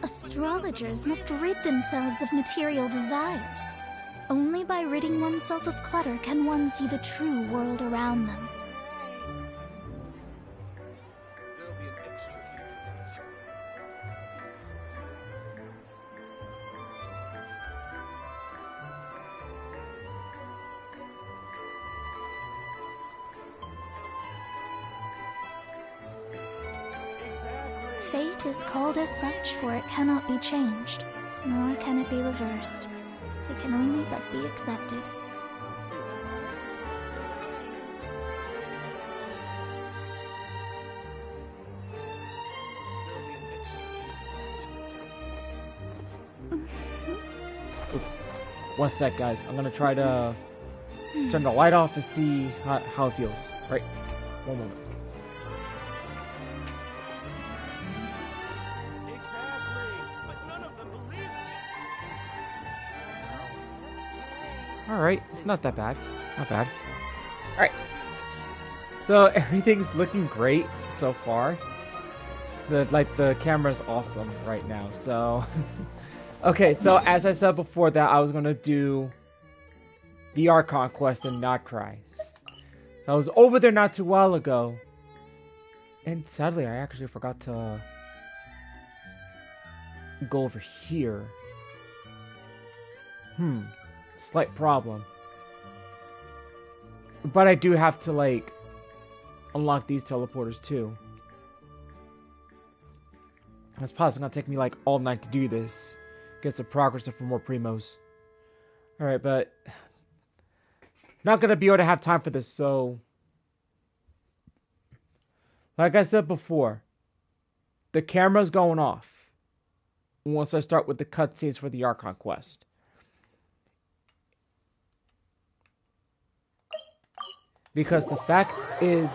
Astrologers must rid themselves of material desires. Only by ridding oneself of clutter can one see the true world around them. There'll be an extra fee for that. Fate is called as such, for it cannot be changed, nor can it be reversed. It can only but be accepted. Oops. One sec, guys. I'm gonna try to turn the light off and see how it feels. Right? One moment. Alright, it's not that bad. Not bad. Alright. So everything's looking great so far. The camera's awesome right now, so okay, so as I said before that I was gonna do the Archon quest and not cry. So I was over there not too while ago. And sadly I actually forgot to go over here. Slight problem. But I do have to, like, unlock these teleporters, too. It's possibly gonna take me, like, all night to do this. Get some progress for more primos. Alright, but not gonna be able to have time for this, so like I said before, the camera's going off once I start with the cutscenes for the Archon quest. Because the fact is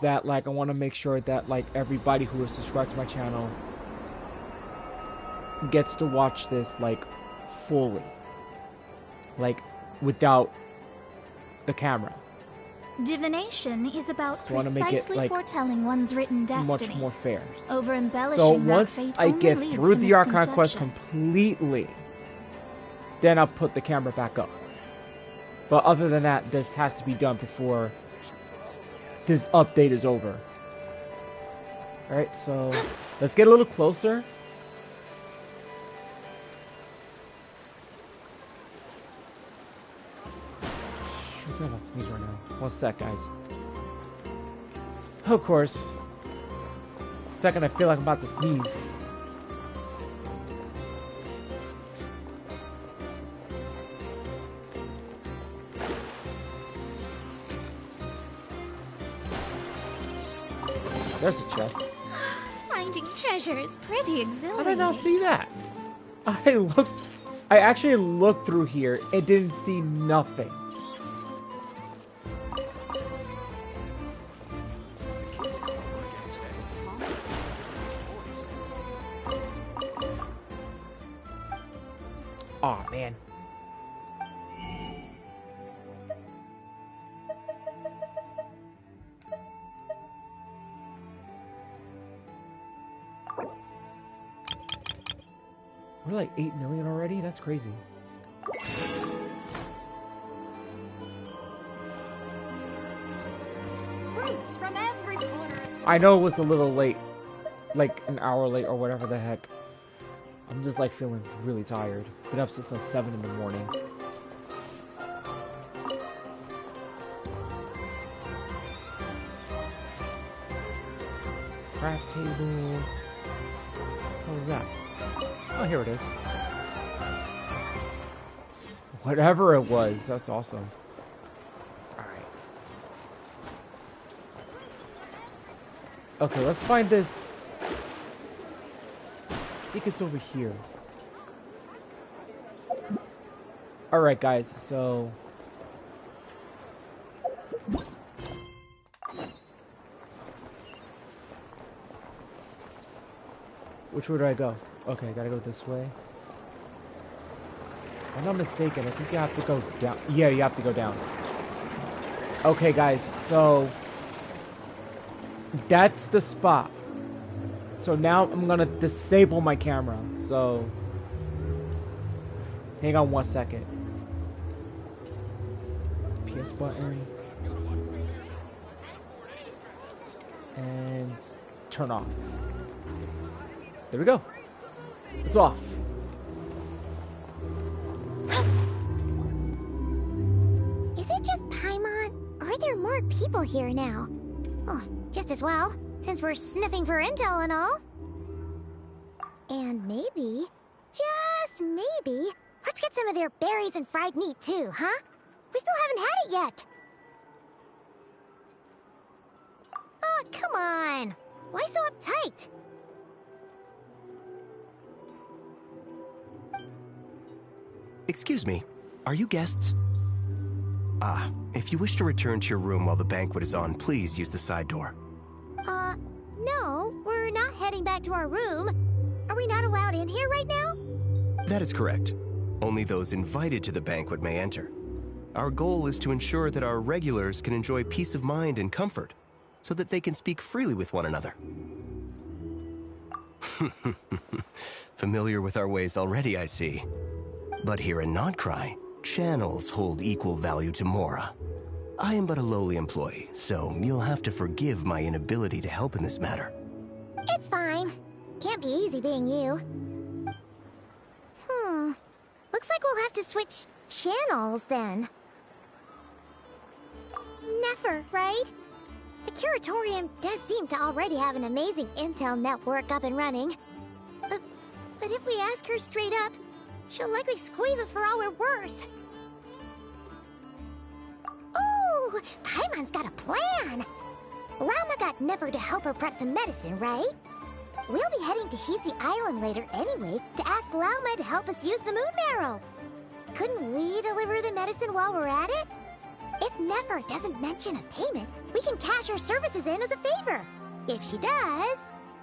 that, like, I want to make sure that, like, everybody who is subscribed to my channel gets to watch this, like, fully. Like, without the camera. Divination is about So I want to make it, precisely like, foretelling one's written destiny. much more fair. Over embellishing So that once fate I only get leads through to the Archon quest misconception. completely, then I'll put the camera back up. But other than that, this has to be done before this update is over. Alright, so let's get a little closer. I'm about to sneeze right now. One sec, guys. Of course. The second I feel like I'm about to sneeze. There's a chest. Finding treasure is pretty exhilarating. How did I not see that? I actually looked through here and didn't see nothing. Aw, man. We're like 8 million already? That's crazy. Fruits from every corner. I know it was a little late. Like an hour late or whatever the heck. I'm just like feeling really tired. Been up since like 7 in the morning. Craft table. What was that? Oh, here it is. Whatever it was, that's awesome. Alright. Okay, let's find this. I think it's over here. Alright, guys, so which way do I go? Okay, I gotta go this way. If I'm not mistaken, I think you have to go down. Yeah, you have to go down. Okay, guys, so that's the spot So now I'm gonna disable my camera. So hang on 1 second. PS button. And turn off. There we go. It's off. Is it just Paimon, or are there more people here now? Oh, just as well, since we're sniffing for intel and all. And maybe, just maybe, let's get some of their berries and fried meat too, huh? We still haven't had it yet. Oh, come on. Why so uptight? Excuse me, are you guests? If you wish to return to your room while the banquet is on, please use the side door. No, we're not heading back to our room. Are we not allowed in here right now? That is correct. Only those invited to the banquet may enter. Our goal is to ensure that our regulars can enjoy peace of mind and comfort, so that they can speak freely with one another. Familiar with our ways already, I see. But here in Nodcry, channels hold equal value to Mora. I am but a lowly employee, so you'll have to forgive my inability to help in this matter. It's fine. Can't be easy being you. Looks like we'll have to switch channels then. Never, right? The Curatorium does seem to already have an amazing intel network up and running. But if we ask her straight up, she'll likely squeeze us for all we're worth. Ooh, Paimon's got a plan! Lauma got Nefer to help her prep some medicine, right? We'll be heading to Hisi Island later anyway to ask Lauma to help us use the moon marrow. Couldn't we deliver the medicine while we're at it? If Nefer doesn't mention a payment, we can cash her services in as a favor. If she does,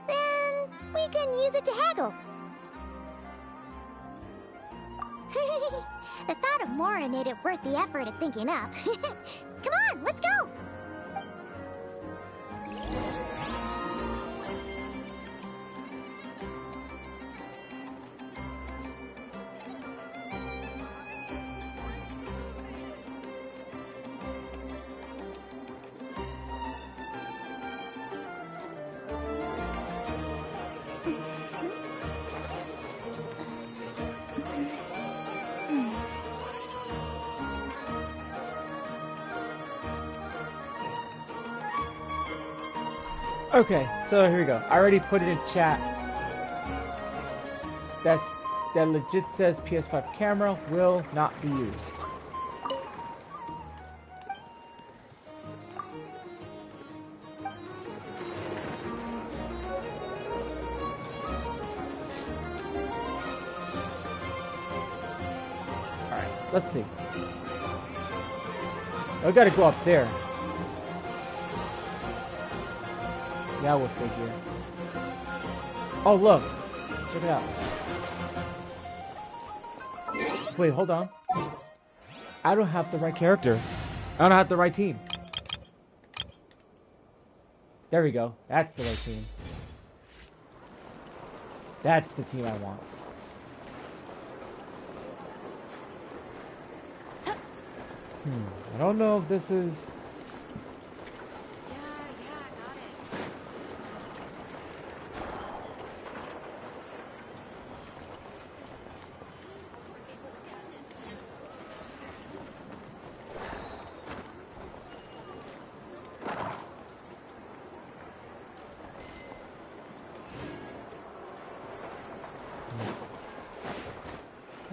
then we can use it to haggle. The thought of Mora made it worth the effort of thinking up. Come on, let's go! Okay, so here we go. I already put it in chat. That legit says PS5 camera will not be used. Alright, let's see. I gotta go up there. Yeah, we'll figure. Oh, look. Check it out. Wait, hold on. I don't have the right character. I don't have the right team. There we go. That's the right team. That's the team I want. I don't know if this is...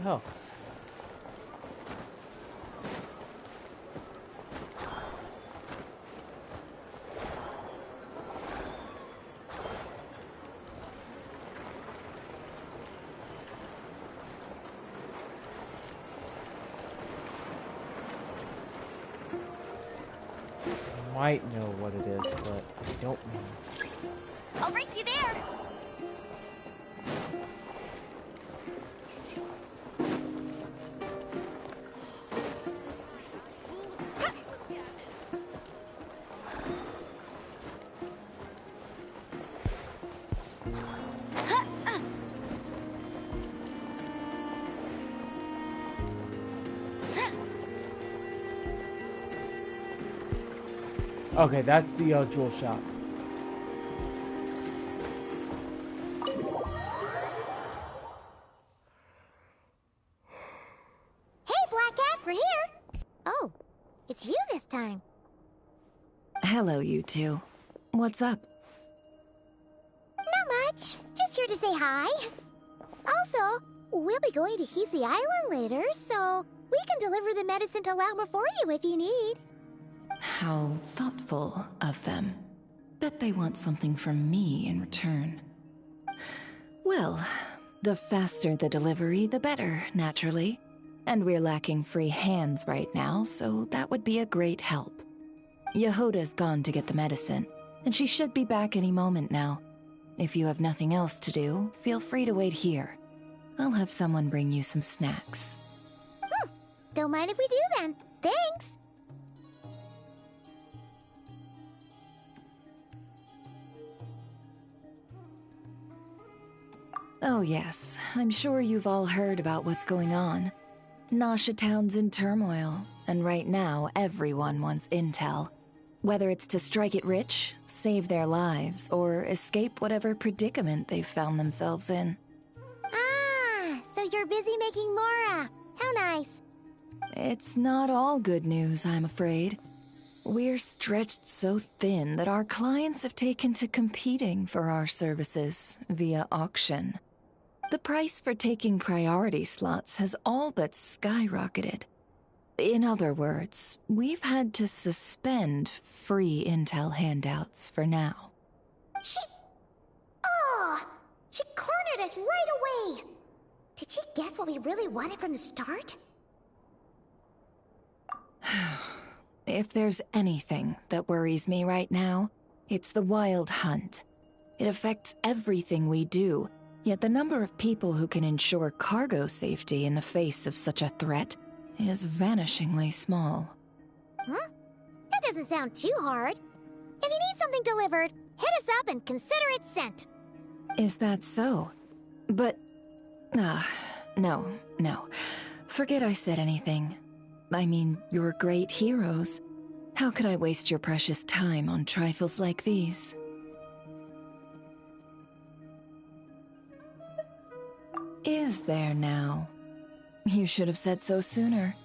hell? I might know what it is, but I don't know. I'll race you there. Okay, that's the jewel shop. Hey, Black Cat, we're here. Oh, it's you this time. Hello, you two. What's up? Not much. Just here to say hi. Also, we'll be going to Hisi Island later, so we can deliver the medicine to Lauma for you if you need. How thoughtful of them. Bet they want something from me in return. Well, the faster the delivery, the better, naturally. And we're lacking free hands right now, so that would be a great help. Yehoda's gone to get the medicine, and she should be back any moment now. If you have nothing else to do, feel free to wait here. I'll have someone bring you some snacks. Don't mind if we do then. Thanks. Oh yes, I'm sure you've all heard about what's going on. Nasha Town's in turmoil, and right now everyone wants intel. Whether it's to strike it rich, save their lives, or escape whatever predicament they've found themselves in. Ah, so you're busy making Mora. How nice. It's not all good news, I'm afraid. We're stretched so thin that our clients have taken to competing for our services via auction. The price for taking priority slots has all but skyrocketed. In other words, we've had to suspend free intel handouts for now. She cornered us right away. Did she guess what we really wanted from the start? If there's anything that worries me right now, it's the Wild Hunt. It affects everything we do, yet the number of people who can ensure cargo safety in the face of such a threat is vanishingly small. Huh? That doesn't sound too hard. If you need something delivered, hit us up and consider it sent. Is that so? But... no. Forget I said anything. I mean, you're great heroes. How could I waste your precious time on trifles like these? Is there now? You should have said so sooner.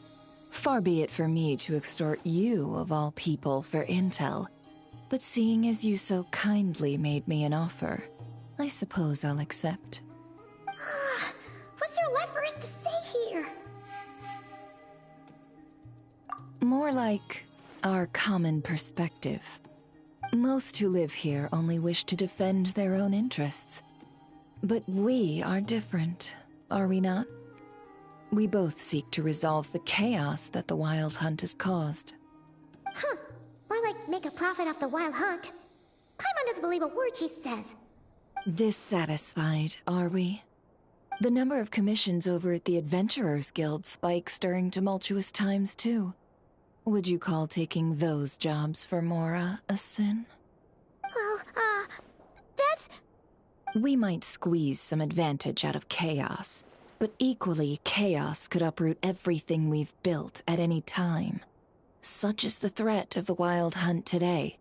Far be it for me to extort you, of all people, for intel. But seeing as you so kindly made me an offer, I suppose I'll accept. What's there left for us to say here? More like our common perspective. Most who live here only wish to defend their own interests. But we are different, are we not? We both seek to resolve the chaos that the Wild Hunt has caused. Huh. More like make a profit off the Wild Hunt. Paimon doesn't believe a word she says. Dissatisfied, are we? The number of commissions over at the Adventurers Guild spikes during tumultuous times, too. Would you call taking those jobs for Mora a sin? Well, that's... We might squeeze some advantage out of chaos, but equally, chaos could uproot everything we've built at any time. Such is the threat of the Wild Hunt today.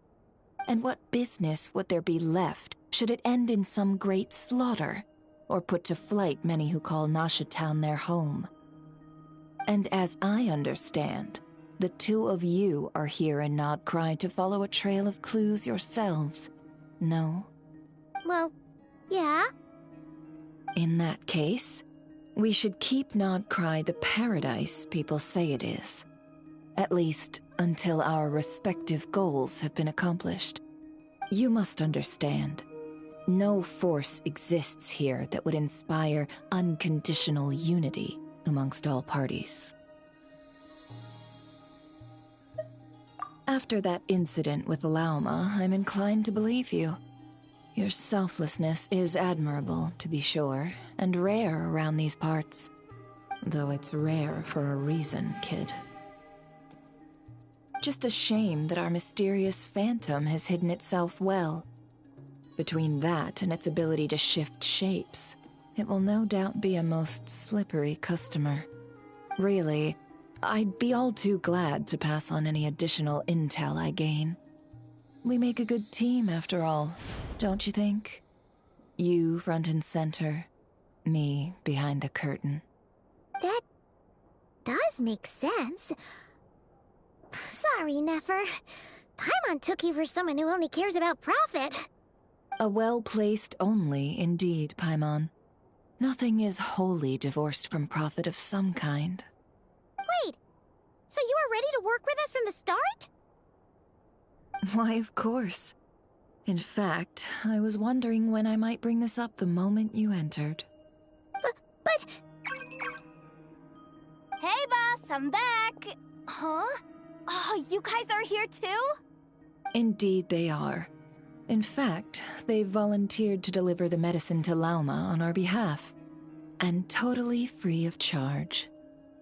And what business would there be left should it end in some great slaughter, or put to flight many who call Nasha Town their home? And as I understand, the two of you are here in Nodcry to follow a trail of clues yourselves, no? Well, yeah. In that case, we should keep Nodcry the paradise people say it is. At least, until our respective goals have been accomplished. You must understand, no force exists here that would inspire unconditional unity amongst all parties. After that incident with Lauma, I'm inclined to believe you. Your selflessness is admirable, to be sure, and rare around these parts. Though it's rare for a reason, kid. Just a shame that our mysterious phantom has hidden itself well. Between that and its ability to shift shapes, it will no doubt be a most slippery customer. Really, I'd be all too glad to pass on any additional intel I gain. We make a good team, after all, don't you think? You front and center, me behind the curtain. That does make sense. Sorry, Nefer. Paimon took you for someone who only cares about profit. A well-placed only, indeed, Paimon. Nothing is wholly divorced from profit of some kind. Wait, so you were ready to work with us from the start? Why, of course. In fact, I was wondering when I might bring this up the moment you entered. But... Hey, boss, I'm back. Huh? Oh, you guys are here too? Indeed they are. In fact, they've volunteered to deliver the medicine to Lauma on our behalf. And totally free of charge.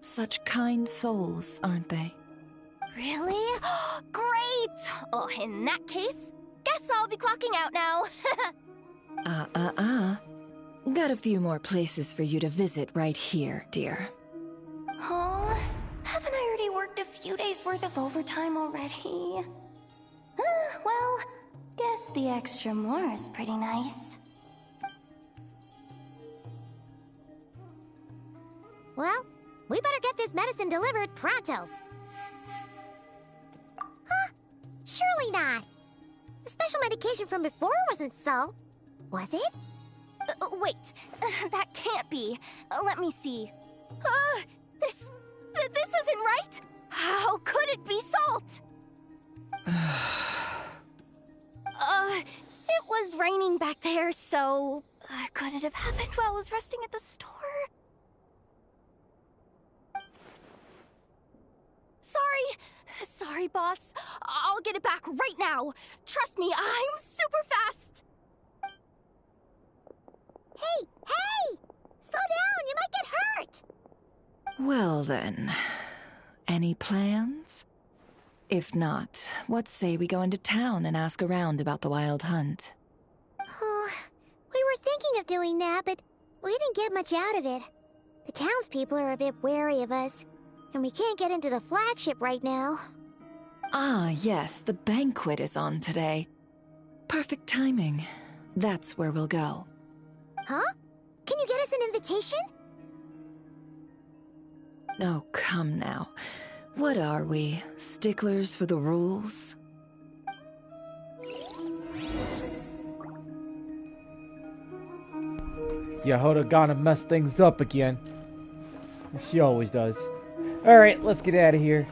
Such kind souls, aren't they? Really? Great! Oh, in that case, guess I'll be clocking out now. Got a few more places for you to visit right here, dear. Huh? Haven't I already worked a few days worth of overtime already? Well, guess the extra more is pretty nice. Well, we better get this medicine delivered pronto. Huh? Surely not. The special medication from before wasn't so, was it? Wait, that can't be. Let me see. This isn't right. How could it be salt? It was raining back there, so could it have happened while I was resting at the store? Sorry, boss. I'll get it back right now. Trust me, I'm super fast. Hey! Slow down, you might get hurt! Well then, any plans? If not, what say we go into town and ask around about the wild hunt? Oh, we were thinking of doing that, but we didn't get much out of it. The townspeople are a bit wary of us, and we can't get into the flagship right now. Ah, yes, the banquet is on today. Perfect timing. That's where we'll go. Huh? Can you get us an invitation? Oh, come now. What are we, sticklers for the rules? Yehoda gonna mess things up again. She always does. Alright, let's get out of here.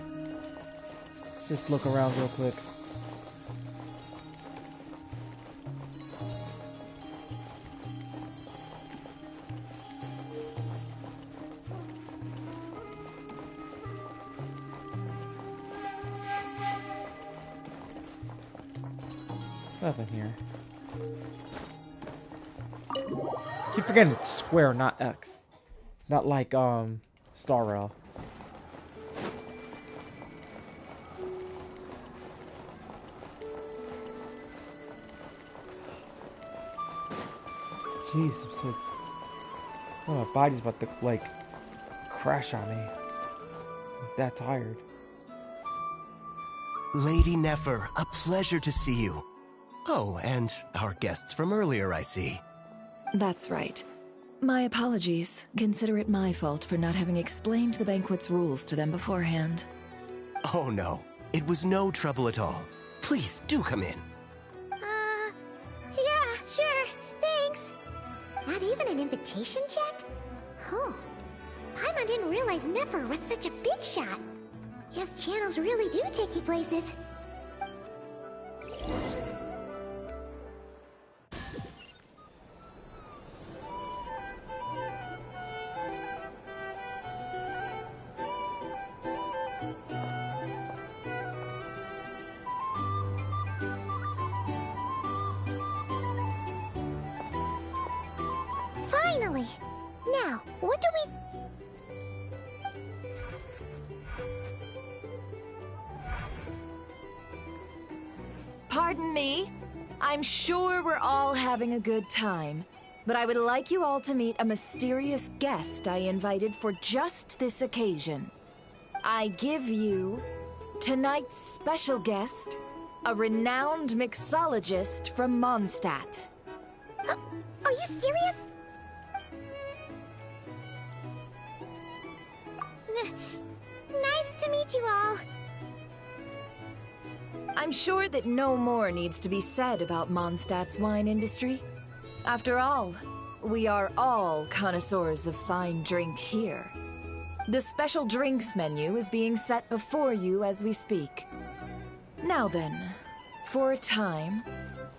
Just look around real quick. Nothing here. Keep forgetting it's square, not X. Not like Star Rail. Jeez, I'm so... Oh, my body's about to, like, crash on me. I'm that tired. Lady Nefer, a pleasure to see you. Oh, and our guests from earlier, I see. That's right. My apologies. Consider it my fault for not having explained the banquet's rules to them beforehand. Oh no, it was no trouble at all. Please, do come in. Yeah, sure, thanks. Not even an invitation check? Oh, Paimon didn't realize Nefer was such a big shot. Yes, channels really do take you places. Finally! Now, what do we... Pardon me? I'm sure we're all having a good time, but I would like you all to meet a mysterious guest I invited for just this occasion. I give you tonight's special guest, a renowned mixologist from Mondstadt. Are you serious? Nice to meet you all. I'm sure that no more needs to be said about Mondstadt's wine industry. After all, we are all connoisseurs of fine drink here. The special drinks menu is being set before you as we speak. Now then, for a time,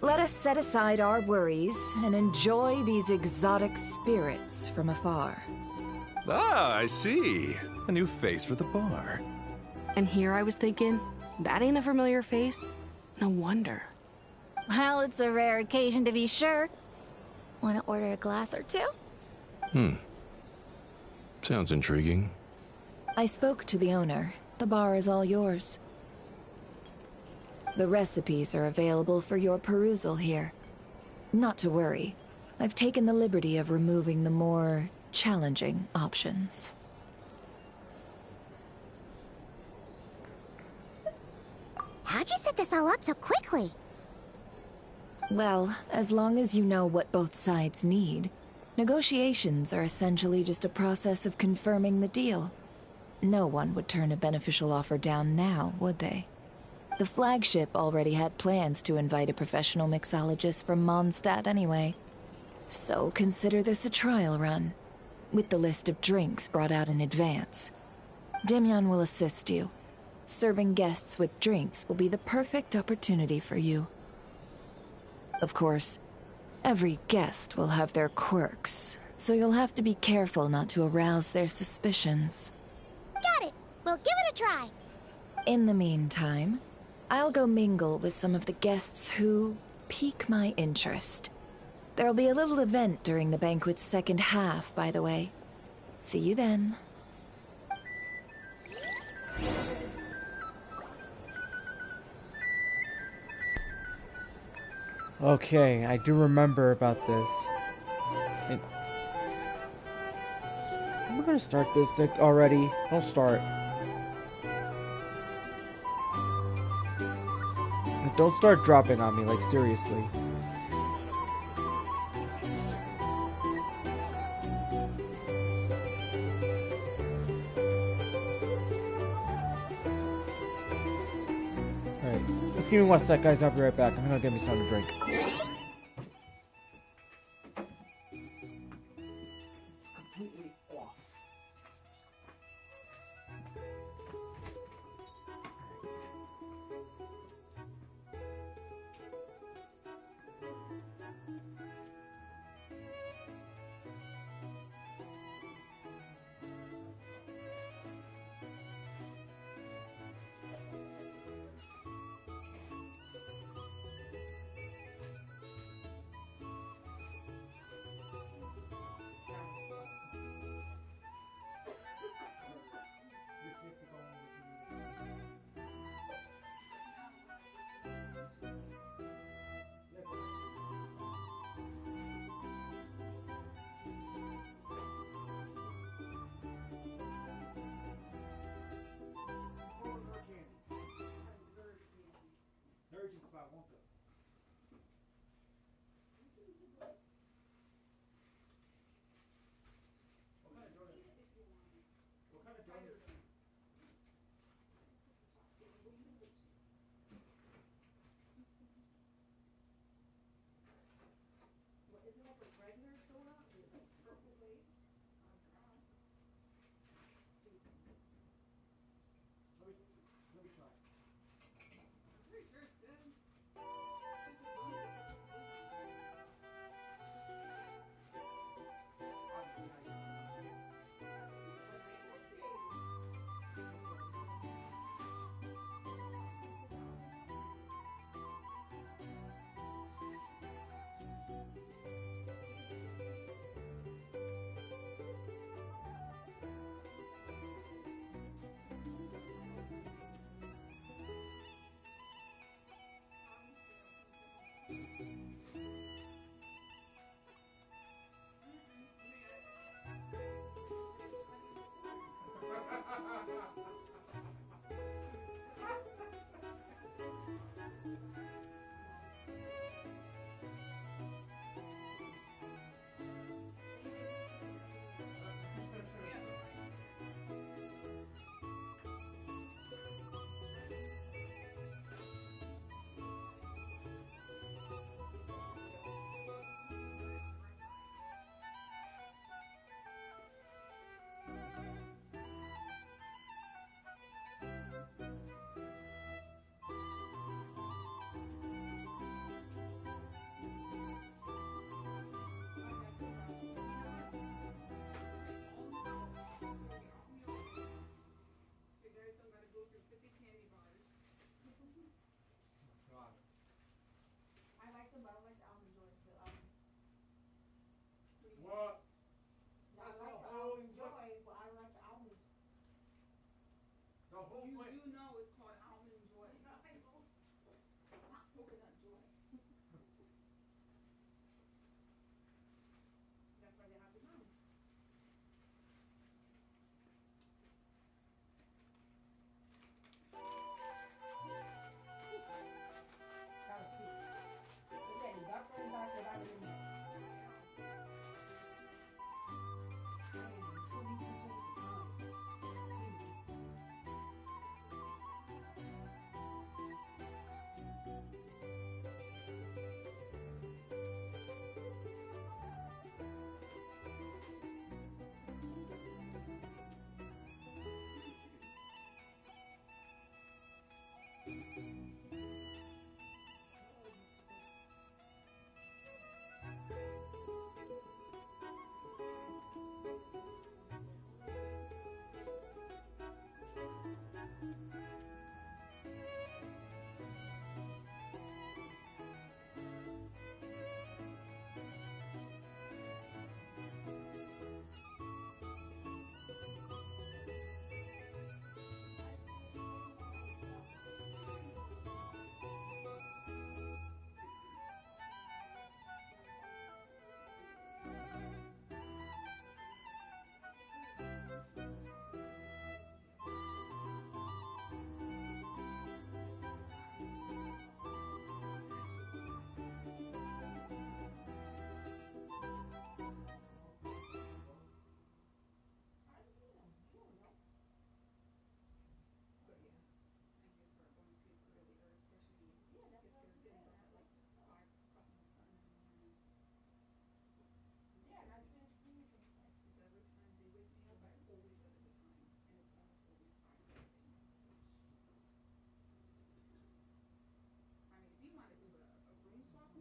let us set aside our worries and enjoy these exotic spirits from afar. Ah, I see. A new face for the bar. And here I was thinking, that ain't a familiar face? No wonder. Well, it's a rare occasion to be sure. Want to order a glass or two? Sounds intriguing. I spoke to the owner. The bar is all yours. The recipes are available for your perusal here. Not to worry. I've taken the liberty of removing the more challenging options. How'd you set this all up so quickly? Well, as long as you know what both sides need, negotiations are essentially just a process of confirming the deal. No one would turn a beneficial offer down now, would they? The flagship already had plans to invite a professional mixologist from Mondstadt anyway. So consider this a trial run, with the list of drinks brought out in advance. Demyon will assist you. Serving guests with drinks will be the perfect opportunity for you. Of course, every guest will have their quirks, so you'll have to be careful not to arouse their suspicions. Got it! We'll give it a try! In the meantime, I'll go mingle with some of the guests who pique my interest. There'll be a little event during the banquet's second half, by the way. See you then. Okay, I do remember about this. I'm gonna start this deck already. Don't start. Don't start dropping on me, like seriously. Alright, just give me one sec, guys. I'll be right back. I'm gonna get me something to drink. do know it's called almond joy. Not coconut joy. That's why they have the name.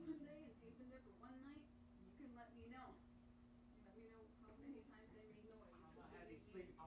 One day and sleep in there for one night, you can let me know. You let me know how many times they make noise. I'm a heavy sleeper.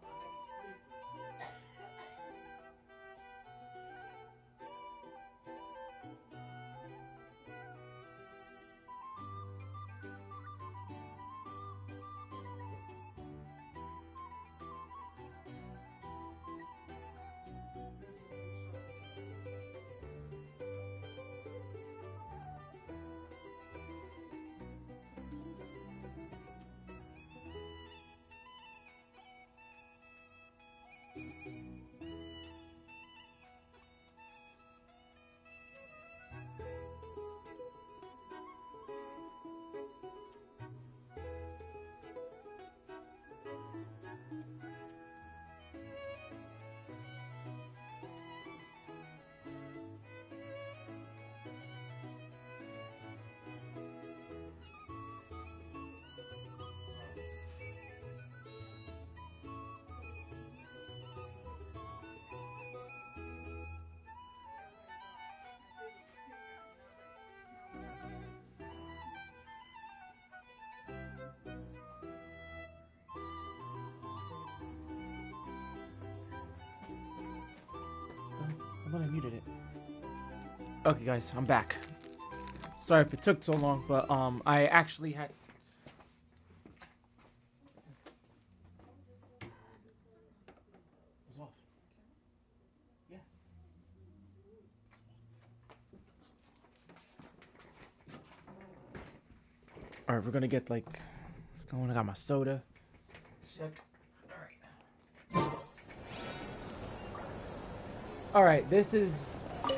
I thought I muted it. Okay, guys, I'm back. Sorry if it took so long, but I actually had. It was off. Yeah. All right, we're gonna get like. What's going on? I got my soda. Check. All right, this is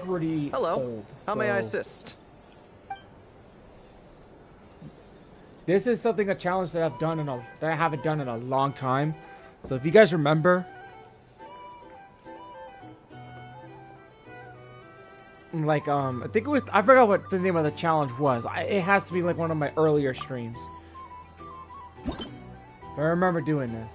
pretty old. How may I assist? This is a challenge that I haven't done in a long time. So if you guys remember, like I think it was, I forgot what the name of the challenge was. It has to be like one of my earlier streams. But I remember doing this.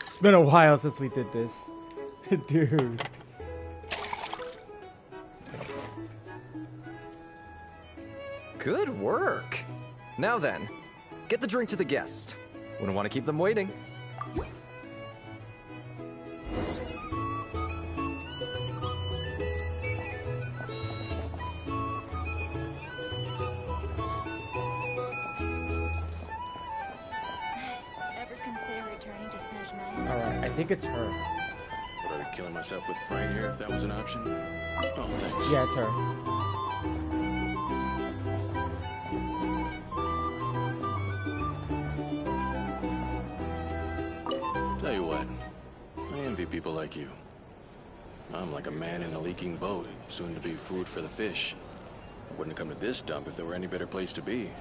It's been a while since we did this. Dude. Good work. Now then, get the drink to the guest. Wouldn't want to keep them waiting. Ever consider returning to Snezhnaya? Alright, I think it's her. Would I be killing myself with fright here if that was an option? Oh, thanks. Yeah, it's her. Tell you what, I envy people like you. I'm like a man in a leaking boat, soon to be food for the fish. I wouldn't come to this dump if there were any better place to be.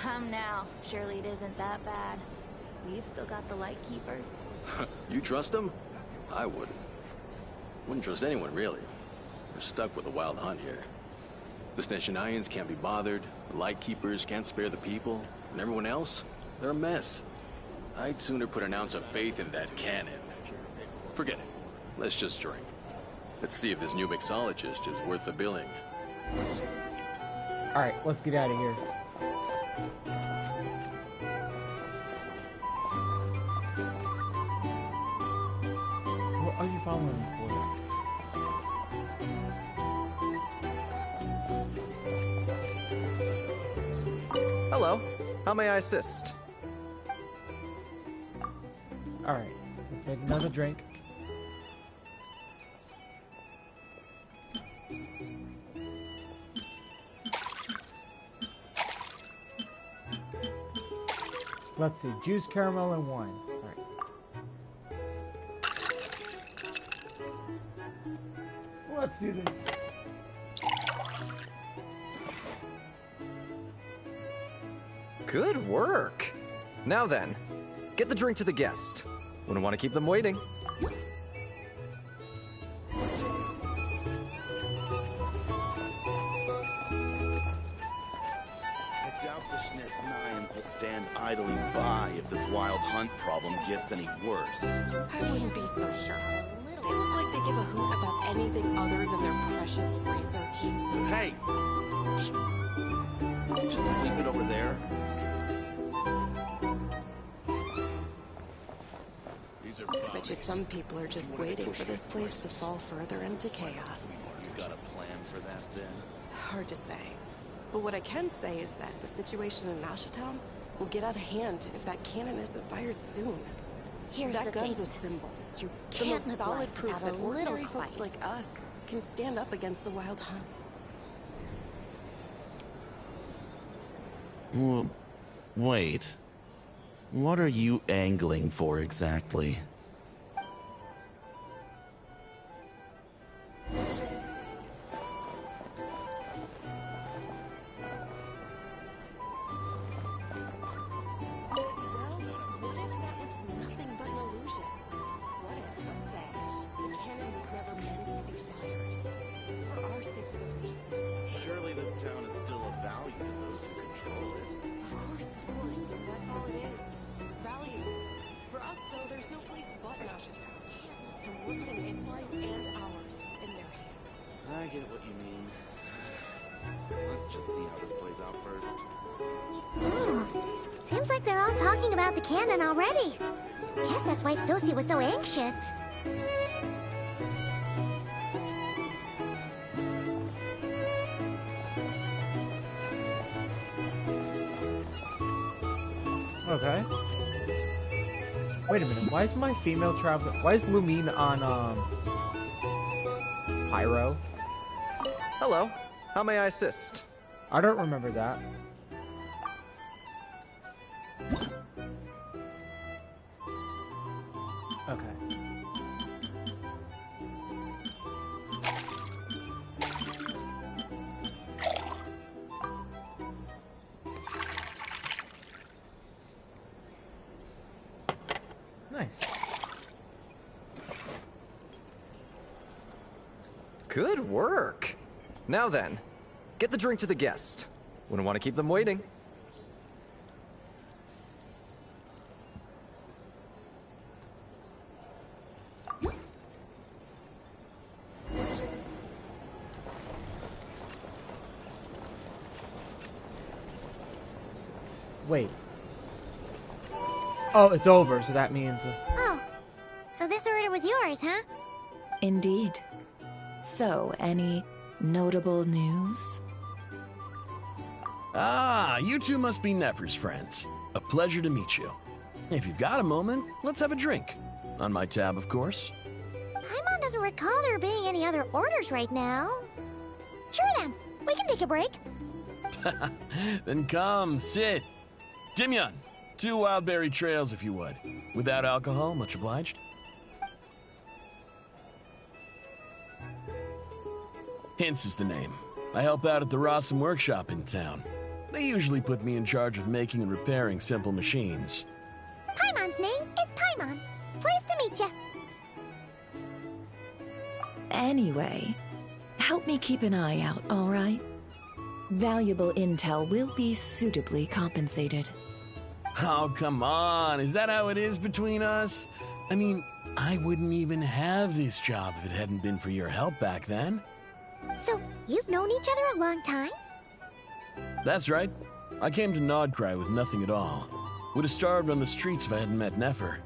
Come now. Surely it isn't that bad. We've still got the light keepers. You trust them? I wouldn't. Wouldn't trust anyone, really. We're stuck with the wild hunt here. The Snezhnayans can't be bothered, the light keepers can't spare the people, and everyone else, they're a mess. I'd sooner put an ounce of faith in that cannon. Forget it. Let's just drink. Let's see if this new mixologist is worth the billing. Alright, let's get out of here. What are you following me for? Hello. How may I assist? Alright, let's make another drink. Let's see, juice, caramel, and wine. Alright. Let's do this. Good work. Now then, get the drink to the guest. Wouldn't want to keep them waiting. I doubt the Snezhnayans will stand idly by if this wild hunt problem gets any worse. I wouldn't be so sure. They look like they give a hoot about anything other than their precious research. Hey! Just leave it over there. Bet you some people are just waiting for this place to fall further into chaos. You've got a plan for that, then? Hard to say. But what I can say is that the situation in Ashitown will get out of hand if that cannon isn't fired soon. Here's that the gun's thing. a symbol. You The can't most live solid life proof without that a little ordinary folks spice. like us can stand up against the wild hunt. Well, wait. What are you angling for exactly? Surely this town is still of value to those who control it. Of course. That's all it is. Value. For us, though, there's no place but Ashitown. And we're putting its life and ours in their hands. I get what you mean. Let's just see how this plays out first. Seems like they're all talking about the cannon already. Guess that's why Sosie was so anxious. Okay. Wait a minute, why is my female traveler... Why is Lumine on, Pyro? Hello. How may I assist? I don't remember that. Okay. Nice. Good work. Now then, get the drink to the guest. Wouldn't want to keep them waiting. Wait. Oh, it's over, so that means... Oh, so this order was yours, huh? Indeed. So, any notable news? Ah, you two must be Nefer's friends. A pleasure to meet you. If you've got a moment, let's have a drink. On my tab, of course. Paimon doesn't recall there being any other orders right now. Sure then, we can take a break. Then come, sit. Dimyon, 2 wildberry trails if you would. Without alcohol, much obliged. Hints is the name. I help out at the Rossum workshop in town. They usually put me in charge of making and repairing simple machines. Paimon's name is Paimon. Pleased to meet ya. Anyway, help me keep an eye out, all right? Valuable intel will be suitably compensated. Oh, come on. Is that how it is between us? I mean, I wouldn't even have this job if it hadn't been for your help back then. So, you've known each other a long time? That's right. I came to Nodcry with nothing at all. Would have starved on the streets if I hadn't met Nefer.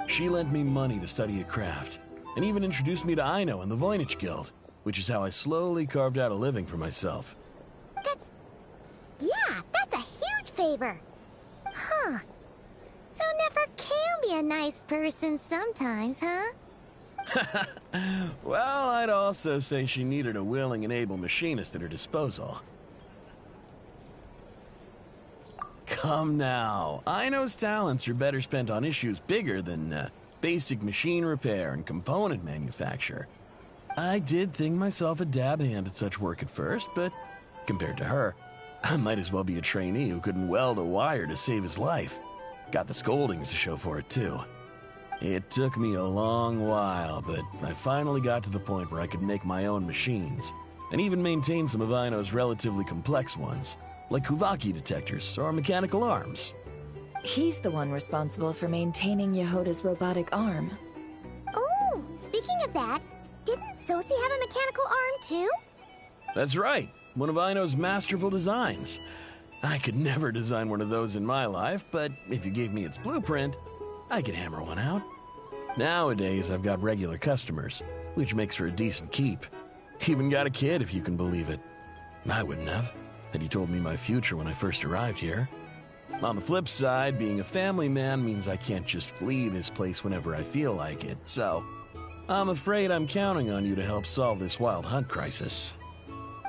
She lent me money to study a craft, and even introduced me to Aino and the Voynich Guild, which is how I slowly carved out a living for myself. That's a huge favor. Huh. So Nefer can be a nice person sometimes, huh? Well, I'd also say she needed a willing and able machinist at her disposal. Come now. Aino's talents are better spent on issues bigger than basic machine repair and component manufacture. I did think myself a dab hand at such work at first, but compared to her, I might as well be a trainee who couldn't weld a wire to save his life. Got the scoldings to show for it, too. It took me a long while, but I finally got to the point where I could make my own machines, and even maintain some of Aino's relatively complex ones, like Kuvaki detectors or mechanical arms. He's the one responsible for maintaining Yehoda's robotic arm. Oh, speaking of that, didn't Sosi have a mechanical arm too? That's right, one of Aino's masterful designs. I could never design one of those in my life, but if you gave me its blueprint, I could hammer one out. Nowadays, I've got regular customers, which makes for a decent keep. Even got a kid, if you can believe it. I wouldn't have, had he told me my future when I first arrived here. On the flip side, being a family man means I can't just flee this place whenever I feel like it, so I'm afraid I'm counting on you to help solve this wild hunt crisis.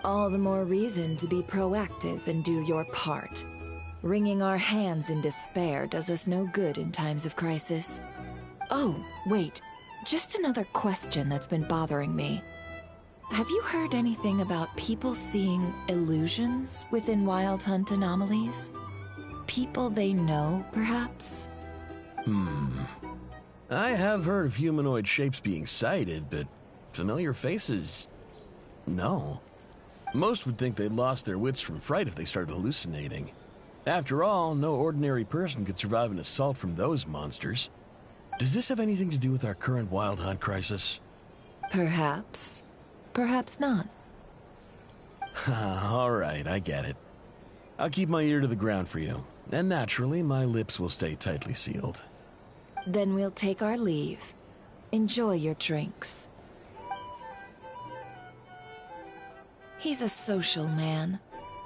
All the more reason to be proactive and do your part. Wringing our hands in despair does us no good in times of crisis. Oh, wait. Just another question that's been bothering me. Have you heard anything about people seeing illusions within Wild Hunt anomalies? People they know, perhaps? I have heard of humanoid shapes being sighted, but familiar faces? No. Most would think they'd lost their wits from fright if they started hallucinating. After all, no ordinary person could survive an assault from those monsters. Does this have anything to do with our current Wild Hunt crisis? Perhaps. Perhaps not. All right, I get it. I'll keep my ear to the ground for you, and naturally, my lips will stay tightly sealed. Then we'll take our leave. Enjoy your drinks. He's a social man.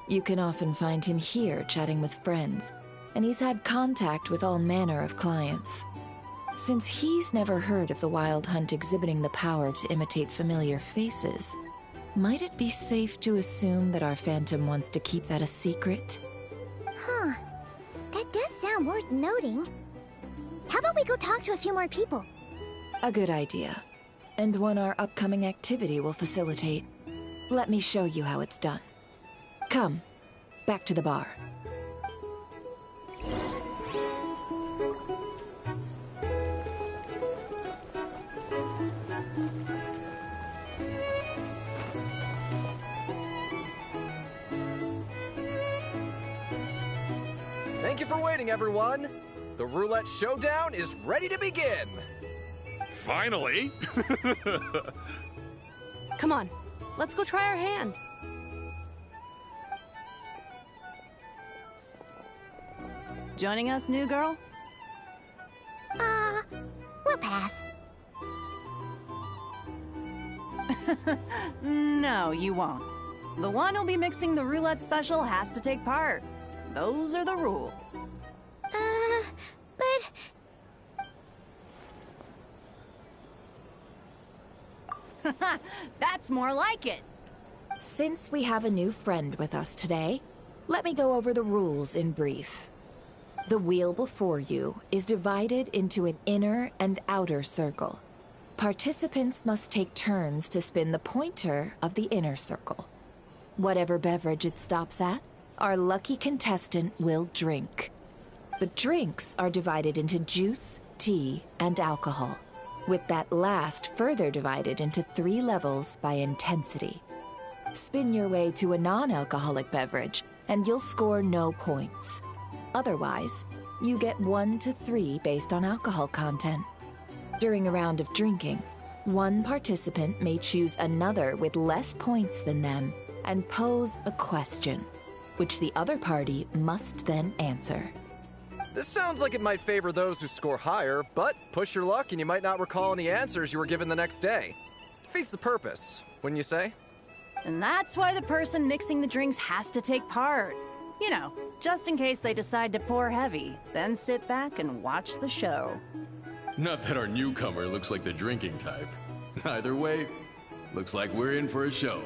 You can often find him here chatting with friends, and he's had contact with all manner of clients. Since he's never heard of the Wild Hunt exhibiting the power to imitate familiar faces, might it be safe to assume that our Phantom wants to keep that a secret? Huh. That does sound worth noting. How about we go talk to a few more people? A good idea. And one our upcoming activity will facilitate. Let me show you how it's done. Come, back to the bar. Thank you for waiting, everyone. The roulette showdown is ready to begin. Finally! Come on, let's go try our hand. Joining us, new girl? We'll pass. No, you won't. The one who'll be mixing the roulette special has to take part. Those are the rules. But... That's more like it. Since we have a new friend with us today, let me go over the rules in brief. The wheel before you is divided into an inner and outer circle. Participants must take turns to spin the pointer of the inner circle. Whatever beverage it stops at, our lucky contestant will drink. The drinks are divided into juice, tea, and alcohol, with that last further divided into 3 levels by intensity. Spin your way to a non-alcoholic beverage, and you'll score no points. Otherwise, you get 1 to 3 based on alcohol content. During a round of drinking, one participant may choose another with less points than them and pose a question, which the other party must then answer. This sounds like it might favor those who score higher, but push your luck and you might not recall any answers you were given the next day. Defeats the purpose, wouldn't you say? And that's why the person mixing the drinks has to take part. You know, just in case they decide to pour heavy, then sit back and watch the show. Not that our newcomer looks like the drinking type. Either way, looks like we're in for a show.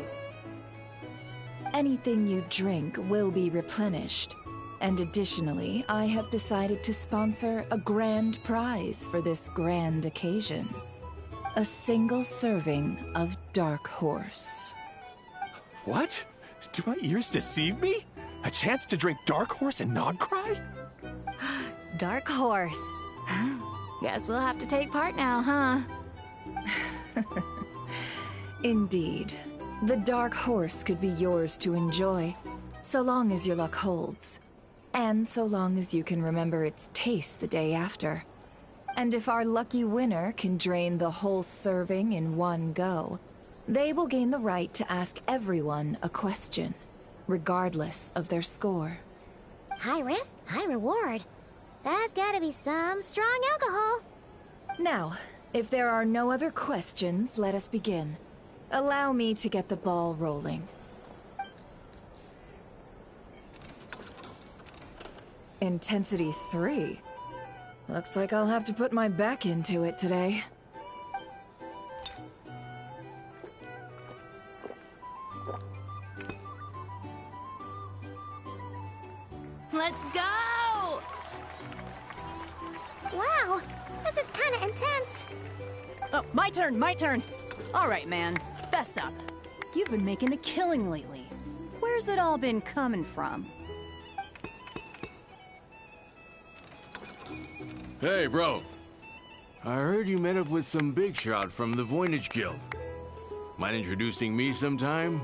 Anything you drink will be replenished. And additionally, I have decided to sponsor a grand prize for this grand occasion. A single serving of Dark Horse. What? Do my ears deceive me? A chance to drink Dark Horse and not cry? Dark Horse. Guess we'll have to take part now, huh? Indeed. The Dark Horse could be yours to enjoy, so long as your luck holds. And so long as you can remember its taste the day after. And if our lucky winner can drain the whole serving in one go, they will gain the right to ask everyone a question, regardless of their score. High risk, high reward. That's gotta be some strong alcohol. Now, if there are no other questions, let us begin. Allow me to get the ball rolling. Intensity 3. Looks like I'll have to put my back into it today. Let's go! Wow, this is kinda intense. Oh, my turn, my turn. All right, man, fess up. You've been making a killing lately. Where's it all been coming from? Hey, bro. I heard you met up with some big shot from the Voynich Guild. Mind introducing me sometime?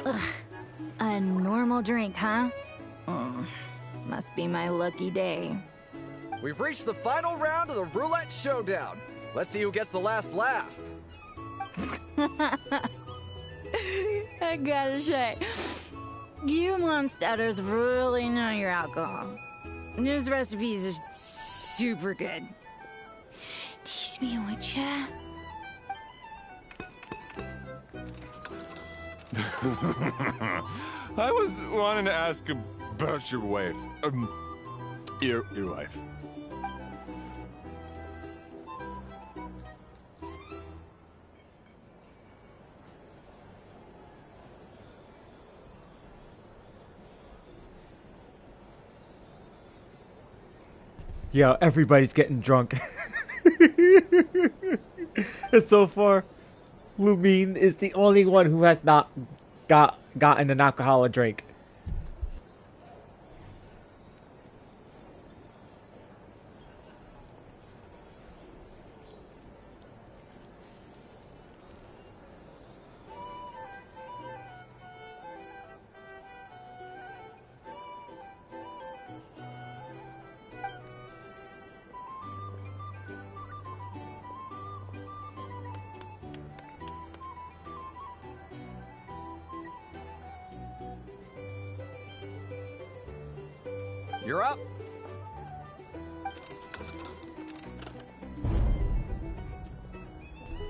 Ugh. A normal drink, huh? Must be my lucky day. We've reached the final round of the Roulette Showdown. Let's see who gets the last laugh. I gotta say, you Mondstadters really know your alcohol. These recipes are super good. Teach me, would ya? I was wanting to ask about your wife. Your wife. Yo, everybody's getting drunk. And so far, Lumine is the only one who has not gotten an alcoholic drink. you're up.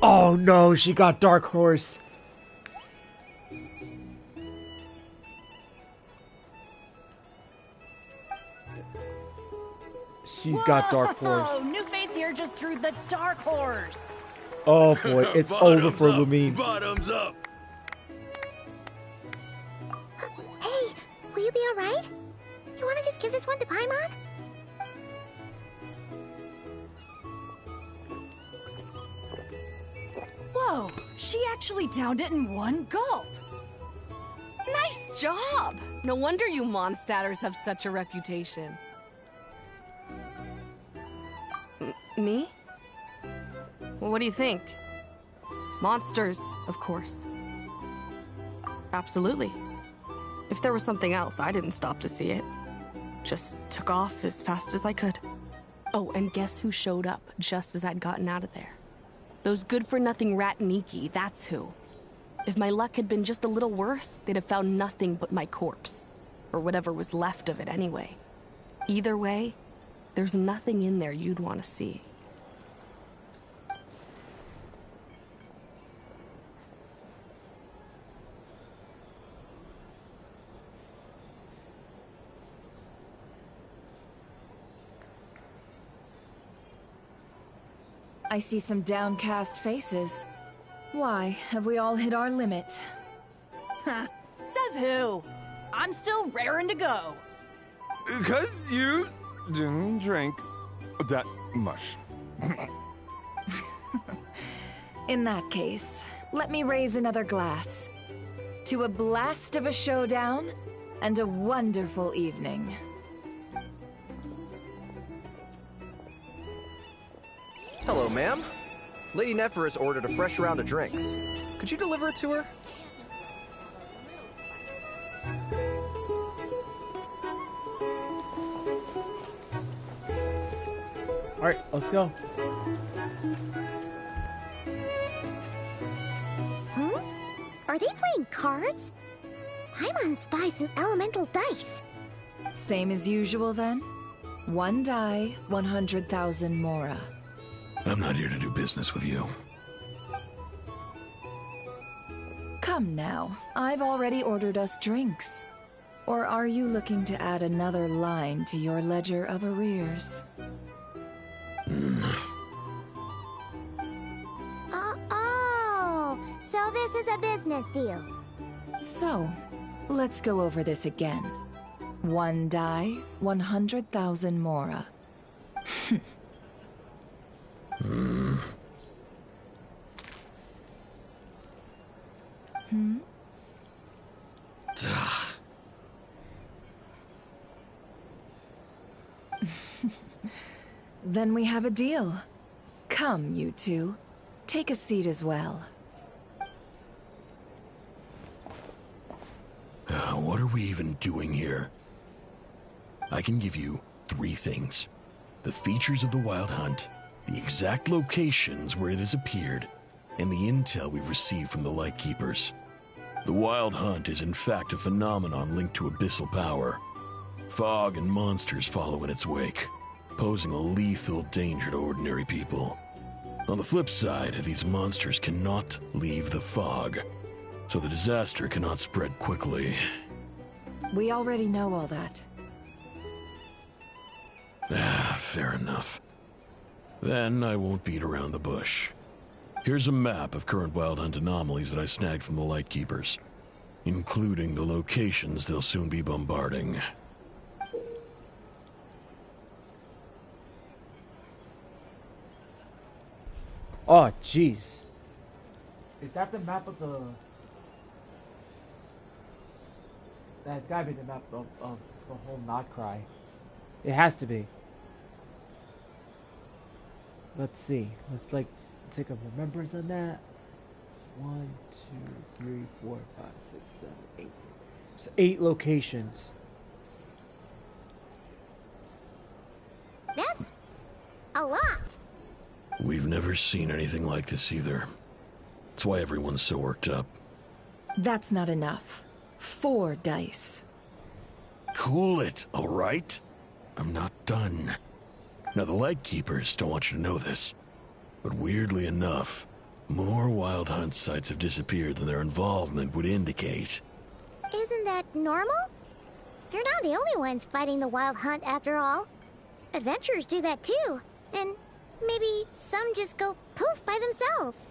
Oh no, she got Dark Horse. She's got Dark Horse. Oh, New Face here just drew the Dark Horse. Oh boy, it's over for Lumine. Bottoms up. Hey, will you be alright? You wanna just give this one to Paimon? Whoa, she actually downed it in one gulp. Nice job! No wonder you Mondstatters have such a reputation. Me? Well, what do you think? Monsters, of course. Absolutely. If there was something else, I didn't stop to see it. Just took off as fast as I could. Oh, and guess who showed up just as I'd gotten out of there? Those good-for-nothing rat Niki, that's who. If my luck had been just a little worse, they'd have found nothing but my corpse. Or whatever was left of it anyway. Either way, there's nothing in there you'd want to see. I see some downcast faces. Why, have we all hit our limit? Says who? I'm still raring to go. 'Cause you didn't drink that much. In that case, let me raise another glass. To a blast of a showdown and a wonderful evening. Hello, ma'am. Lady Nefer has ordered a fresh round of drinks. Could you deliver it to her? Alright, let's go. Huh? Are they playing cards? Paimon spies some elemental dice. Same as usual then? One die, 100,000 Mora. I'm not here to do business with you. Come now, I've already ordered us drinks. Or are you looking to add another line to your ledger of arrears? Oh, so this is a business deal. So, let's go over this again. One die, 100,000 Mora. Then we have a deal. Come, you two. Take a seat as well. What are we even doing here? I can give you 3 things. The features of the Wild Hunt, the exact locations where it has appeared, and the intel we've received from the Lightkeepers. The Wild Hunt is in fact a phenomenon linked to abyssal power. Fog and monsters follow in its wake, posing a lethal danger to ordinary people. On the flip side, these monsters cannot leave the fog, so the disaster cannot spread quickly. We already know all that. Fair enough. Then I won't beat around the bush. Here's a map of current Wild Hunt anomalies that I snagged from the Lightkeepers, including the locations they'll soon be bombarding. Oh, jeez. Is that the map of the... That's gotta be the map of the whole Not Cry. It has to be. Let's see. Let's like take a remembrance on that. 1, 2, 3, 4, 5, 6, 7, 8. It's 8 locations. That's a lot. We've never seen anything like this either. That's why everyone's so worked up. That's not enough. 4 dice. Cool it, all right? I'm not done. Now, the Lightkeepers don't want you to know this, but weirdly enough, more Wild Hunt sites have disappeared than their involvement would indicate. Isn't that normal? You're not the only ones fighting the Wild Hunt after all. Adventurers do that too, and maybe some just go poof by themselves.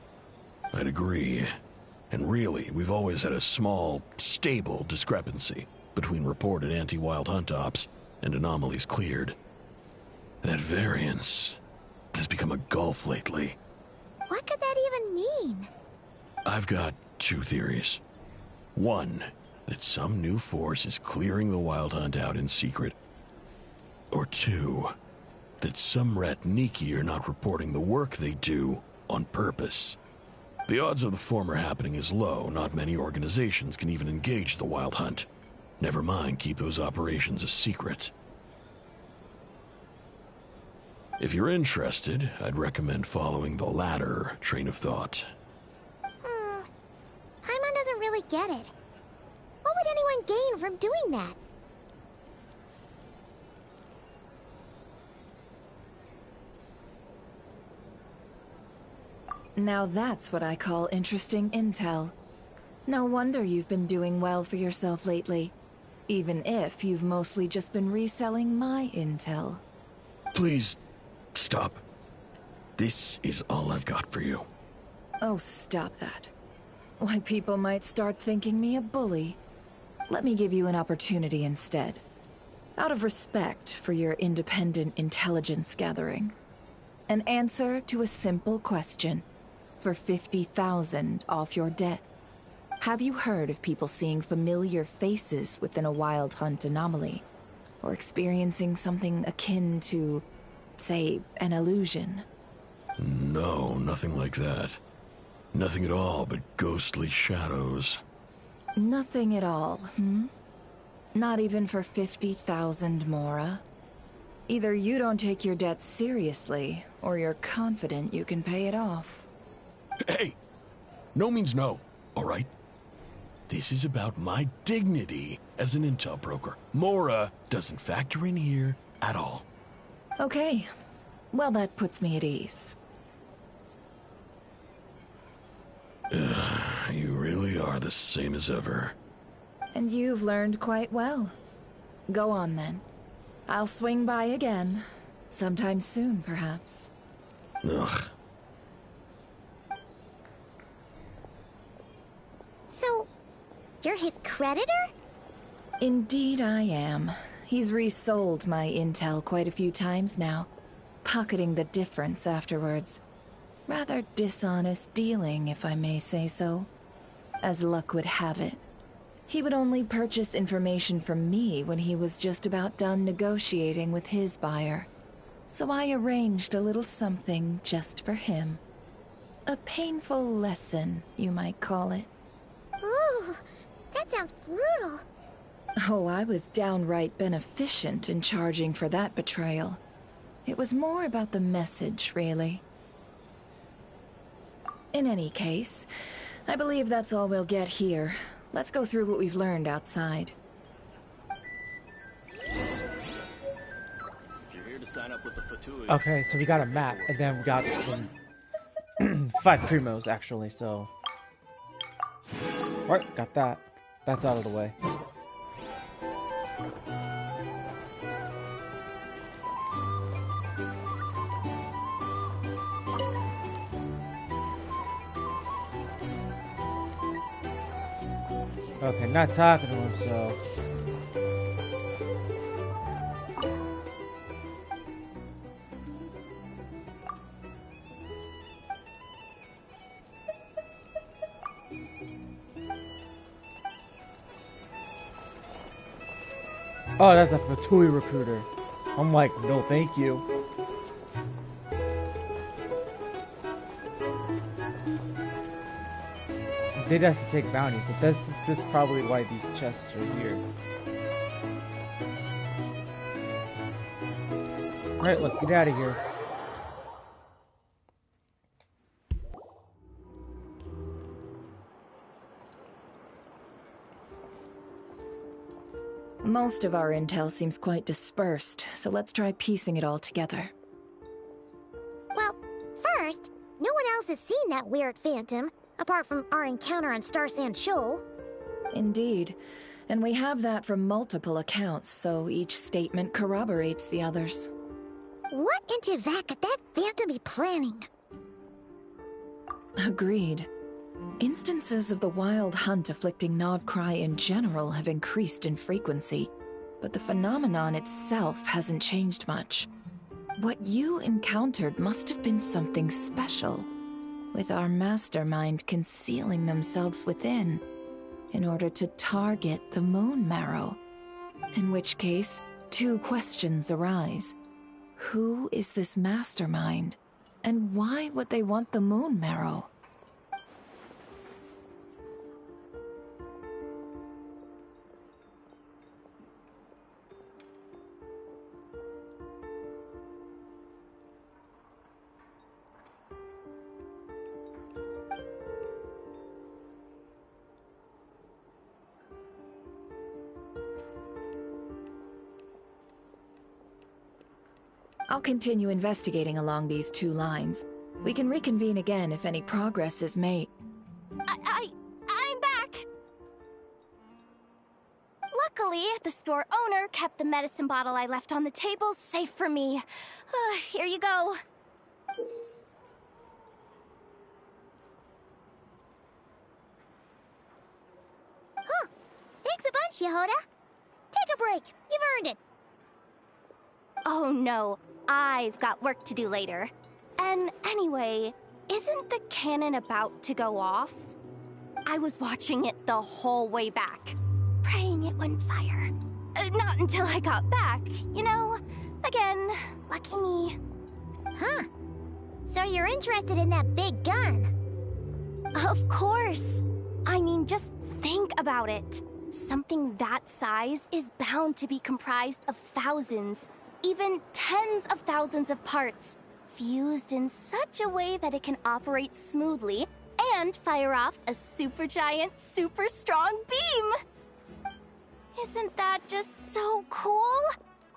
I'd agree. And really, we've always had a small, stable discrepancy between reported anti-Wild Hunt ops and anomalies cleared. That variance has become a gulf lately. What could that even mean? I've got two theories. One, that some new force is clearing the Wild Hunt out in secret. Or two, that some Ratniki are not reporting the work they do on purpose. The odds of the former happening is low. Not many organizations can even engage the Wild Hunt. Never mind keep those operations a secret. If you're interested, I'd recommend following the latter train of thought. Paimon doesn't really get it. What would anyone gain from doing that? Now that's what I call interesting intel. No wonder you've been doing well for yourself lately. Even if you've mostly just been reselling my intel. Please, stop. This is all I've got for you. Oh, stop that. Why, people might start thinking me a bully. Let me give you an opportunity instead. Out of respect for your independent intelligence gathering. An answer to a simple question. For 50,000 off your debt. Have you heard of people seeing familiar faces within a Wild Hunt anomaly? Or experiencing something akin to, say, an illusion? No, nothing like that. Nothing at all but ghostly shadows. Nothing at all, hmm? Not even for 50,000 Mora? Either you don't take your debt seriously, or you're confident you can pay it off. Hey! No means no, alright? This is about my dignity as an intel broker. Mora doesn't factor in here at all. Okay. Well, that puts me at ease. You really are the same as ever. And you've learned quite well. Go on, then. I'll swing by again. Sometime soon, perhaps. Ugh. So, you're his creditor? Indeed I am. He's resold my intel quite a few times now, pocketing the difference afterwards. Rather dishonest dealing, if I may say so. As luck would have it, he would only purchase information from me when he was just about done negotiating with his buyer. So I arranged a little something just for him. A painful lesson, you might call it. Ooh, that sounds brutal. Oh, I was downright beneficent in charging for that betrayal. It was more about the message, really. In any case, I believe that's all we'll get here. Let's go through what we've learned outside. Okay, so we got a map, and then we got some 5 primos, actually, so... Alright, got that. That's out of the way. Okay, not talking to him, so... Oh, that's a Fatui recruiter. I'm like, no thank you. Did has to take bounties, so that's probably why these chests are here. Alright, let's get out of here. Most of our intel seems quite dispersed, so let's try piecing it all together. Well, first, no one else has seen that weird phantom, apart from our encounter on Star Sand Shoal. Indeed. And we have that from multiple accounts, so each statement corroborates the others. What in Teyvat could that phantom be planning? Agreed. Instances of the Wild Hunt afflicting Nodcry in general have increased in frequency, but the phenomenon itself hasn't changed much. What you encountered must have been something special, with our mastermind concealing themselves within, in order to target the Moon Marrow. In which case, two questions arise. Who is this mastermind? And why would they want the Moon Marrow? I'll continue investigating along these two lines. We can reconvene again if any progress is made. I'm back! Luckily, the store owner kept the medicine bottle I left on the table safe for me. Here you go. Huh. Thanks a bunch, Yehoda. Take a break. You've earned it. Oh no, I've got work to do later. And anyway, isn't the cannon about to go off? I was watching it the whole way back, praying it wouldn't fire. Not until I got back, you know? Again, lucky me. Huh. So you're interested in that big gun? Of course. I mean, just think about it. Something that size is bound to be comprised of thousands, even tens of thousands of parts, fused in such a way that it can operate smoothly and fire off a supergiant, super strong beam! Isn't that just so cool?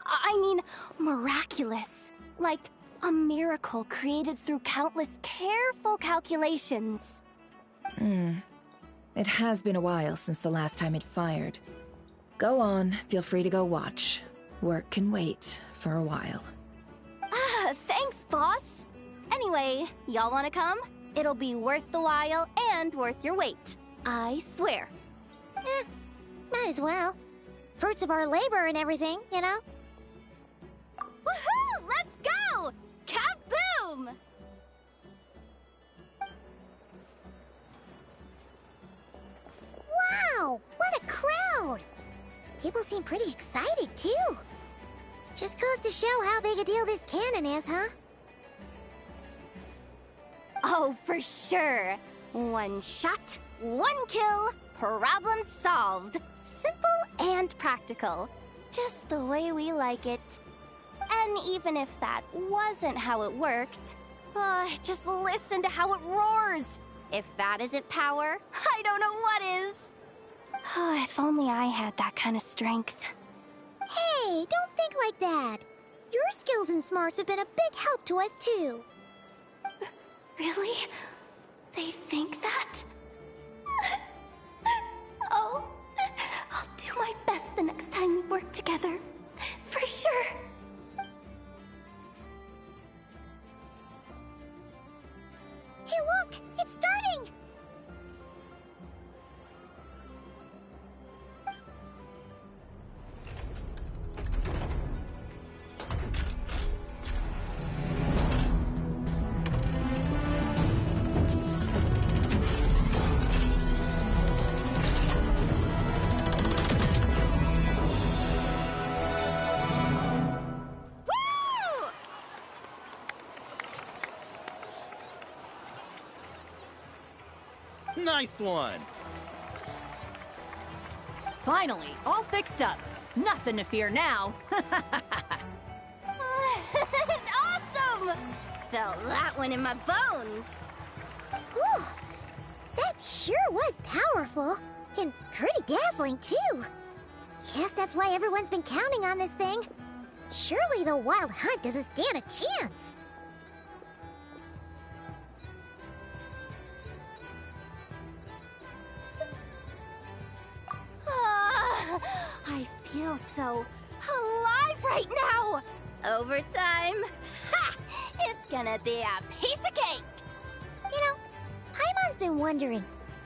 I mean, miraculous. Like a miracle created through countless careful calculations. It has been a while since the last time it fired. Go on, feel free to go watch. Work can wait for a while. Thanks, boss. Anyway, y'all wanna come? It'll be worth the while and worth your wait. I swear. Might as well. Fruits of our labor and everything, you know? Woohoo! Let's go! Kaboom! Wow! What a crowd! People seem pretty excited, too. Just goes to show how big a deal this cannon is, huh? Oh, for sure. One shot, one kill, problem solved. Simple and practical. Just the way we like it. And even if that wasn't how it worked, just listen to how it roars. If that isn't power, I don't know what is. Oh, if only I had that kind of strength. Hey, don't think like that. Your skills and smarts have been a big help to us, too. Really? They think that? Oh, I'll do my best the next time we work together. For sure. Hey, look! It's starting! Nice one! Finally, all fixed up. Nothing to fear now. Awesome! Felt that one in my bones. Whew. That sure was powerful. And pretty dazzling, too. Guess that's why everyone's been counting on this thing. Surely the Wild Hunt doesn't stand a chance. I feel so alive right now! Overtime? Ha! It's gonna be a piece of cake! You know, Paimon's been wondering,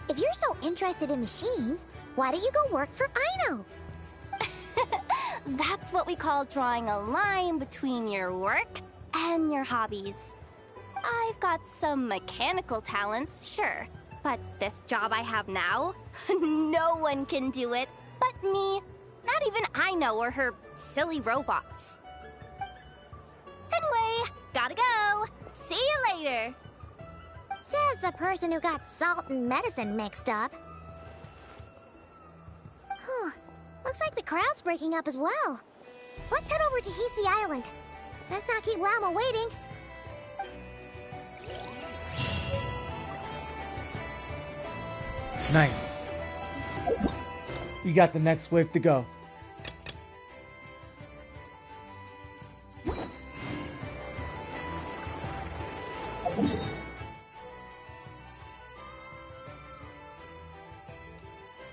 if you're so interested in machines, why don't you go work for Aino? That's what we call drawing a line between your work and your hobbies. I've got some mechanical talents, sure, but this job I have now, no one can do it but me. Not even Aino or her silly robots. Anyway, gotta go. See you later. Says the person who got salt and medicine mixed up. Huh. Looks like the crowd's breaking up as well. Let's head over to Hisi Island. Let's not keep Lauma waiting. Nice. You got the next wave to go.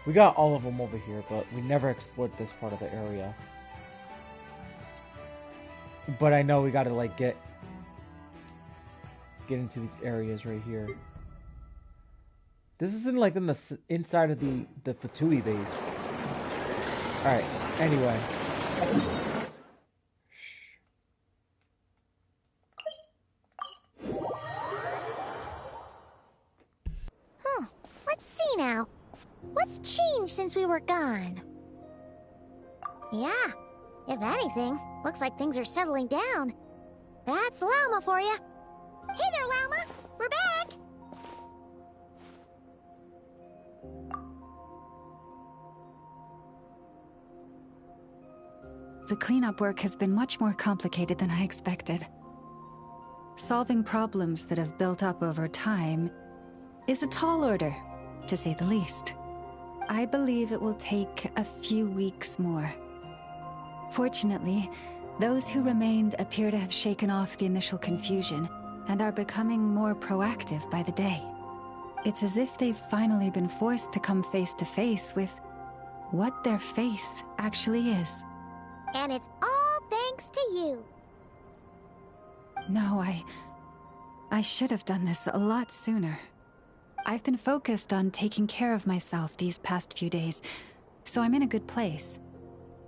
We got all of them over here, but we never explored this part of the area. But I know we gotta like get into these areas right here. This isn't like in the inside of the Fatui base. All right. Anyway. Huh. Let's see now. What's changed since we were gone? Yeah. If anything, looks like things are settling down. That's Lauma for you. Hey there, Lauma. We're back. The cleanup work has been much more complicated than I expected. Solving problems that have built up over time is a tall order, to say the least. I believe it will take a few weeks more. Fortunately, those who remained appear to have shaken off the initial confusion and are becoming more proactive by the day. It's as if they've finally been forced to come face to face with what their faith actually is. And it's all thanks to you. No, I should have done this a lot sooner. I've been focused on taking care of myself these past few days, so I'm in a good place.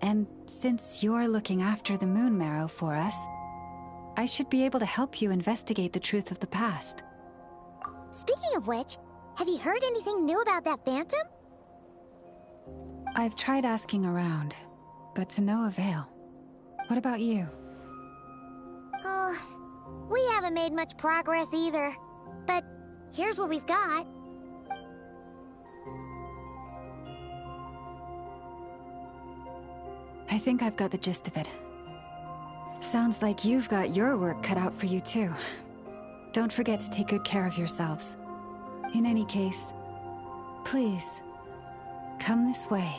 And since you're looking after the Moon Marrow for us, I should be able to help you investigate the truth of the past. Speaking of which, have you heard anything new about that phantom? I've tried asking around, but to no avail. What about you? Oh, we haven't made much progress either. But here's what we've got. I think I've got the gist of it. Sounds like you've got your work cut out for you too. Don't forget to take good care of yourselves. In any case, please, come this way.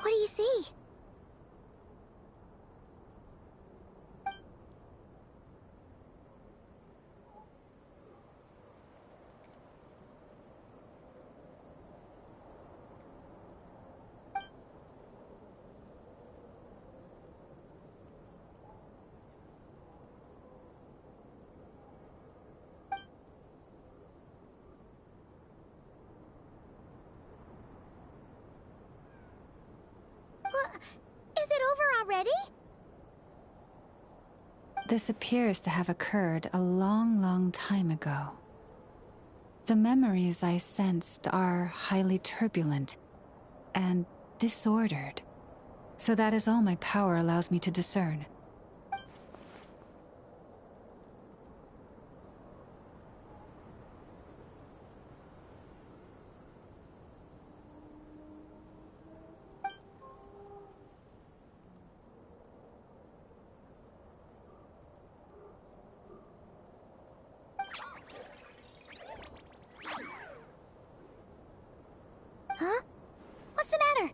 What do you see? Is it over already? This appears to have occurred a long, long time ago. The memories I sensed are highly turbulent and disordered. So that is all my power allows me to discern. Huh? What's the matter?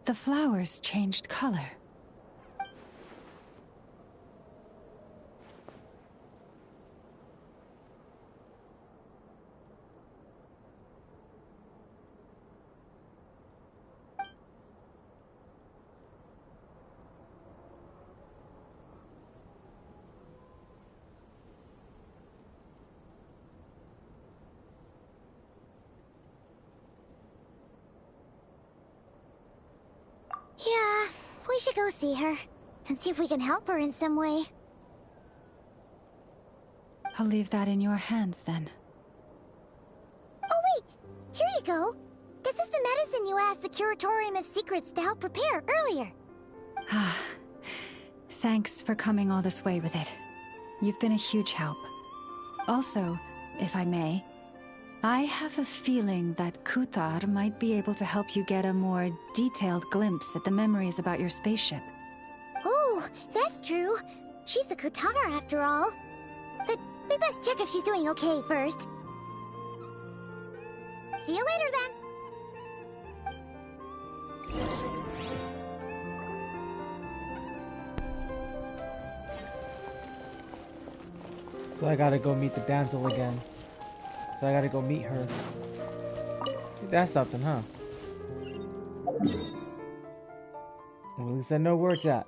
The flowers changed color. Yeah, we should go see her and see if we can help her in some way. I'll leave that in your hands then. Oh wait, here you go. This is the medicine you asked the Curatorium of Secrets to help prepare earlier. Thanks for coming all this way with it. You've been a huge help. Also, if I may, I have a feeling that Kuthar might be able to help you get a more detailed glimpse at the memories about your spaceship. Oh, that's true. She's the Kuthar after all. But we best check if she's doing okay first. See you later then. So I gotta go meet the damsel again. So I gotta go meet her. That's something, huh? Well, at least I know where it's at.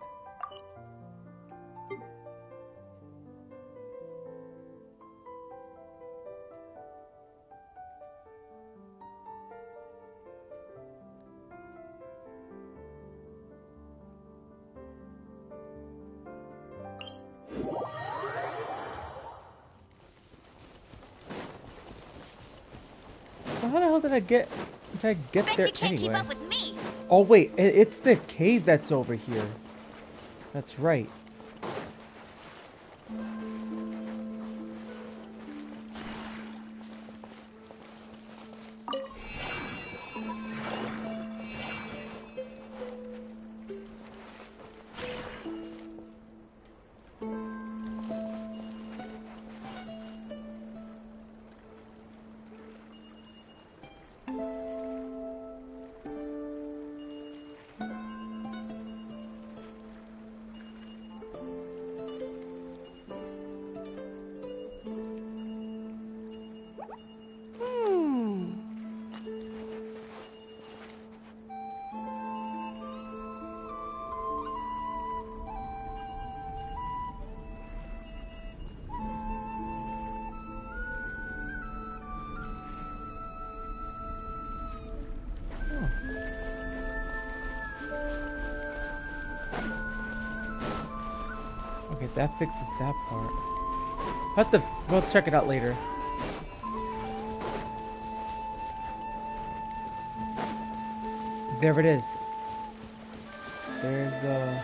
How the hell did I get there you can't anyway? keep up with me. Oh wait, it's the cave that's over here. That's right. Okay, that fixes that part. We'll check it out later. There it is. There's the...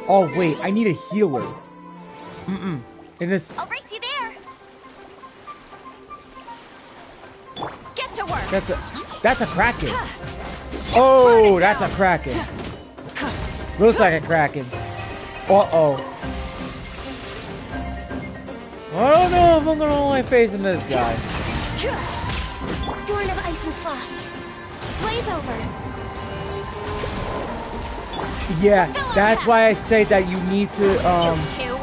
Oh wait, I need a healer. It is... I'll race you there. Get to work. That's a Kraken. Oh, that's a Kraken. Looks like a Kraken. Uh-oh. I don't know if I'm gonna only facing this guy. Born of Ice and Frost. Blaze over. Yeah, that's why I say that you need to, You two.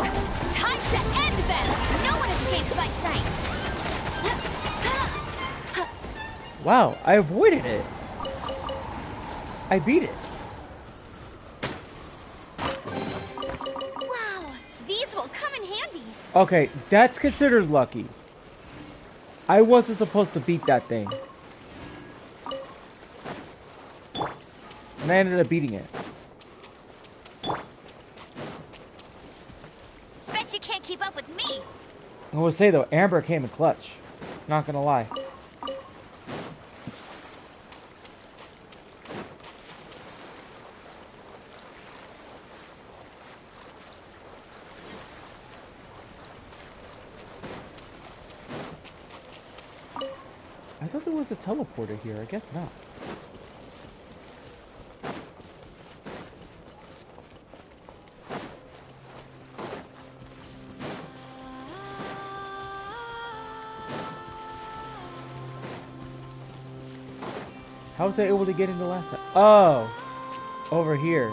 Time to end them. No one escapes my sight. Wow, I avoided it. I beat it. Wow, these will come in handy. Okay, that's considered lucky. I wasn't supposed to beat that thing. And I ended up beating it. Bet you can't keep up with me. I will say though, Amber came in clutch. Not gonna lie. I thought there was a teleporter here. I guess not. How was I able to get in the last time? Oh! Over here.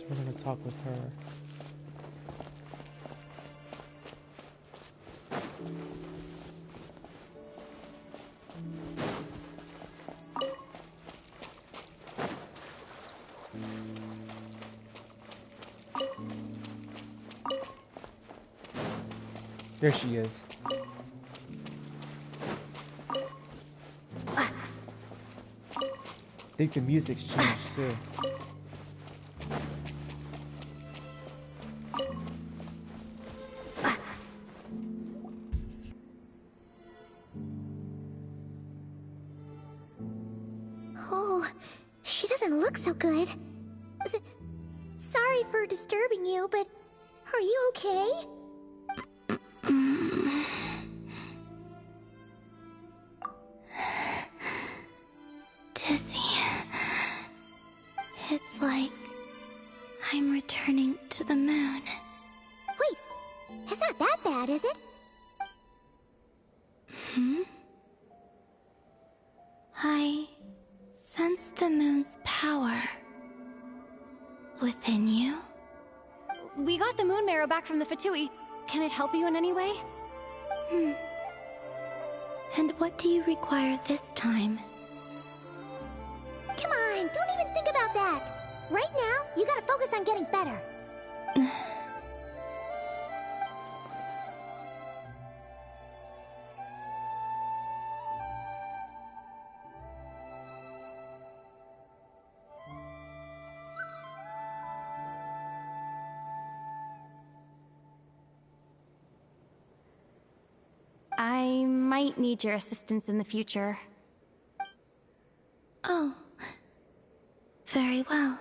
We're gonna talk with her. There she is. I think the music's changed too. Oh, she doesn't look so good. Sorry for disturbing you, but are you okay? Dizzy. It's like I'm returning to the moon. Wait, it's not that bad, is it? Hmm? I sense the moon's power within you. We got the moon marrow back from the Fatui. Can it help you in any way? And what do you require this time? Come on, don't even think about that. Right now, you gotta focus on getting better. I might need your assistance in the future. Oh. Very well.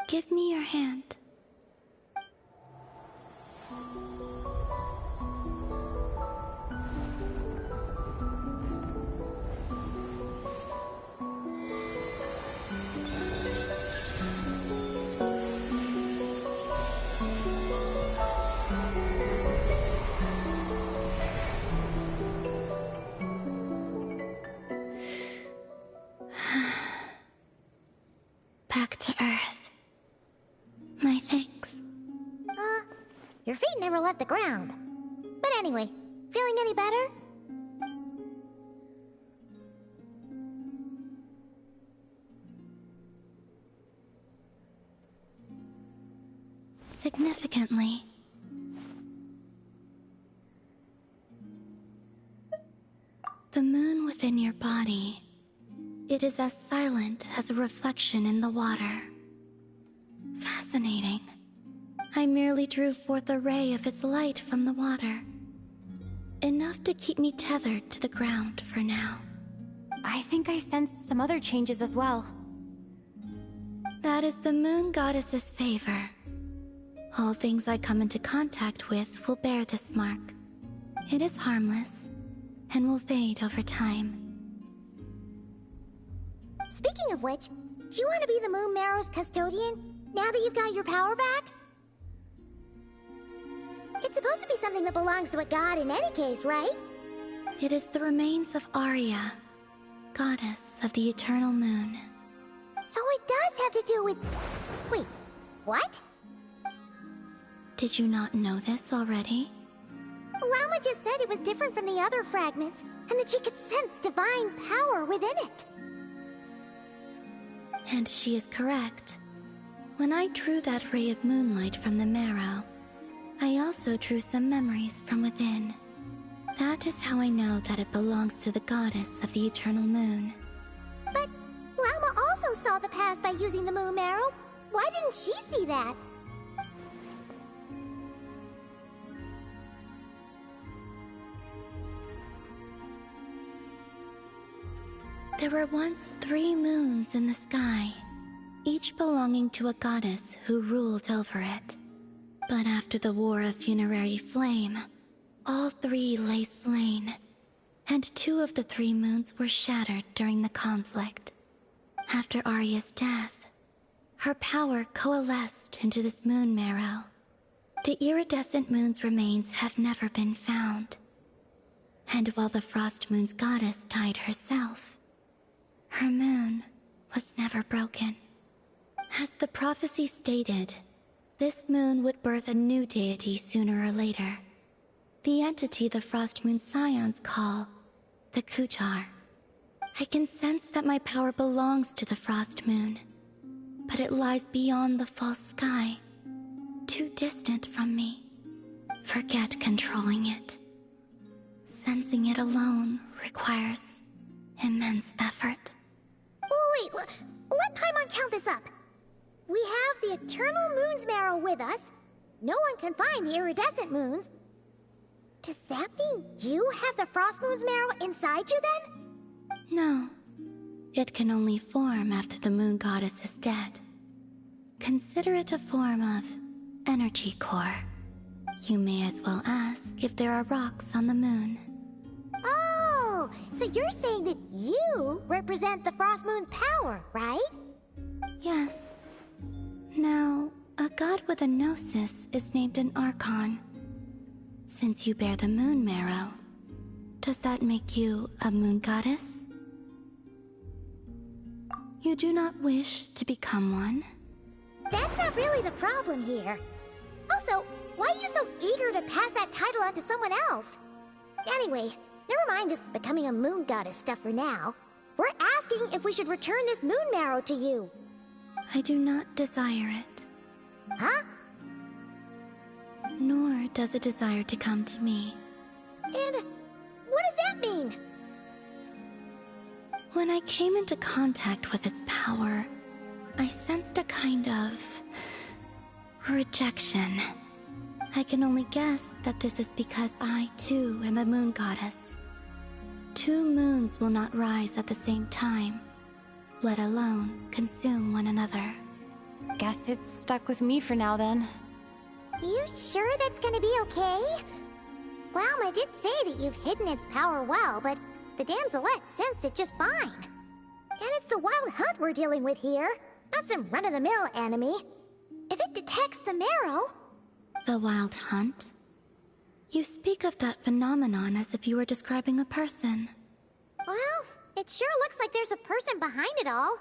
Give me your hand. Back to Earth. My thanks. Your feet never left the ground. But anyway, feeling any better? Significantly. The moon within your body. It is as silent as a reflection in the water. Fascinating. I merely drew forth a ray of its light from the water. Enough to keep me tethered to the ground for now. I think I sensed some other changes as well. That is the moon goddess's favor. All things I come into contact with will bear this mark. It is harmless, and will fade over time. Speaking of which, do you want to be the Moon Marrow's custodian, now that you've got your power back? It's supposed to be something that belongs to a god in any case, right? It is the remains of Arya, goddess of the eternal moon. So it does have to do with... Wait, what? Did you not know this already? Llama just said it was different from the other fragments, and that she could sense divine power within it. And she is correct. When I drew that ray of moonlight from the marrow, I also drew some memories from within. That is how I know that it belongs to the goddess of the eternal moon. But Llama also saw the past by using the Moon Marrow. Why didn't she see that? There were once 3 moons in the sky, each belonging to a goddess who ruled over it. But after the War of Funerary Flame, all 3 lay slain, and 2 of the 3 moons were shattered during the conflict. After Arya's death, her power coalesced into this moon marrow. The iridescent moon's remains have never been found. And while the Frost Moon's goddess died herself, her moon was never broken. As the prophecy stated, this moon would birth a new deity sooner or later. The entity the Frost Moon Scions call the Kutar. I can sense that my power belongs to the Frost Moon, but it lies beyond the false sky, too distant from me. Forget controlling it. Sensing it alone requires immense effort. Oh, wait, let Paimon count this up. We have the Eternal Moon's Marrow with us. No one can find the iridescent moons. Does that mean you have the Frost Moon's Marrow inside you then? No. It can only form after the moon goddess is dead. Consider it a form of energy core. You may as well ask if there are rocks on the moon. Oh, so you're saying that you represent the Frost Moon's power, right? Yes. Now, a god with a gnosis is named an Archon. Since you bear the moon marrow, does that make you a moon goddess? You do not wish to become one? That's not really the problem here. Also, why are you so eager to pass that title on to someone else? Anyway, never mind this becoming a moon goddess stuff for now. We're asking if we should return this moon marrow to you. I do not desire it. Huh? Nor does it desire to come to me. And what does that mean? When I came into contact with its power, I sensed a kind of rejection. I can only guess that this is because I, too, am a moon goddess. 2 moons will not rise at the same time, let alone consume one another. Guess it's stuck with me for now, then. You sure that's gonna be okay? Lauma did say that you've hidden its power well, but the damselette sensed it just fine. And it's the wild hunt we're dealing with here, not some run-of-the-mill enemy. If it detects the marrow... The wild hunt? You speak of that phenomenon as if you were describing a person. Well, it sure looks like there's a person behind it all.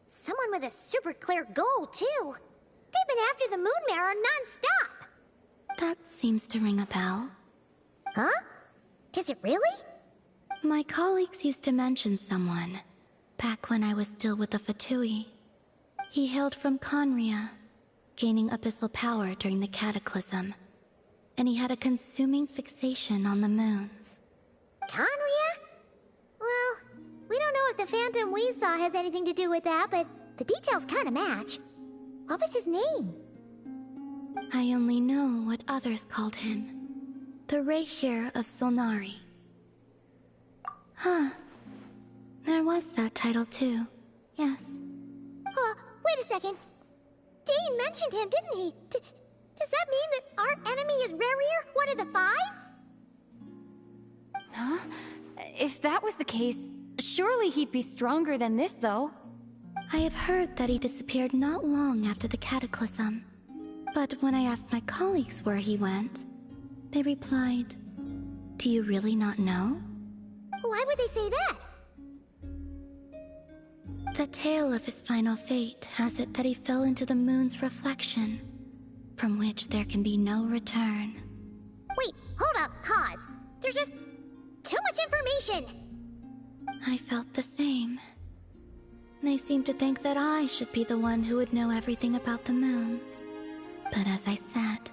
Someone with a super clear goal, too. They've been after the moon marrow non-stop. That seems to ring a bell. Huh? Does it really? My colleagues used to mention someone, back when I was still with the Fatui. He hailed from Conria, gaining abyssal power during the Cataclysm, and he had a consuming fixation on the moons. Conria? Well, we don't know if the phantom we saw has anything to do with that, but the details kinda match. What was his name? I only know what others called him. The Reihir of Solnari. Huh. There was that title too. Yes. Wait a second. Dane mentioned him, didn't he? Does that mean that our enemy is Reihir, one of the 5? Huh? If that was the case, surely he'd be stronger than this, though. I have heard that he disappeared not long after the Cataclysm. But when I asked my colleagues where he went, they replied, "Do you really not know?" Why would they say that? The tale of his final fate has it that he fell into the moon's reflection, from which there can be no return. Wait, hold up, pause. There's just too much information. I felt the same. They seemed to think that I should be the one who would know everything about the moons. But as I said,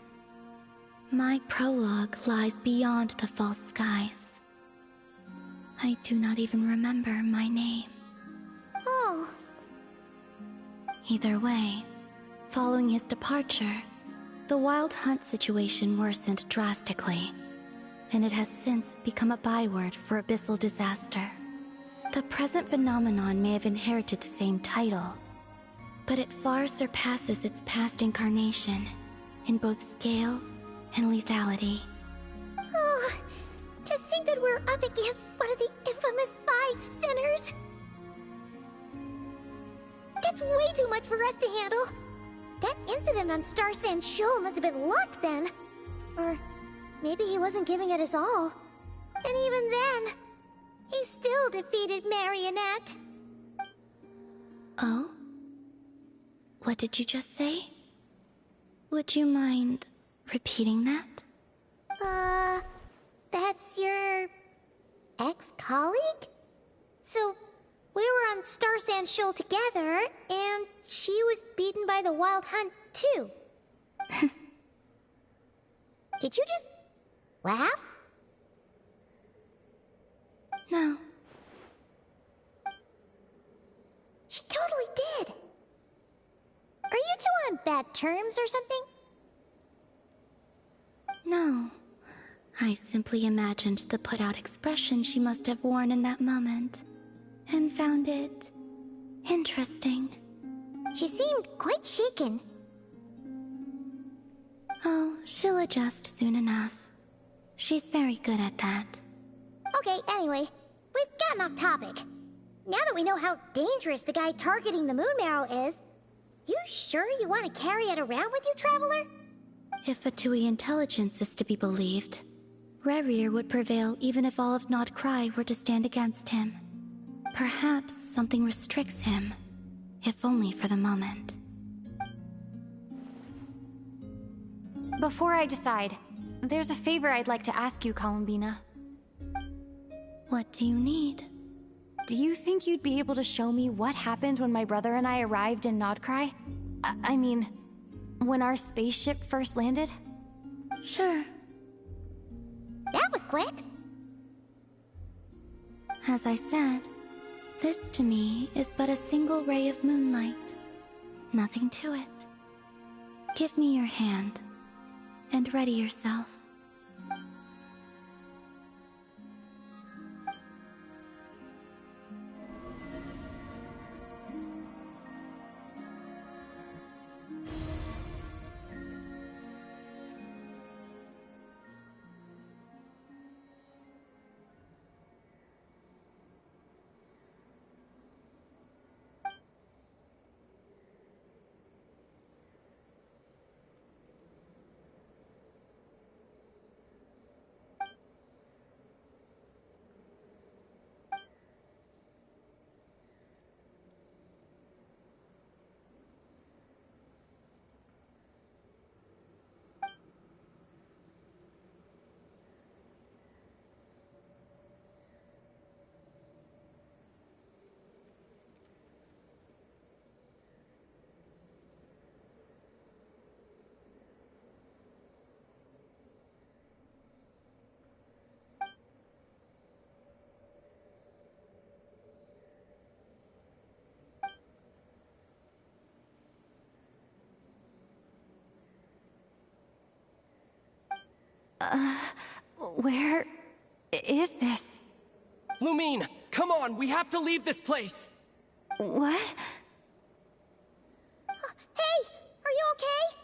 my prologue lies beyond the false skies. I do not even remember my name. Oh. Either way, following his departure, the wild hunt situation worsened drastically, and it has since become a byword for abyssal disaster. The present phenomenon may have inherited the same title, but it far surpasses its past incarnation in both scale and lethality. Oh, to think that we're up against one of the infamous 5 sinners! That's way too much for us to handle! That incident on Star Sand Shoal must have been luck then! Or maybe he wasn't giving it his all. And even then, he still defeated Marionette! Oh? What did you just say? Would you mind repeating that? That's your... ex-colleague? So, we were on Star Sand Shoal together, and she was beaten by the Wild Hunt, too. Did you just... laugh? No. She totally did! Are you two on bad terms or something? No. I simply imagined the put-out expression she must have worn in that moment, and found it interesting. She seemed quite shaken. Oh, she'll adjust soon enough. She's very good at that. Okay, anyway, we've gotten off topic. Now that we know how dangerous the guy targeting the Moon Marrow is, you sure you want to carry it around with you, Traveler? If Fatui intelligence is to be believed, Rerir would prevail even if all of Nod Cry were to stand against him. Perhaps something restricts him, if only for the moment. Before I decide, there's a favor I'd like to ask you, Columbina. What do you need? Do you think you'd be able to show me what happened when my brother and I arrived in Nodcry? I mean, when our spaceship first landed? Sure. That was quick. As I said, this to me is but a single ray of moonlight. Nothing to it. Give me your hand, and ready yourself. Where is this? Lumine, come on, we have to leave this place! What? Hey, are you okay?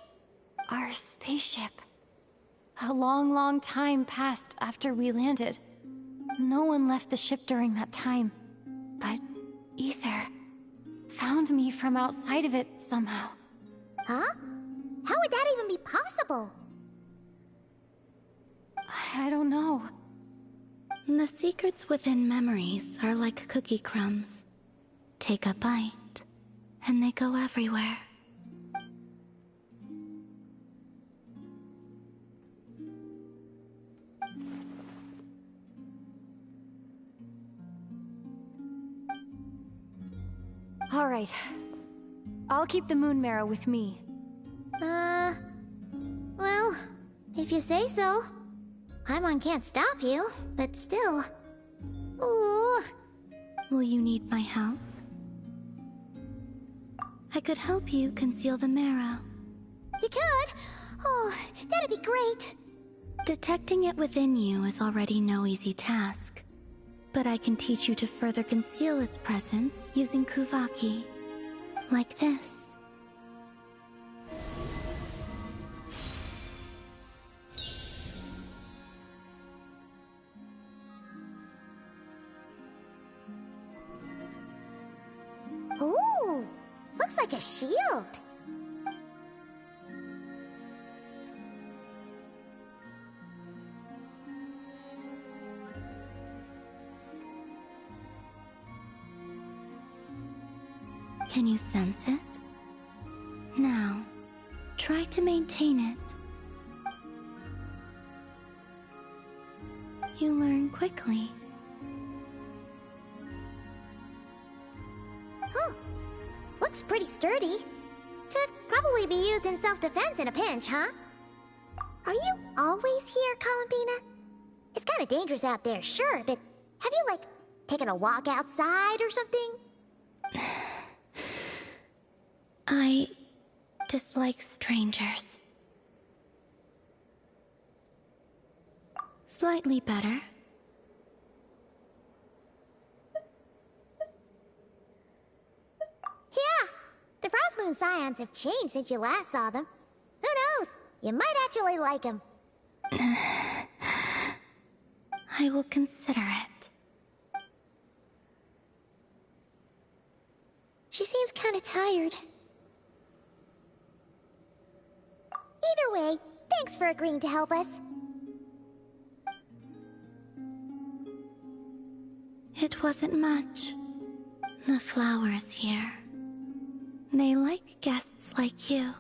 Our spaceship. A long, long time passed after we landed. No one left the ship during that time. But Ether found me from outside of it somehow. Huh? How would that even be possible? I don't know. The secrets within memories are like cookie crumbs. Take a bite, and they go everywhere. All right. I'll keep the moon marrow with me. Well, if you say so. Paimon can't stop you, but still. Ooh. Will you need my help? I could help you conceal the marrow. You could? Oh, that'd be great. Detecting it within you is already no easy task. But I can teach you to further conceal its presence using Kuvaki. Like this. Ooh, looks like a shield. Can you sense it? Now, try to maintain it. You learn quickly. Oh, looks pretty sturdy. Could probably be used in self-defense in a pinch, huh? Are you always here, Columbina? It's kind of dangerous out there, sure, but have you, like, taken a walk outside or something? I dislike strangers. Slightly better. Yeah, the Frostmoon Scions have changed since you last saw them. Who knows? You might actually like them. I will consider it. She seems kind of tired. Either way, thanks for agreeing to help us. It wasn't much. The flowers here. They like guests like you.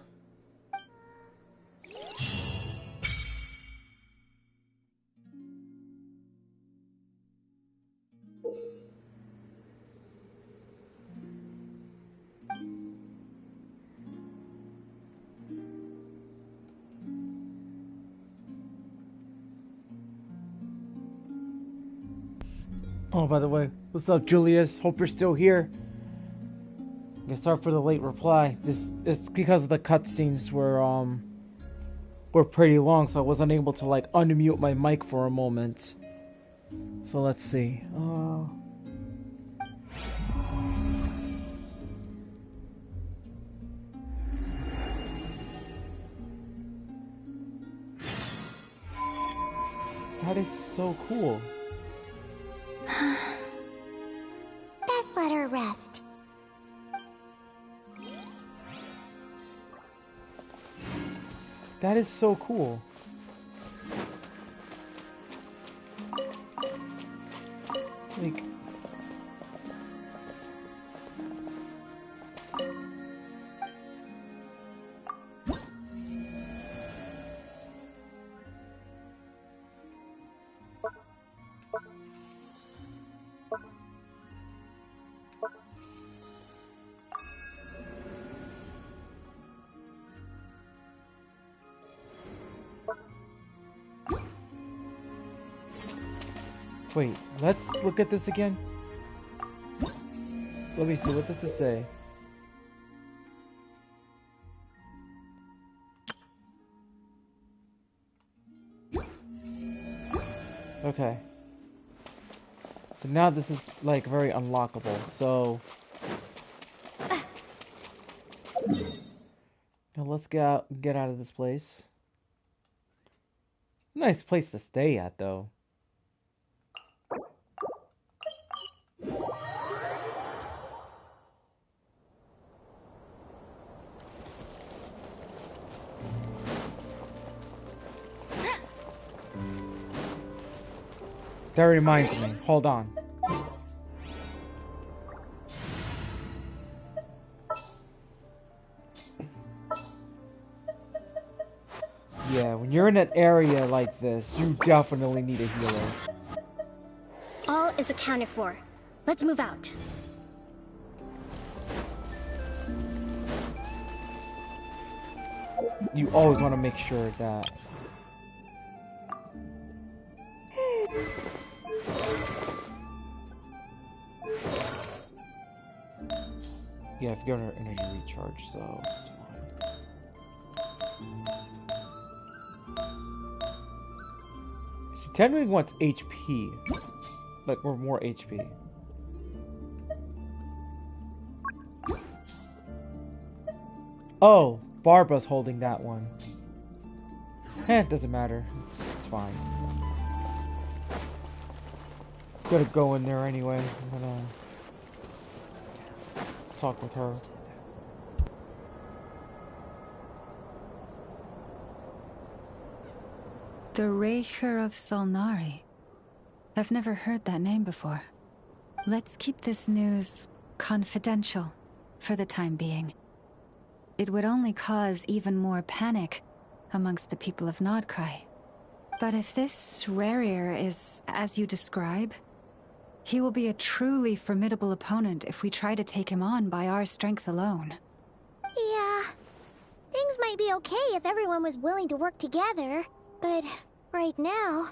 Oh, by the way, what's up, Julius? Hope you're still here. I'm gonna start for the late reply. This it's because the cutscenes were pretty long, so I was unable to like unmute my mic for a moment. So let's see. That is so cool. Best let her rest. That is so cool. Like, wait, let's look at this again. Let me see, what does it say? Okay. So now this is like very unlockable, so... Now let's get out of this place. Nice place to stay at, though. That reminds me. Hold on. Yeah, when you're in an area like this, you definitely need a healer. All is accounted for. Let's move out. You always want to make sure that... Yeah, I've got her energy recharge, so it's fine. She technically wants HP. Like, we're more HP. Oh, Barbara's holding that one. It doesn't matter. It's fine. Gotta go in there anyway. I'm gonna talk with her. The Raker of Solnari. I've never heard that name before. Let's keep this news confidential for the time being. It would only cause even more panic amongst the people of Nodcry. But if this Rarir is as you describe, he will be a truly formidable opponent if we try to take him on by our strength alone. Yeah. Things might be okay if everyone was willing to work together, but right now...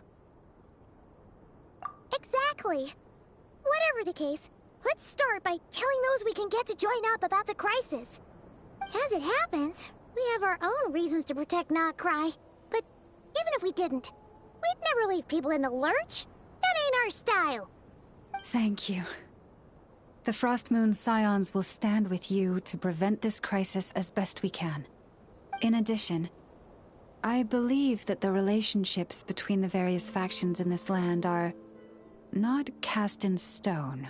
Exactly. Whatever the case, let's start by telling those we can get to join up about the crisis. As it happens, we have our own reasons to protect Nodcry, but even if we didn't, we'd never leave people in the lurch. That ain't our style. Thank you. The Frostmoon Scions will stand with you to prevent this crisis as best we can. In addition, I believe that the relationships between the various factions in this land are not cast in stone.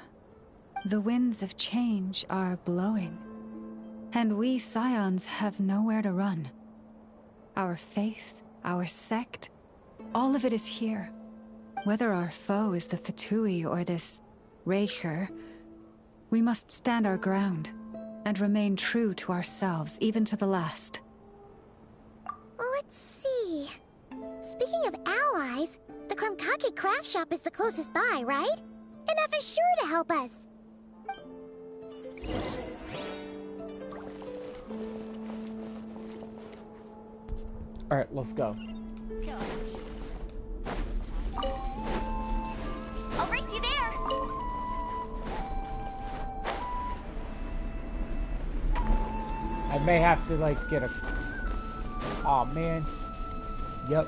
The winds of change are blowing, and we Scions have nowhere to run. Our faith, our sect, all of it is here. Whether our foe is the Fatui or this Raker, we must stand our ground and remain true to ourselves, even to the last. Let's see. Speaking of allies, the Krumkake craft shop is the closest by, right? Enough is sure to help us. Alright, let's go. I'll race you there! I may have to, like, get a... Aw, man. Yep.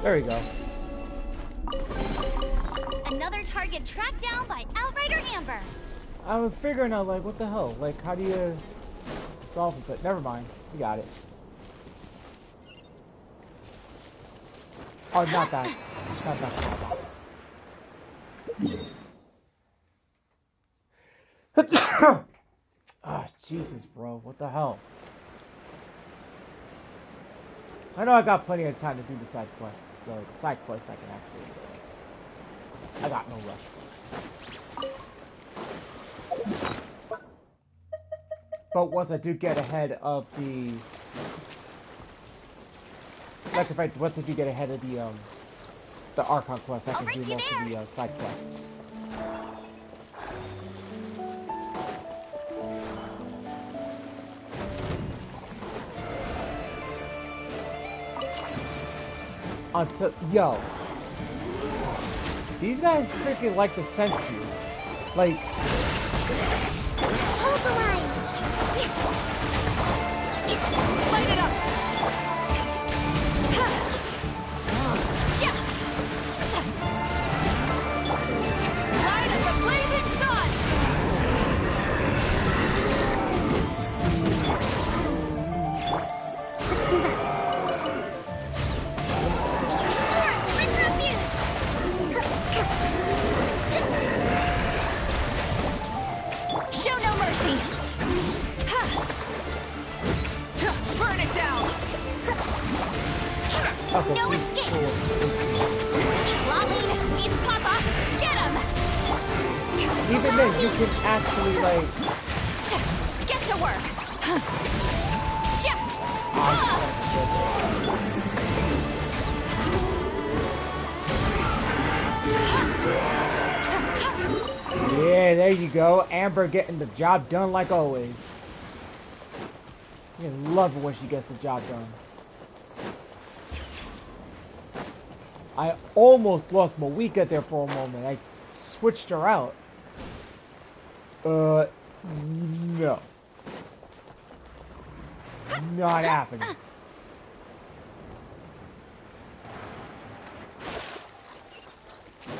There we go. Another target tracked down by Outrider Amber. I was figuring out, like, what the hell? Like, how do you solve it? But never mind. We got it. Oh, not that. Not that. Ah, Jesus, bro. What the hell? I know I got plenty of time to do the side quests, so the side quests I can actually do. I got no rush. But once I do get ahead of the... Like once I do get ahead of the Archon quest, I can do most of the side quests. Until, yo, these guys freaking like to sense you. Like, hold the line. Light it up. Light Okay. No escape! Lolene, need Papa! Get him! Even then, you can actually, like... Get to work! Yeah, there you go. Amber getting the job done like always. You love it when she gets the job done. I almost lost Moika there for a moment. I switched her out. No. Not happening.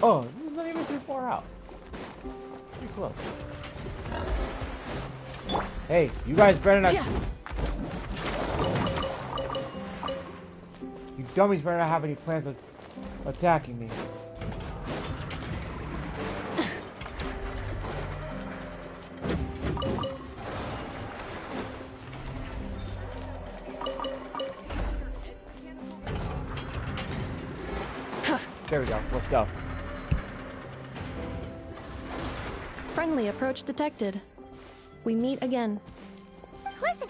Oh, this is not even too far out. Pretty close. Hey, you guys better not... You dummies better not have any plans of attacking me. There we go. Let's go. Friendly approach detected. We meet again. Listen!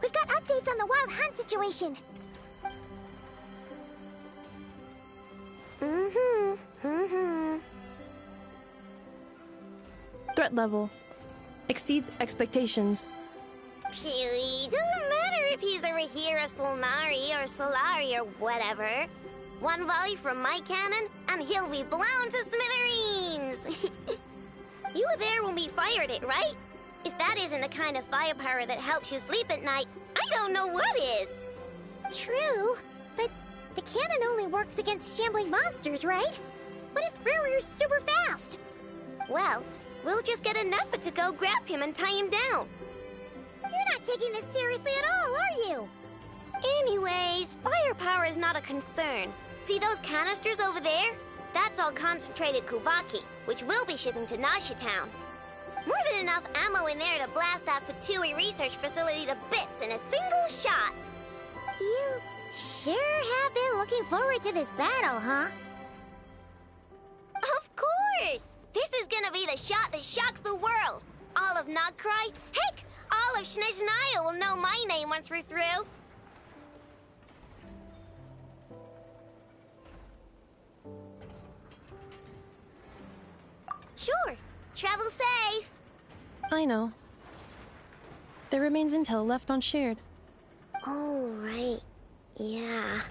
We've got updates on the Wild Hunt situation. Threat level exceeds expectations. Phew, doesn't matter if he's the Rahira Solnari or Solari or whatever. One volley from my cannon, and he'll be blown to smithereens! You were there when we fired it, right? If that isn't the kind of firepower that helps you sleep at night, I don't know what is! True, but the cannon only works against shambling monsters, right? What if Riri's super fast? Well, we'll just get enough to go grab him and tie him down. You're not taking this seriously at all, are you? Anyways, firepower is not a concern. See those canisters over there? That's all concentrated Kuvaki, which we'll be shipping to Nasha Town. More than enough ammo in there to blast that Fatui research facility to bits in a single shot. You sure have been looking forward to this battle, huh? Of course! This is gonna be the shot that shocks the world. All of Nagkrai, heck, all of Snezhnaya will know my name once we're through. Sure. Travel safe. I know. There remains intel left unshared. Oh, right. Yeah.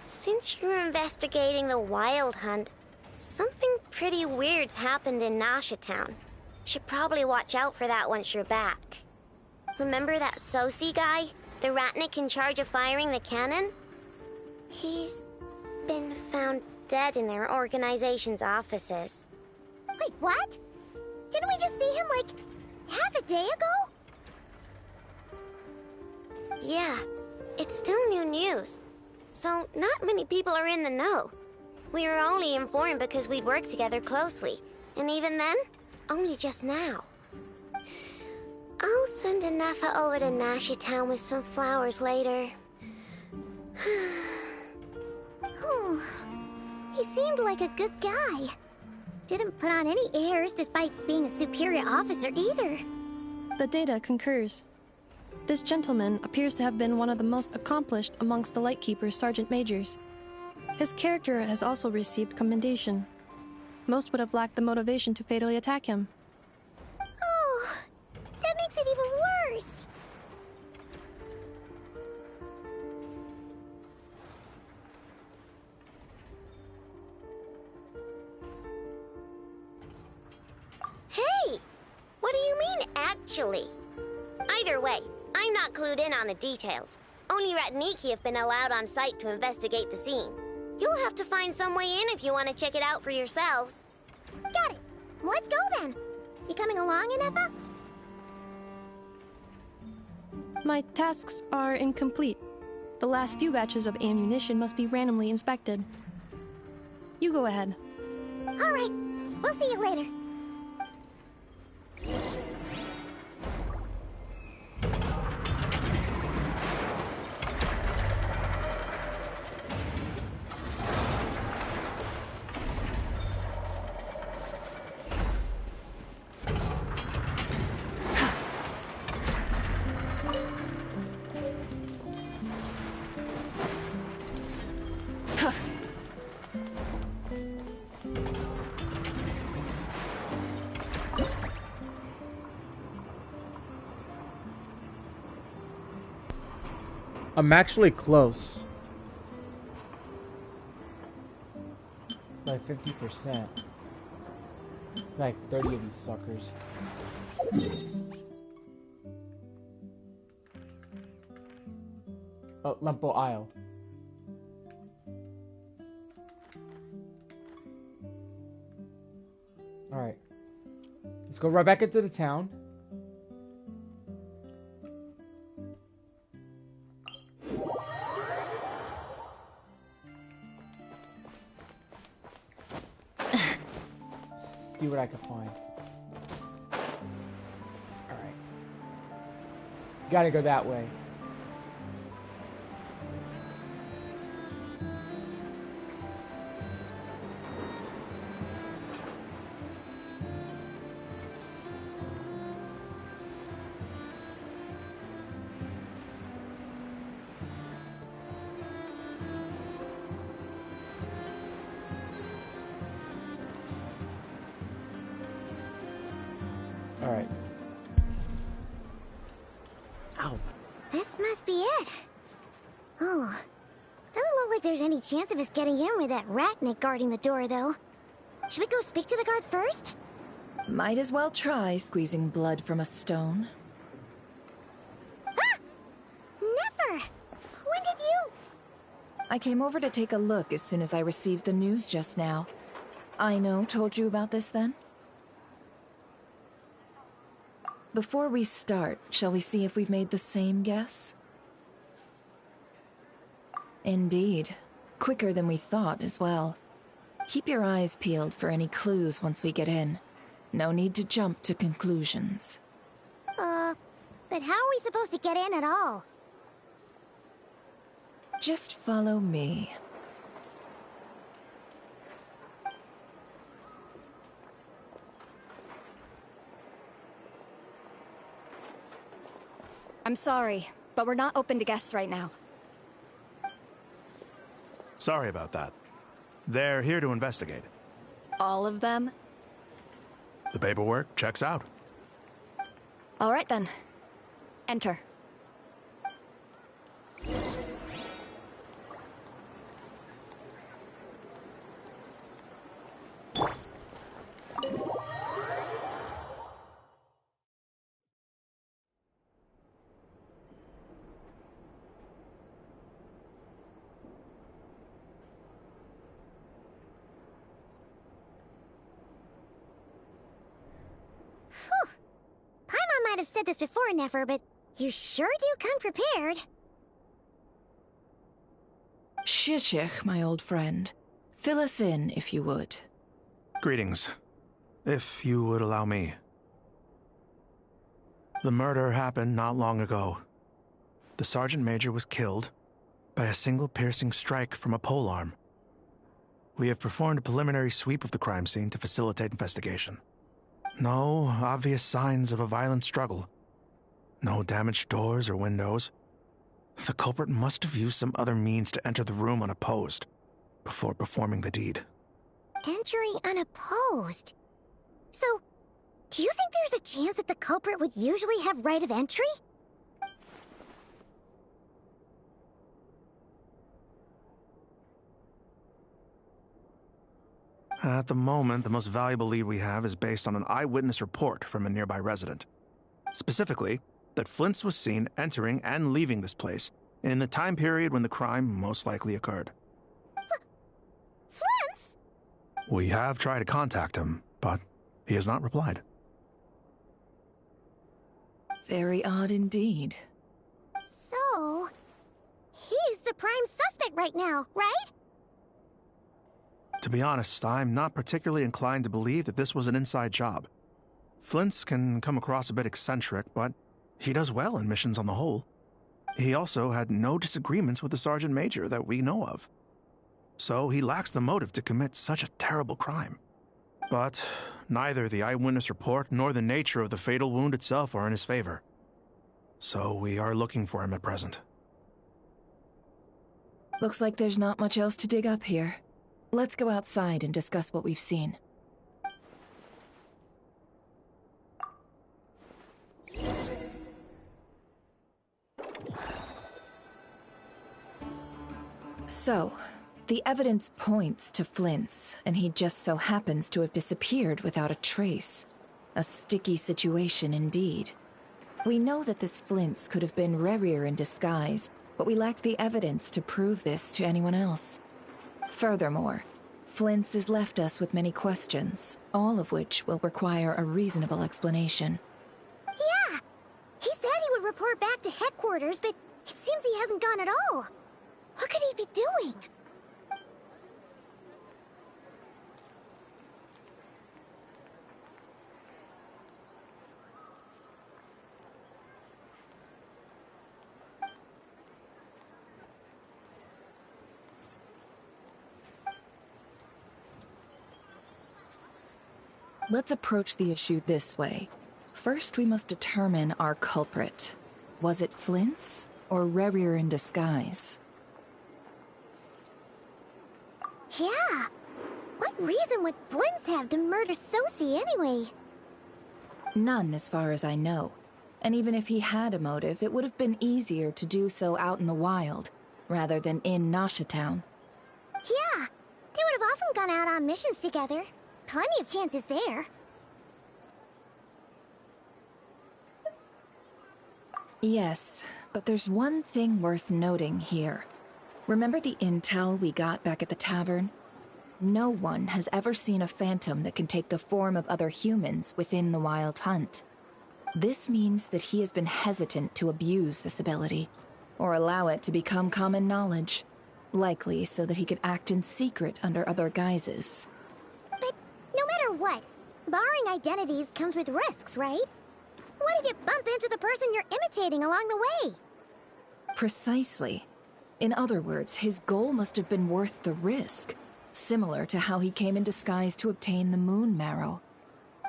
Since you're investigating the Wild Hunt, something pretty weird's happened in Nasha Town. Should probably watch out for that once you're back. Remember that Sosi guy? The Ratnik in charge of firing the cannon? He's been found dead in their organization's offices. Wait, what? Didn't we just see him, like, half a day ago? Yeah, it's still new news. So, not many people are in the know. We were only informed because we'd worked together closely. And even then, only just now. I'll send Anafa over to Nasha Town with some flowers later. He seemed like a good guy. Didn't put on any airs despite being a superior officer either. The data concurs. This gentleman appears to have been one of the most accomplished amongst the Lightkeeper's Sergeant Majors. His character has also received commendation. Most would have lacked the motivation to fatally attack him. Oh, that makes it even worse. Hey! What do you mean, actually? Either way, I'm not clued in on the details. Only Ratniki have been allowed on site to investigate the scene. You'll have to find some way in if you want to check it out for yourselves. Got it. Let's go then. You coming along, Anefa? My tasks are incomplete. The last few batches of ammunition must be randomly inspected. You go ahead. All right. We'll see you later. I'm actually close. Like 50%. Like 30 of these suckers. Oh, Lempo Isle. Alright. Let's go right back into the town. See what I can find. Alright. Gotta go that way. Alright. Ow. This must be it. Oh. Doesn't look like there's any chance of us getting in with that ratnik guarding the door, though. Should we go speak to the guard first? Might as well try squeezing blood from a stone. Ah! Never! When did you... I came over to take a look as soon as I received the news just now. Aino told you about this then? Before we start, shall we see if we've made the same guess? Indeed. Quicker than we thought as well. Keep your eyes peeled for any clues once we get in. No need to jump to conclusions. But how are we supposed to get in at all? Just follow me. I'm sorry, but we're not open to guests right now. Sorry about that. They're here to investigate. All of them? The paperwork checks out. All right then. Enter. Paimon might have said this before, Nefer, but you sure do come prepared. Shishich, my old friend. Fill us in, if you would. Greetings. If you would allow me. The murder happened not long ago. The Sergeant Major was killed by a single piercing strike from a polearm. We have performed a preliminary sweep of the crime scene to facilitate investigation. No obvious signs of a violent struggle. No damaged doors or windows. The culprit must have used some other means to enter the room unopposed before performing the deed. Entering unopposed? So, do you think there's a chance that the culprit would usually have right of entry? At the moment, the most valuable lead we have is based on an eyewitness report from a nearby resident. Specifically, that Flint's was seen entering and leaving this place in the time period when the crime most likely occurred. Flint's? We have tried to contact him, but he has not replied. Very odd indeed. So, he's the prime suspect right now, right? To be honest, I'm not particularly inclined to believe that this was an inside job. Flint's can come across a bit eccentric, but he does well in missions on the whole. He also had no disagreements with the Sergeant Major that we know of. So he lacks the motive to commit such a terrible crime. But neither the eyewitness report nor the nature of the fatal wound itself are in his favor. So we are looking for him at present. Looks like there's not much else to dig up here. Let's go outside and discuss what we've seen. So, the evidence points to Flint's, and he just so happens to have disappeared without a trace. A sticky situation indeed. We know that this Flint's could have been Rerir in disguise, but we lack the evidence to prove this to anyone else. Furthermore, Flint's has left us with many questions, all of which will require a reasonable explanation. Yeah! He said he would report back to headquarters, but it seems he hasn't gone at all. What could he be doing? Let's approach the issue this way. First, we must determine our culprit. Was it Flint's or Rerir in disguise? Yeah! What reason would Flint's have to murder Sosie anyway? None, as far as I know. And even if he had a motive, it would have been easier to do so out in the wild, rather than in Nasha Town. Yeah! They would have often gone out on missions together. Plenty of chances there. Yes, but there's one thing worth noting here. Remember the intel we got back at the tavern? No one has ever seen a phantom that can take the form of other humans within the Wild Hunt. This means that he has been hesitant to abuse this ability, or allow it to become common knowledge, likely so that he could act in secret under other guises. But no matter what, borrowing identities comes with risks, right? What if you bump into the person you're imitating along the way? Precisely. In other words, his goal must have been worth the risk, similar to how he came in disguise to obtain the moon marrow.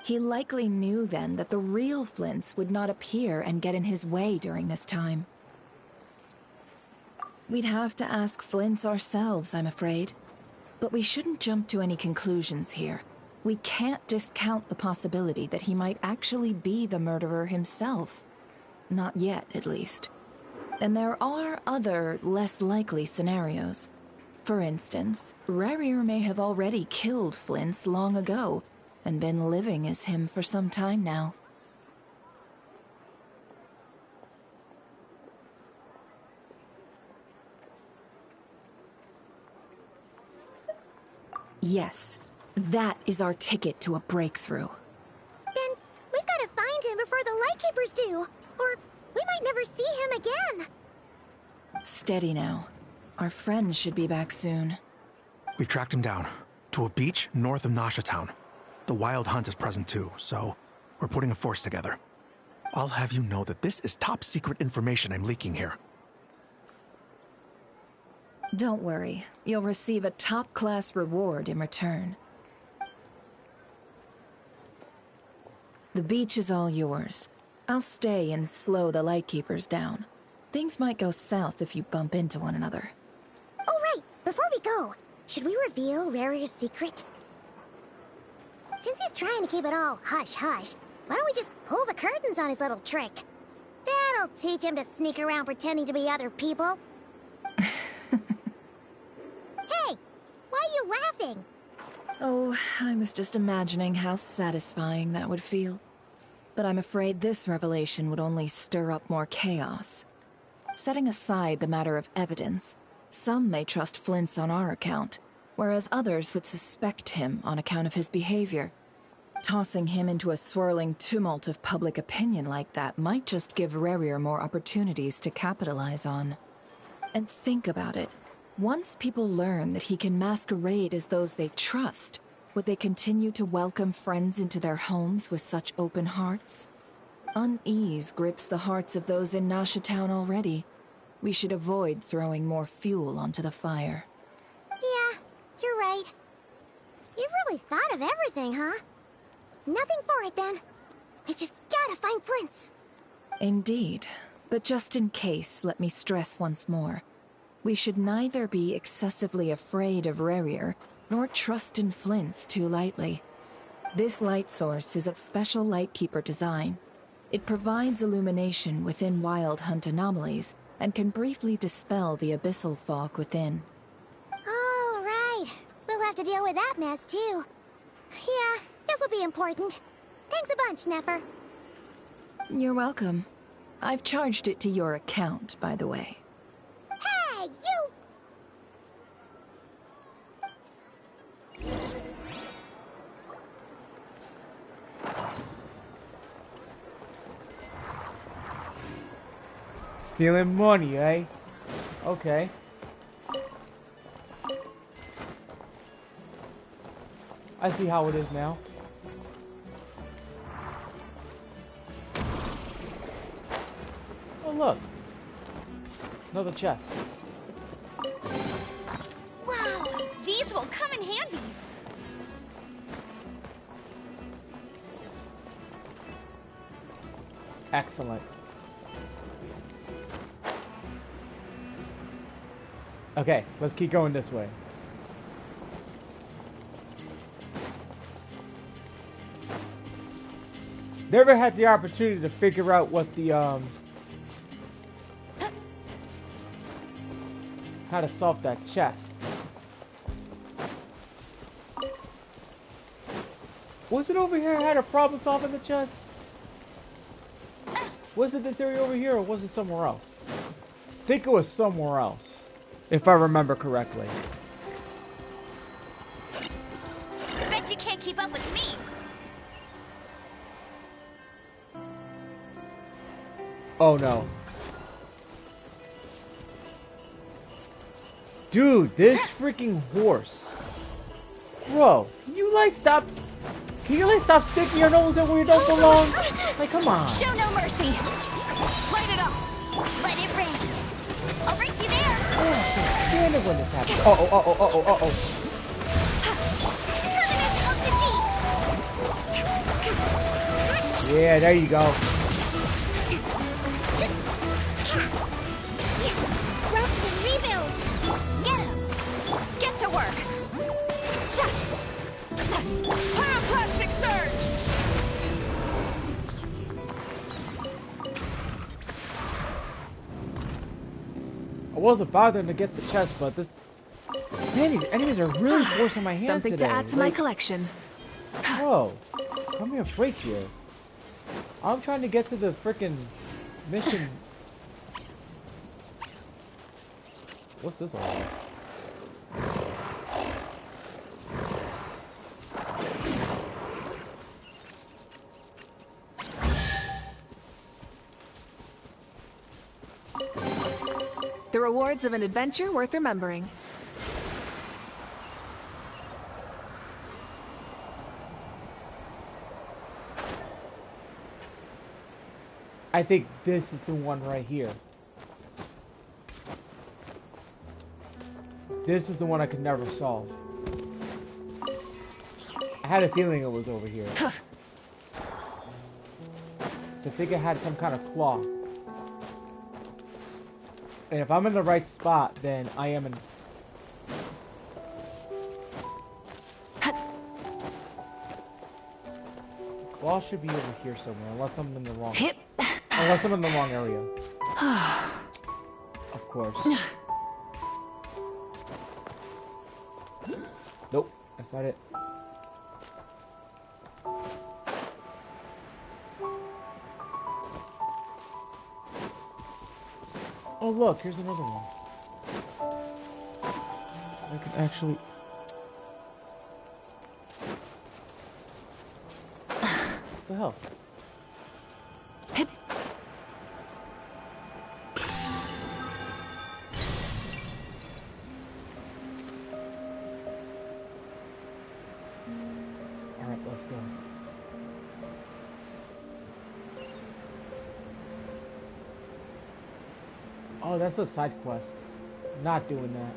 He likely knew then that the real Flint's would not appear and get in his way during this time. We'd have to ask Flint's ourselves, I'm afraid. But we shouldn't jump to any conclusions here. We can't discount the possibility that he might actually be the murderer himself. Not yet, at least. And there are other, less likely scenarios. For instance, Rerir may have already killed Flint's long ago, and been living as him for some time now. Yes, that is our ticket to a breakthrough. Then we've got to find him before the Lightkeepers do, or we might never see him again. Steady now. Our friend should be back soon. We've tracked him down to a beach north of Nasha Town. The Wild Hunt is present too, so we're putting a force together. I'll have you know that this is top secret information I'm leaking here. Don't worry, you'll receive a top-class reward in return. The beach is all yours. I'll stay and slow the Lightkeepers down. Things might go south if you bump into one another. Oh right, before we go, should we reveal Rerir's secret? Since he's trying to keep it all hush-hush, why don't we just pull the curtains on his little trick? That'll teach him to sneak around pretending to be other people. Hey, why are you laughing? Oh, I was just imagining how satisfying that would feel. But I'm afraid this revelation would only stir up more chaos. Setting aside the matter of evidence, some may trust Flint's on our account, whereas others would suspect him on account of his behavior. Tossing him into a swirling tumult of public opinion like that might just give Rerir more opportunities to capitalize on. And think about it. Once people learn that he can masquerade as those they trust, would they continue to welcome friends into their homes with such open hearts? Unease grips the hearts of those in Nasha Town already. We should avoid throwing more fuel onto the fire. Yeah, you're right. You've really thought of everything, huh? Nothing for it, then. We've just gotta find Flint's. Indeed. But just in case, let me stress once more. We should neither be excessively afraid of Rerir, nor trust in Flint's too lightly. This light source is of special Lightkeeper design. It provides illumination within Wild Hunt anomalies, and can briefly dispel the abyssal fog within. have to deal with that mess, too. Yeah, this'll be important. Thanks a bunch, Nefer. You're welcome. I've charged it to your account, by the way. Hey, you! Stealing money, eh? Okay. I see how it is now. Oh, look. Another chest. Wow, these will come in handy. Excellent. Okay, let's keep going this way. Never had the opportunity to figure out what the how to solve that chest. Was it over here I had a problem solving the chest? Was it this area over here or was it somewhere else? I think it was somewhere else, if I remember correctly. Bet you can't keep up with me. Oh no. Dude, this freaking horse. Bro, can you like stop? Can you like stop sticking your nose in where you don't belong? Like, come on. Show no mercy. Light it up. Let it rain. I'll race you there. Stand it when this happens. Uh-oh. Tournament of the deep. Yeah, there you go. Rest and rebuild. Get him. Get to work. Pyroclastic surge. I wasn't bothering to get the chest, but this... Man, these enemies are really forcing my hand Something today. to add to my collection. Whoa. Come here, break here. I'm trying to get to the frickin' mission. What's this all about? The rewards of an adventure worth remembering. I think this is the one right here. This is the one I could never solve. I had a feeling it was over here. I think it had some kind of claw. And if I'm in the right spot, then I am in... Claw should be over here somewhere, unless I'm in the wrong... Unless I'm in the wrong area. Of course. Nope, that's not it. Oh look, here's another one. I can actually... What the hell? Alright, let's go. Oh, that's a side quest. Not doing that.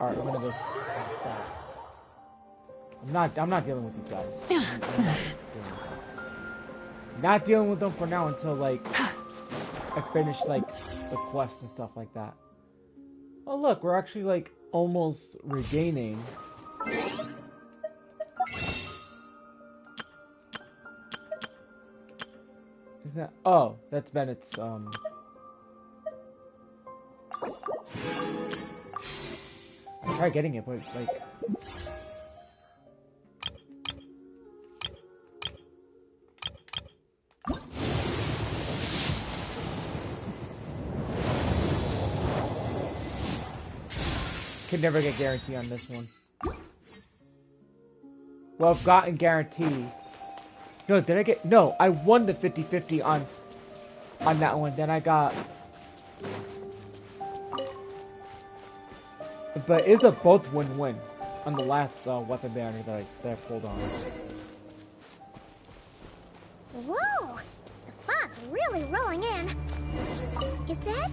Alright, I'm gonna go. Oh, stop. I'm not dealing with these guys. Not dealing with them for now until like I finish like the quests and stuff like that. Oh look, we're actually like almost regaining. Isn't that? Oh, that's Bennett's Try getting it, but like. Could never get guarantee on this one. Well, I've gotten guarantee. No, did I get? No, I won the 50-50 on that one. Then I got. But it's a both win-win on the last weapon banner that I pulled on. Whoa! The fog's really rolling in. Is that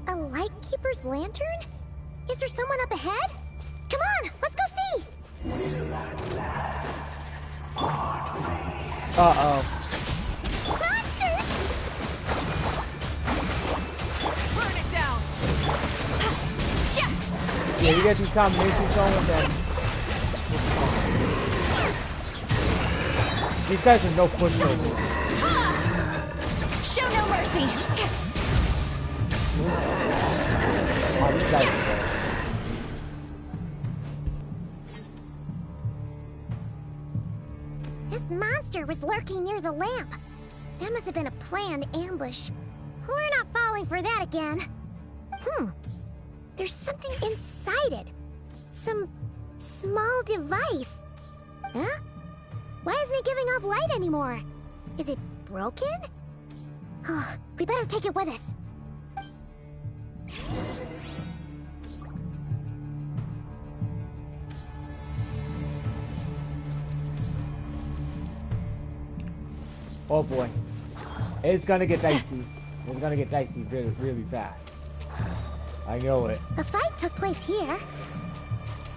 a Lightkeeper's lantern? Is there someone up ahead? Come on, let's go see! Uh-oh. Monsters! Burn it down! Yeah, you get these combinations going, then. These guys are no pushovers. Show no mercy! Oh, these guys are This monster was lurking near the lamp. That must have been a planned ambush. We're not falling for that again. There's something inside it. Some small device. Huh? Why isn't it giving off light anymore? Is it broken? Oh, we better take it with us. Oh boy. It's gonna get dicey. It's gonna get dicey really, really fast. I know it. A fight took place here.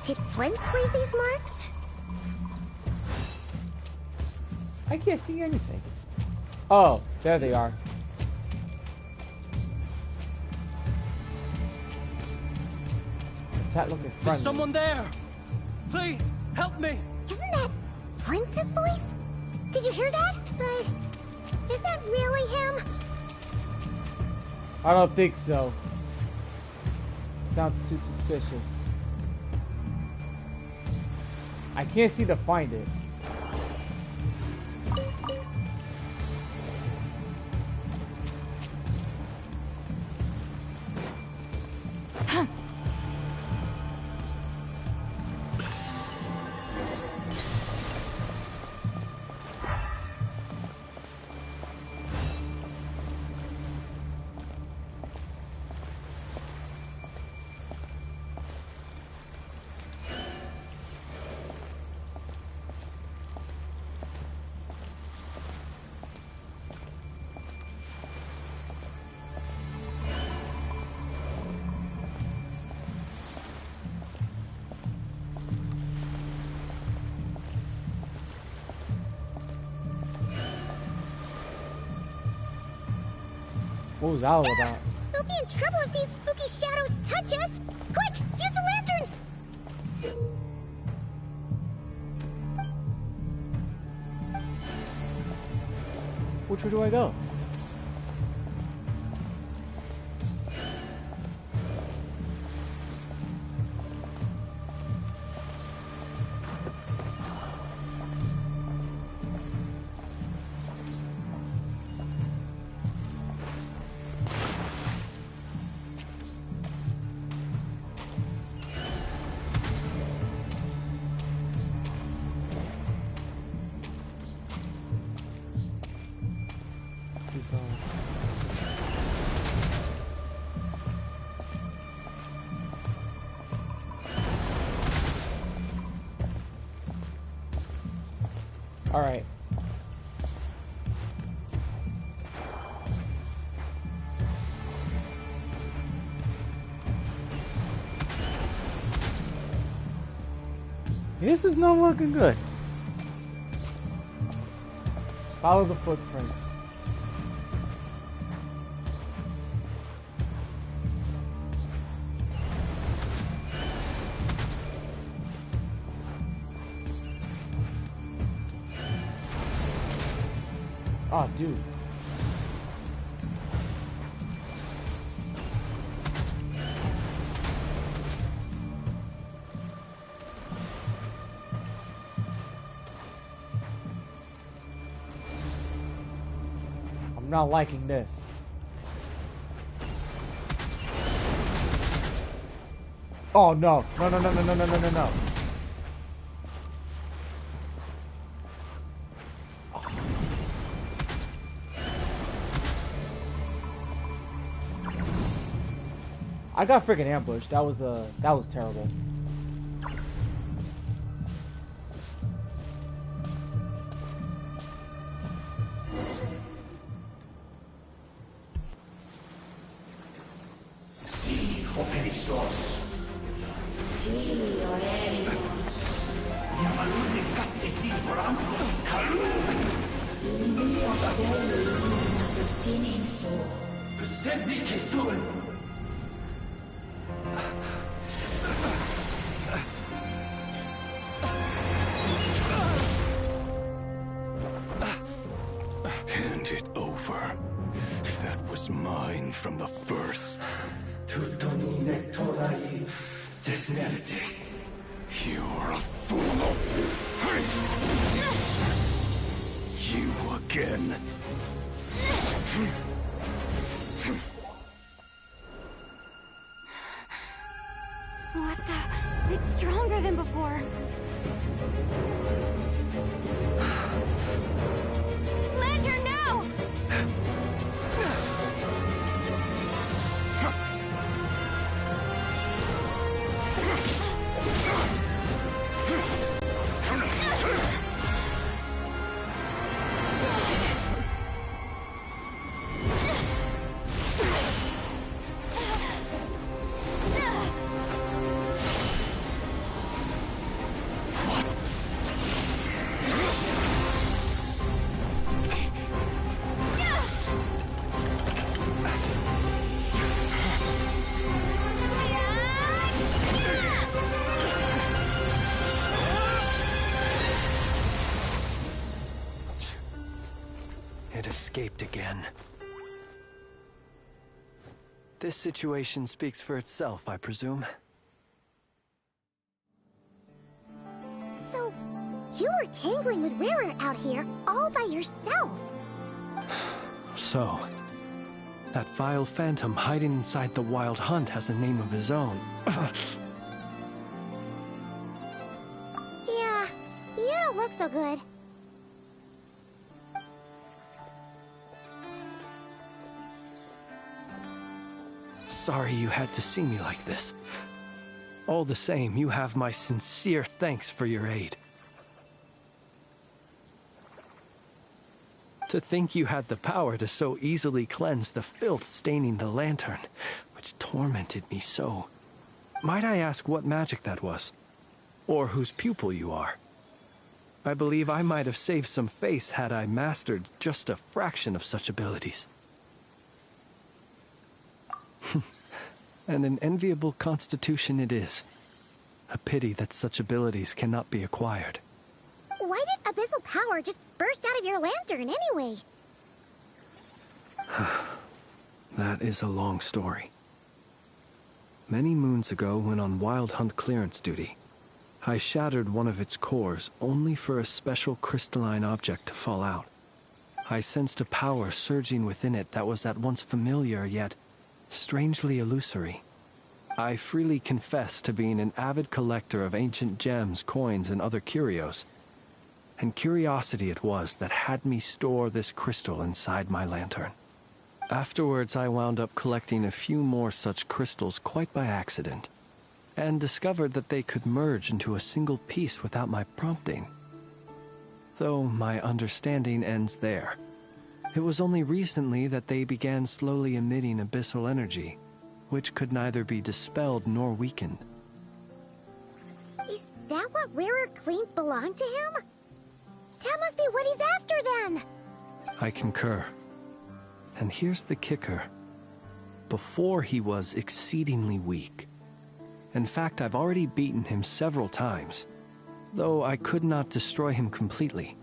Did Flint leave these marks? I can't see anything. Oh, there they are. That looking friendly. Is someone there? Please, help me! Isn't that Flint's voice? Did you hear that? But is that really him? I don't think so. Sounds too suspicious. I can't seem to find it. What was that all about? We'll be in trouble if these spooky shadows touch us! Quick, use the lantern! Which way do I go? All right. This is not looking good. Follow the footprints. Oh, dude. not liking this. Oh no. No, no, no, no, no, no, no, no, no. I got freaking ambushed. That was terrible. Hand it over. That was mine from the first. You're a fool. You again. What the? It's stronger than before. Lantern, now! It escaped again. This situation speaks for itself, I presume. So, you were tangling with Rarer out here all by yourself. So, that vile phantom hiding inside the Wild Hunt has a name of his own. Yeah, you don't look so good. Sorry you had to see me like this. All the same, you have my sincere thanks for your aid. To think you had the power to so easily cleanse the filth staining the lantern, which tormented me so. Might I ask what magic that was? Or whose pupil you are? I believe I might have saved some face had I mastered just a fraction of such abilities. And an enviable constitution it is. A pity that such abilities cannot be acquired. Why did abyssal power just burst out of your lantern anyway? That is a long story. Many moons ago, when on Wild Hunt clearance duty, I shattered one of its cores only for a special crystalline object to fall out. I sensed a power surging within it that was at once familiar yet strangely illusory. I freely confess to being an avid collector of ancient gems, coins, and other curios. And curiosity it was that had me store this crystal inside my lantern. Afterwards, I wound up collecting a few more such crystals quite by accident, and discovered that they could merge into a single piece without my prompting. Though my understanding ends there. It was only recently that they began slowly emitting abyssal energy, which could neither be dispelled nor weakened. Is that what Rarer claimed belonged to him? That must be what he's after then! I concur. And here's the kicker. Before he was exceedingly weak. In fact, I've already beaten him several times, though I could not destroy him completely.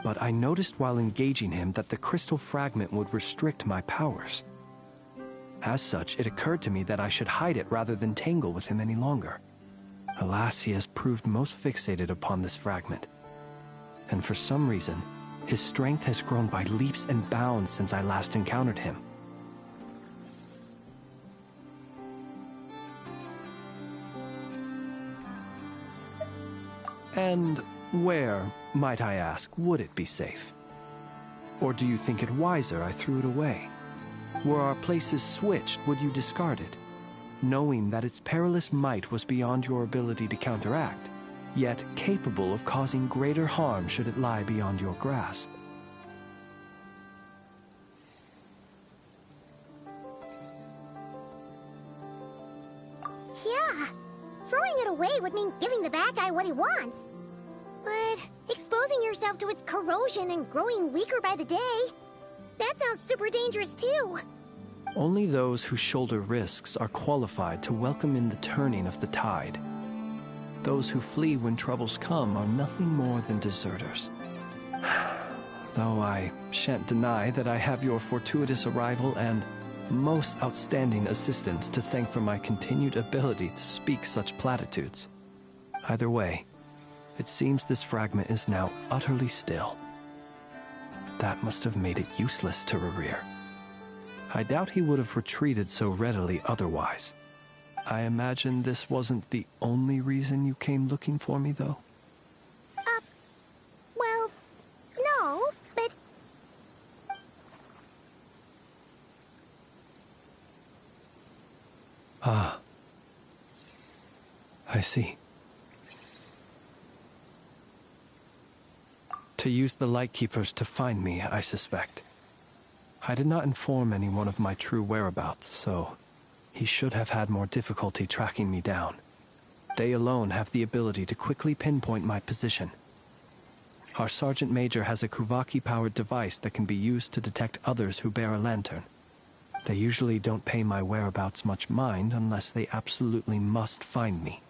But I noticed while engaging him that the crystal fragment would restrict my powers. As such, it occurred to me that I should hide it rather than tangle with him any longer. Alas, he has proved most fixated upon this fragment. And for some reason, His strength has grown by leaps and bounds since I last encountered him. And where, might I ask, would it be safe? Or do you think it wiser I threw it away? Were our places switched, would you discard it, knowing that its perilous might was beyond your ability to counteract, yet capable of causing greater harm should it lie beyond your grasp? Yeah, throwing it away would mean giving the bad guy what he wants. But exposing yourself to its corrosion and growing weaker by the day, that sounds super dangerous too. Only those who shoulder risks are qualified to welcome in the turning of the tide. Those who flee when troubles come are nothing more than deserters. Though I shan't deny that I have your fortuitous arrival and most outstanding assistance to thank for my continued ability to speak such platitudes. Either way, it seems this fragment is now utterly still. That must have made it useless to Rerir. I doubt he would have retreated so readily otherwise. I imagine this wasn't the only reason you came looking for me, though? Well, no, but... Ah. I see. To use the Lightkeepers to find me, I suspect. I did not inform anyone of my true whereabouts, so he should have had more difficulty tracking me down. They alone have the ability to quickly pinpoint my position. Our Sergeant Major has a Kuvaki-powered device that can be used to detect others who bear a lantern. They usually don't pay my whereabouts much mind unless they absolutely must find me.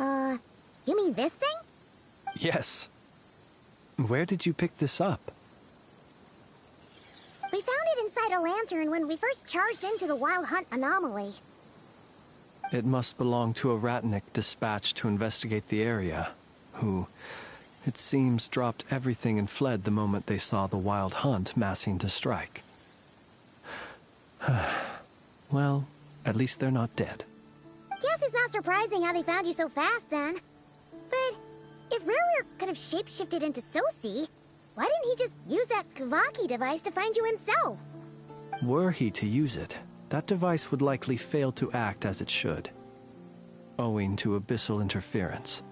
You mean this thing? Yes. Where did you pick this up? We found it inside a lantern when we first charged into the Wild Hunt anomaly. It must belong to a Ratnik dispatched to investigate the area, who, it seems, dropped everything and fled the moment they saw the Wild Hunt massing to strike. Well, at least they're not dead. Guess it's not surprising how they found you so fast, then. But if Rerir could have shapeshifted into Sosi, why didn't he just use that Kavaki device to find you himself? Were he to use it, that device would likely fail to act as it should, owing to abyssal interference.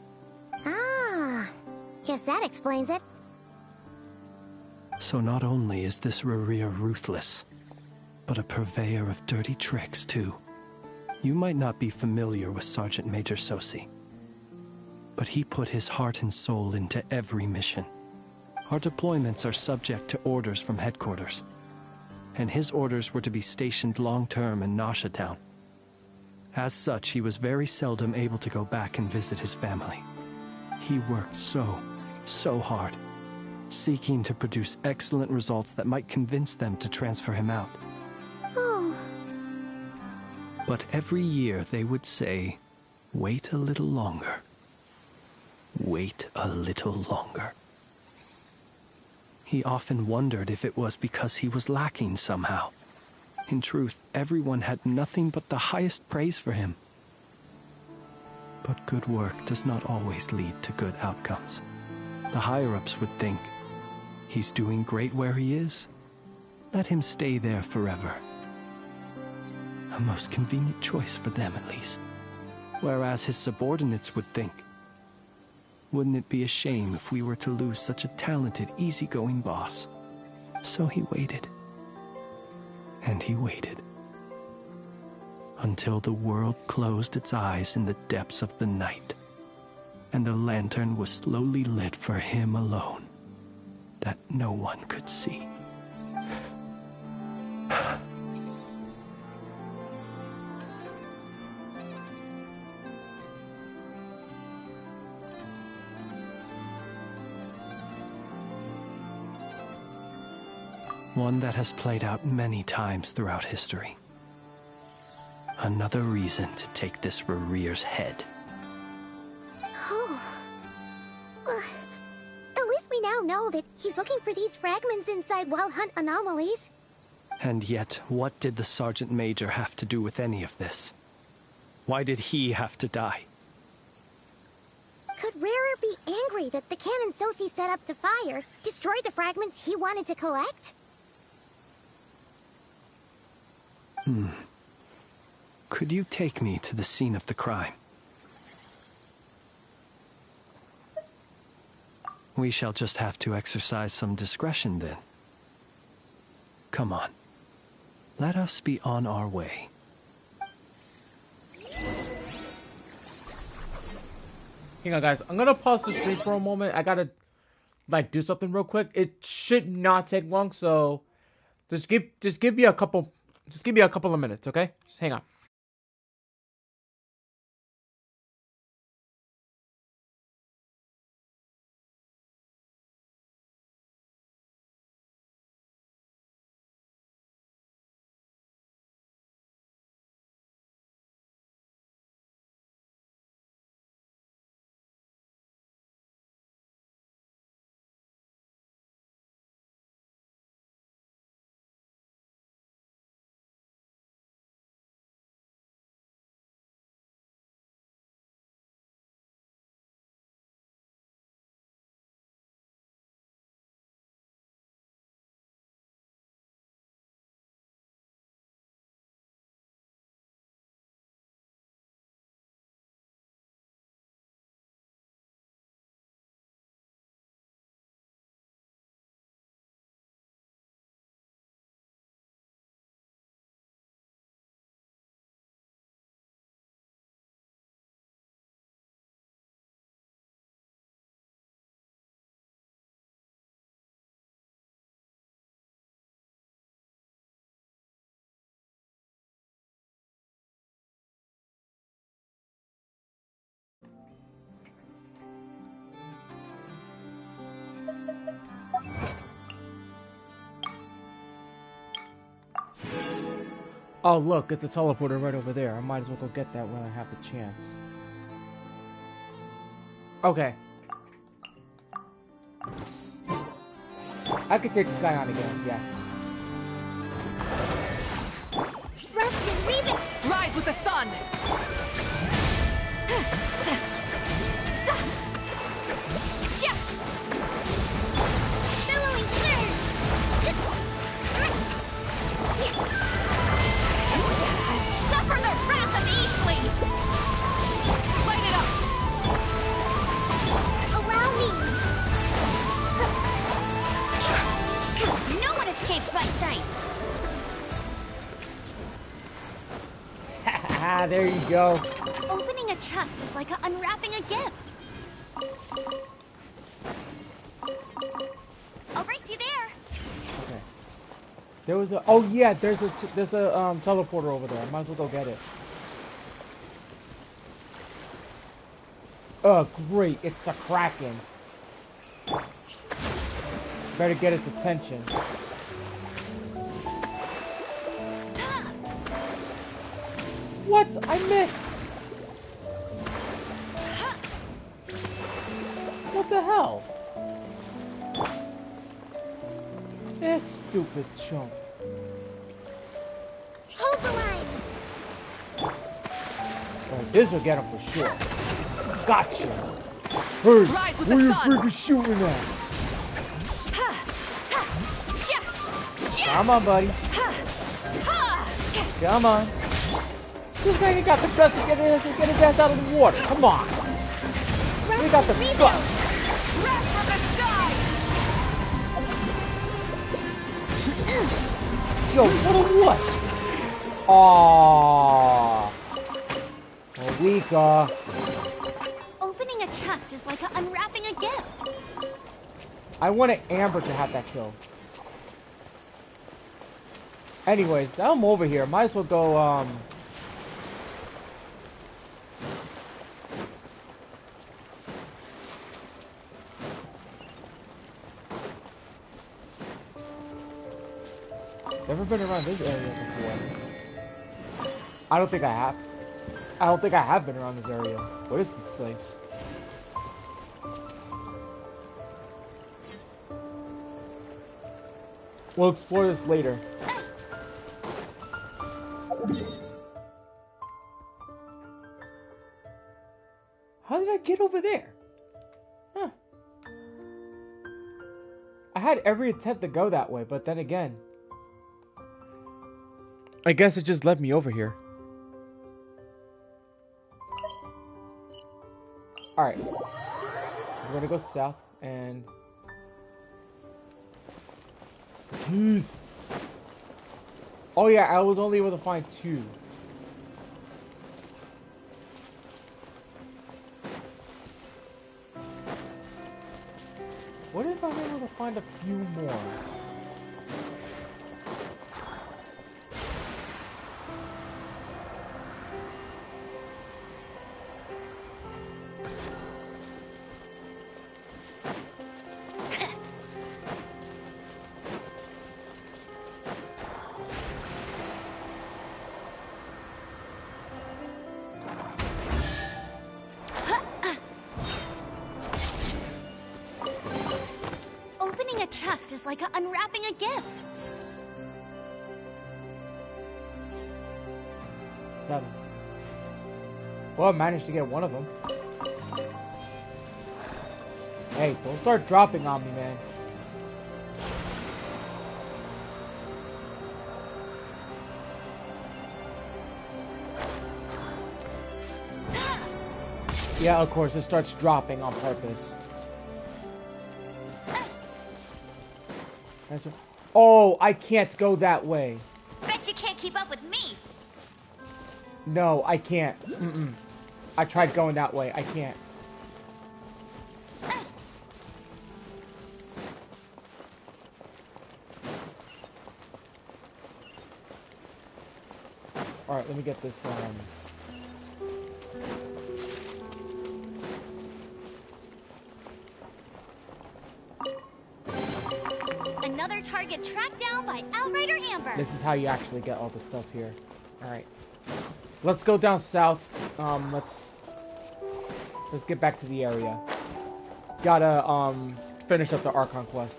Ah, guess that explains it. So not only is this Rerir ruthless, but a purveyor of dirty tricks, too. You might not be familiar with Sergeant Major Sosi, but he put his heart and soul into every mission. Our deployments are subject to orders from headquarters, and his orders were to be stationed long-term in Nasha Town. As such, he was very seldom able to go back and visit his family. He worked so hard, seeking to produce excellent results that might convince them to transfer him out. Oh. But every year they would say, wait a little longer. Wait a little longer. He often wondered if it was because he was lacking somehow. In truth, everyone had nothing but the highest praise for him. But good work does not always lead to good outcomes. The higher-ups would think, he's doing great where he is. Let him stay there forever. A most convenient choice for them, at least. Whereas his subordinates would think, wouldn't it be a shame if we were to lose such a talented, easygoing boss? So he waited. And he waited. Until the world closed its eyes in the depths of the night, and a lantern was slowly lit for him alone, that no one could see. One that has played out many times throughout history. Another reason to take this Rerir's head. Oh. At least we now know that He's looking for these fragments inside Wild Hunt anomalies. And yet, what did the Sergeant Major have to do with any of this? Why did he have to die? Could Rarer be angry that the cannon Sosi set up to fire destroyed the fragments he wanted to collect? Could you take me to the scene of the crime? We shall just have to exercise some discretion then. Come on. Let us be on our way. Hang on, guys. I'm gonna pause the stream for a moment. I gotta, like, do something real quick. It should not take long, so just give me a couple of minutes, okay? Just hang on. Oh, look, it's a teleporter right over there. I might as well go get that when I have the chance. Okay. I could take this guy on again, yeah. Reston, leave it! Rise with the sun! Billowing surge! Suffer the wrath of Eastly! Light it up! Allow me! No one escapes my sights! Ah, there you go. Opening a chest is like unwrapping a gift. I'll race you there. Okay. There was a. Oh yeah, there's a teleporter over there. I might as well go get it. Oh great, it's the Kraken. Better get its attention. What? I missed! What the hell? This stupid chump. Hold the line. Oh, this will get him for sure. Gotcha! Hey, Rise with where the you sun. freaking shooting at? Come on, buddy. Come on. This guy got the guts to get his ass out of the water. Come on. We got the guts. Yo, what a what? Aww. Weeka. Opening a chest is like unwrapping a gift. I wanted Amber to have that kill. Anyways, I'm over here. Might as well go, Never been around this area before. I don't think I have. I don't think I have been around this area. What is this place? We'll explore this later. How did I get over there? Huh. I had every attempt to go that way, but then again, I guess it just led me over here. Alright. We're gonna go south and... Jeez. Oh yeah, I was only able to find 2. What if I'm able to find a few more? Is like unwrapping a gift. 7. Well, I managed to get one of them. Hey, don't start dropping on me, man. Yeah, of course, it starts dropping on purpose. Oh, I can't go that way. Bet you can't keep up with me. No, I can't. I tried going that way. I can't. Alright, let me get this, Another target tracked down by Outrider Amber. This is how you actually get all the stuff here. Alright. Let's go down south. Let's get back to the area. Gotta, finish up the Archon quest.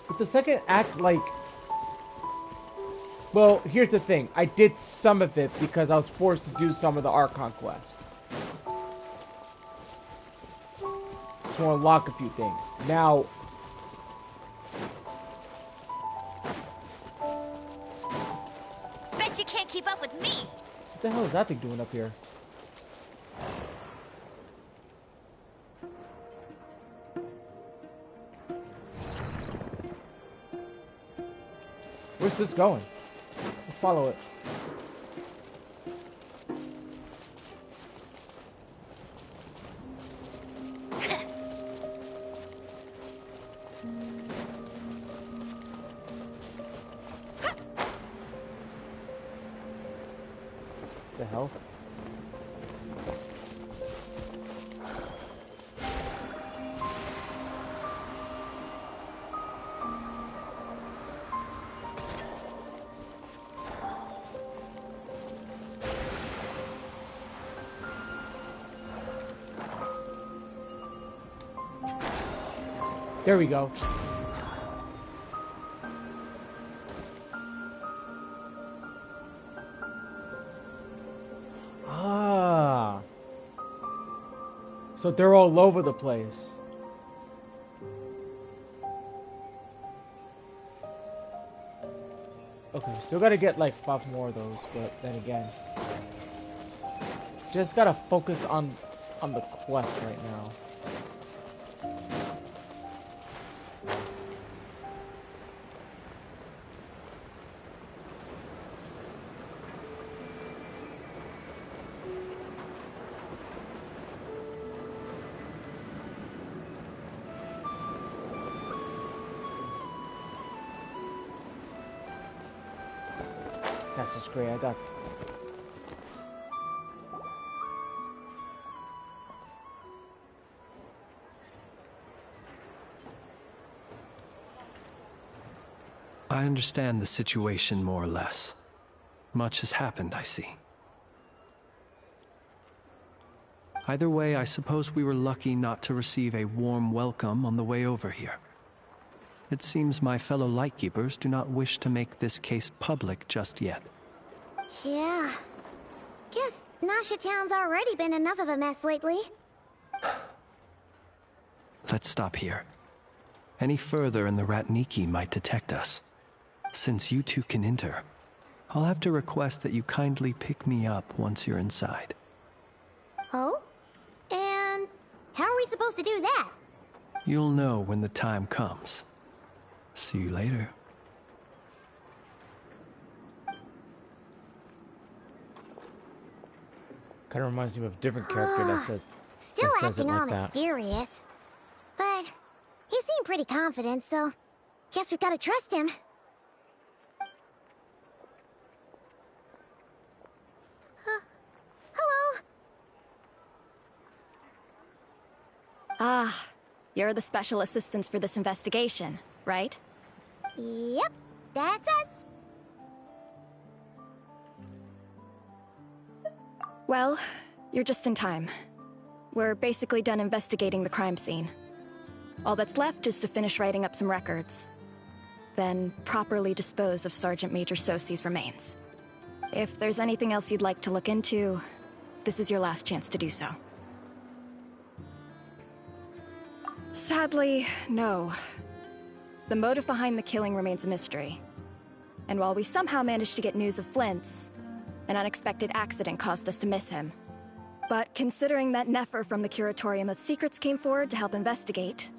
But the second act, like... Well, here's the thing. I did some of it because I was forced to do some of the Archon quest. To unlock a few things. Now, bet you can't keep up with me. What the hell is that thing doing up here? Where's this going? Let's follow it. The hell? There we go. Ah. So they're all over the place. Okay, still gotta get like 5 more of those, but then again, just gotta focus on the quest right now. That's just great. I got. I understand the situation more or less. Much has happened, I see. Either way, I suppose we were lucky not to receive a warm welcome on the way over here. It seems my fellow Lightkeepers do not wish to make this case public just yet. Yeah. Guess Nasha Town's already been enough of a mess lately. Let's stop here. Any further and the Ratniki might detect us. Since you two can enter, I'll have to request that you kindly pick me up once you're inside. Oh? And how are we supposed to do that? You'll know when the time comes. See you later. Kind of reminds me of a different character that says Still that says it acting all like that. mysterious. But he seemed pretty confident, so guess we've got to trust him. Hello? Ah, you're the special assistants for this investigation, right? Yep, that's us. Well, you're just in time. We're basically done investigating the crime scene. All that's left is to finish writing up some records. Then properly dispose of Sergeant Major Sosi's remains. If there's anything else you'd like to look into, this is your last chance to do so. Sadly, no. The motive behind the killing remains a mystery. And while we somehow managed to get news of Flint's, an unexpected accident caused us to miss him. But considering that Nefer from the Curatorium of Secrets came forward to help investigate,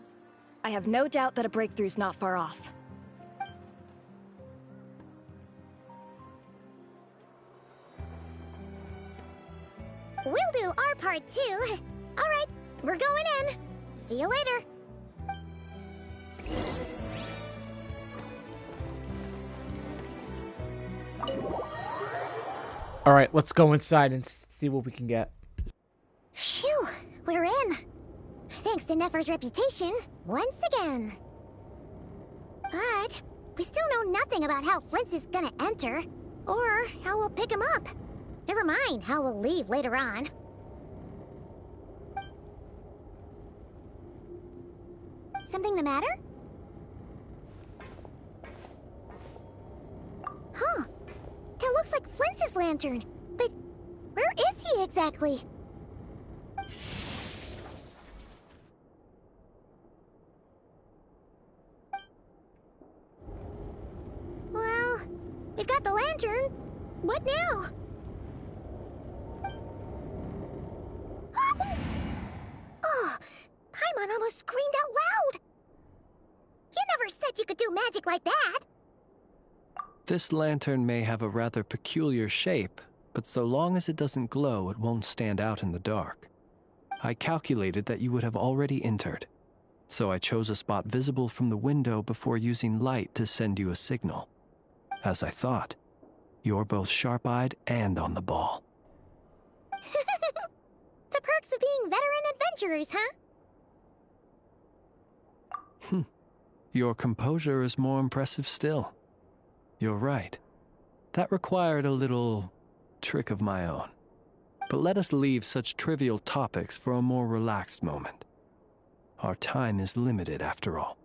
I have no doubt that a breakthrough's not far off. We'll do our part too. All right, we're going in. See you later. All right, let's go inside and see what we can get. Phew, we're in. Thanks to Nefer's reputation, once again. But we still know nothing about how Flint's is gonna enter, or how we'll pick him up. Never mind how we'll leave later on. Something the matter? Huh. That looks like Flint's lantern. But where is he exactly? Well, we've got the lantern. What now? Oh, Paimon almost screamed out loud. You never said you could do magic like that. This lantern may have a rather peculiar shape, but so long as it doesn't glow, it won't stand out in the dark. I calculated that you would have already entered, so I chose a spot visible from the window before using light to send you a signal. As I thought, you're both sharp-eyed and on the ball. The perks of being veteran adventurers, huh? Your composure is more impressive still. You're right. That required a little trick of my own. But let us leave such trivial topics for a more relaxed moment. Our time is limited after all.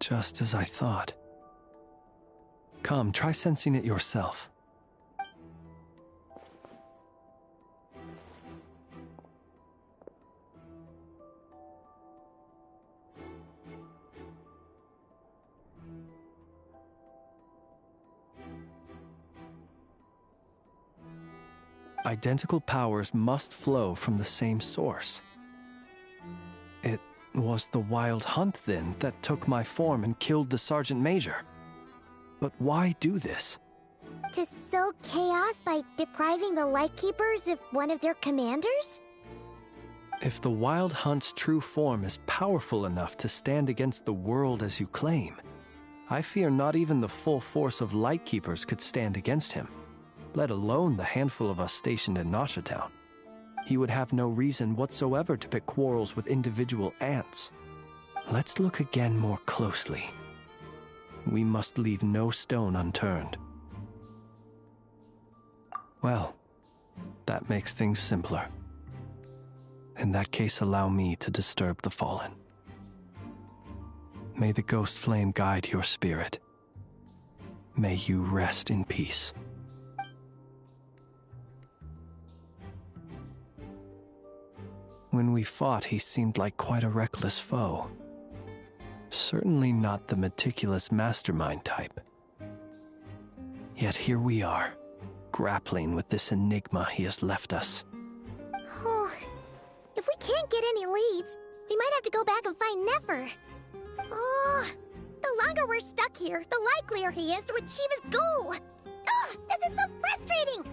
Just as I thought. Come, try sensing it yourself. Identical powers must flow from the same source. It was the Wild Hunt, then, that took my form and killed the Sergeant Major. But why do this? To sow chaos by depriving the Lightkeepers of one of their commanders? If the Wild Hunt's true form is powerful enough to stand against the world as you claim, I fear not even the full force of Lightkeepers could stand against him, let alone the handful of us stationed in Nasha Town. He would have no reason whatsoever to pick quarrels with individual ants. Let's look again more closely. we must leave no stone unturned. Well, that makes things simpler. In that case, allow me to disturb the fallen. May the ghost flame guide your spirit. May you rest in peace. When we fought, he seemed like quite a reckless foe. Certainly not the meticulous mastermind type. Yet here we are, grappling with this enigma he has left us. Oh, if we can't get any leads, we might have to go back and find Nefer. Oh, the longer we're stuck here, the likelier he is to achieve his goal. Ugh, this is so frustrating!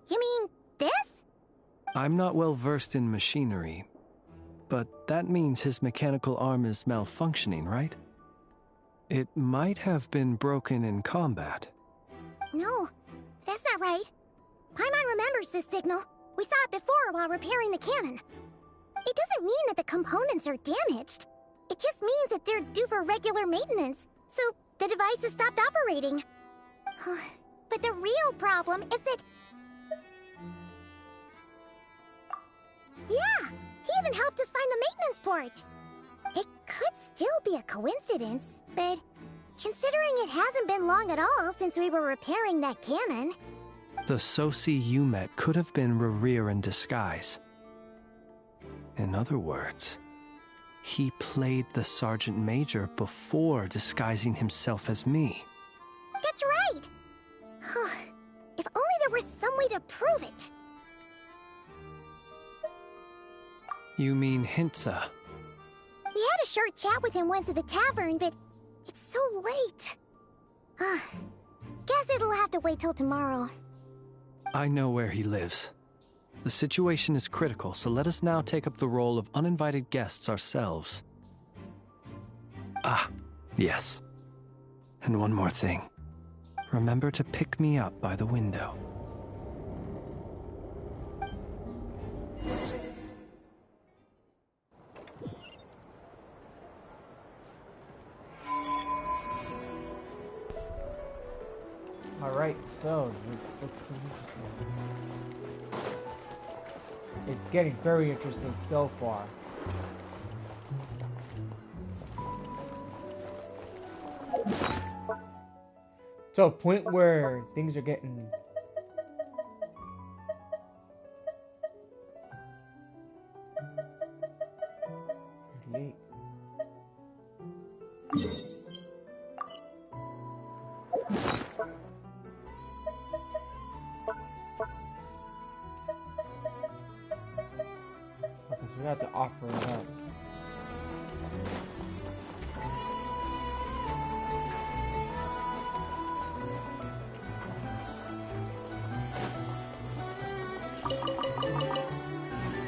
You mean this? I'm not well versed in machinery, but that means his mechanical arm is malfunctioning, right? It might have been broken in combat. No, that's not right. Paimon remembers this signal. We saw it before while repairing the cannon. It doesn't mean that the components are damaged. It just means that they're due for regular maintenance, so the device has stopped operating. But the real problem is that... Yeah, he even helped us find the maintenance port. It could still be a coincidence, but considering it hasn't been long at all since we were repairing that cannon... The Sosi you met could have been Rerir in disguise. In other words, he played the Sergeant Major before disguising himself as me. That's right! If only there were some way to prove it. You mean Hintsa? We had a short chat with him once at the tavern, but it's so late. Guess it'll have to wait till tomorrow. I know where he lives. The situation is critical, so let us now take up the role of uninvited guests ourselves. Ah, yes. And one more thing. Remember to pick me up by the window. Alright, so it's getting very interesting so far. To a point where things are getting we have to offer it up.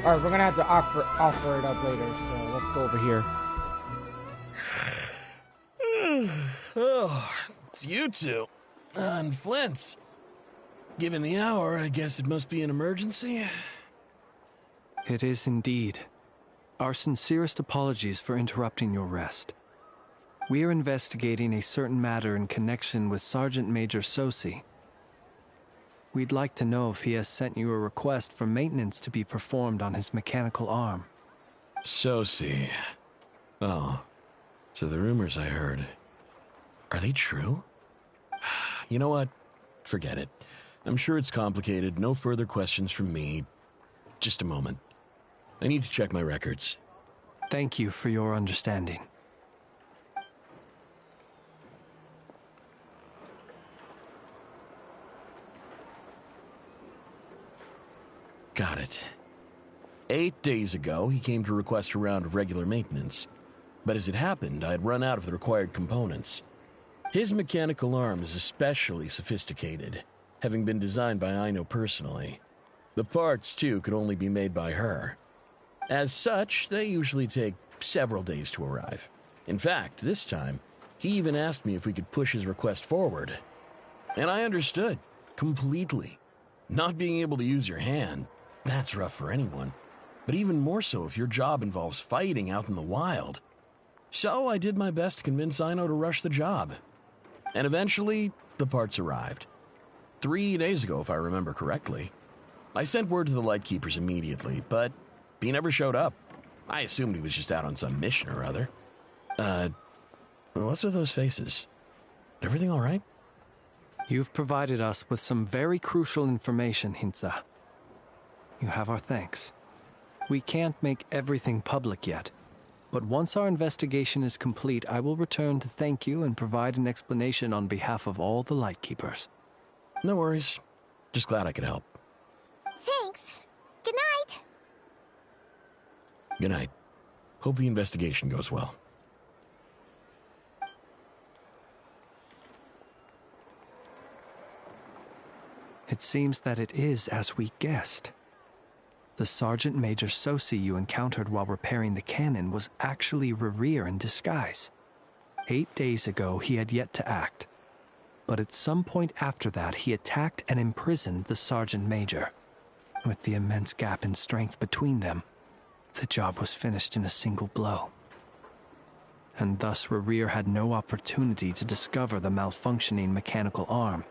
Alright, we're gonna have to offer it up later, so let's go over here. Oh, it's you two. And Flint's. Given the hour, I guess it must be an emergency. It is indeed. Our sincerest apologies for interrupting your rest. We are investigating a certain matter in connection with Sergeant Major Sosi. We'd like to know if he has sent you a request for maintenance to be performed on his mechanical arm. Sosi. Oh, so the rumors I heard, are they true? You know what? Forget it. I'm sure it's complicated. No further questions from me. Just a moment. I need to check my records. Thank you for your understanding. Got it. 8 days ago, he came to request a round of regular maintenance. But as it happened, I had run out of the required components. His mechanical arm is especially sophisticated, having been designed by Aino personally. The parts, too, could only be made by her. As such, they usually take several days to arrive. In fact, this time, he even asked me if we could push his request forward. And I understood, completely. Not being able to use your hand, that's rough for anyone. But even more so if your job involves fighting out in the wild. So I did my best to convince Ino to rush the job. And eventually, the parts arrived. 3 days ago, if I remember correctly. I sent word to the Lightkeepers immediately, but he never showed up. I assumed he was just out on some mission or other. What's with those faces? Everything all right? You've provided us with some very crucial information, Hintsa. You have our thanks. We can't make everything public yet, but once our investigation is complete, I will return to thank you and provide an explanation on behalf of all the Lightkeepers. No worries. Just glad I could help. Thanks. Good night. Good night. Hope the investigation goes well. It seems that it is as we guessed. The Sergeant Major Sosi you encountered while repairing the cannon was actually Rerir in disguise. 8 days ago, he had yet to act. But at some point after that, he attacked and imprisoned the Sergeant Major. With the immense gap in strength between them, the job was finished in a single blow. And thus Rerir had no opportunity to discover the malfunctioning mechanical arm.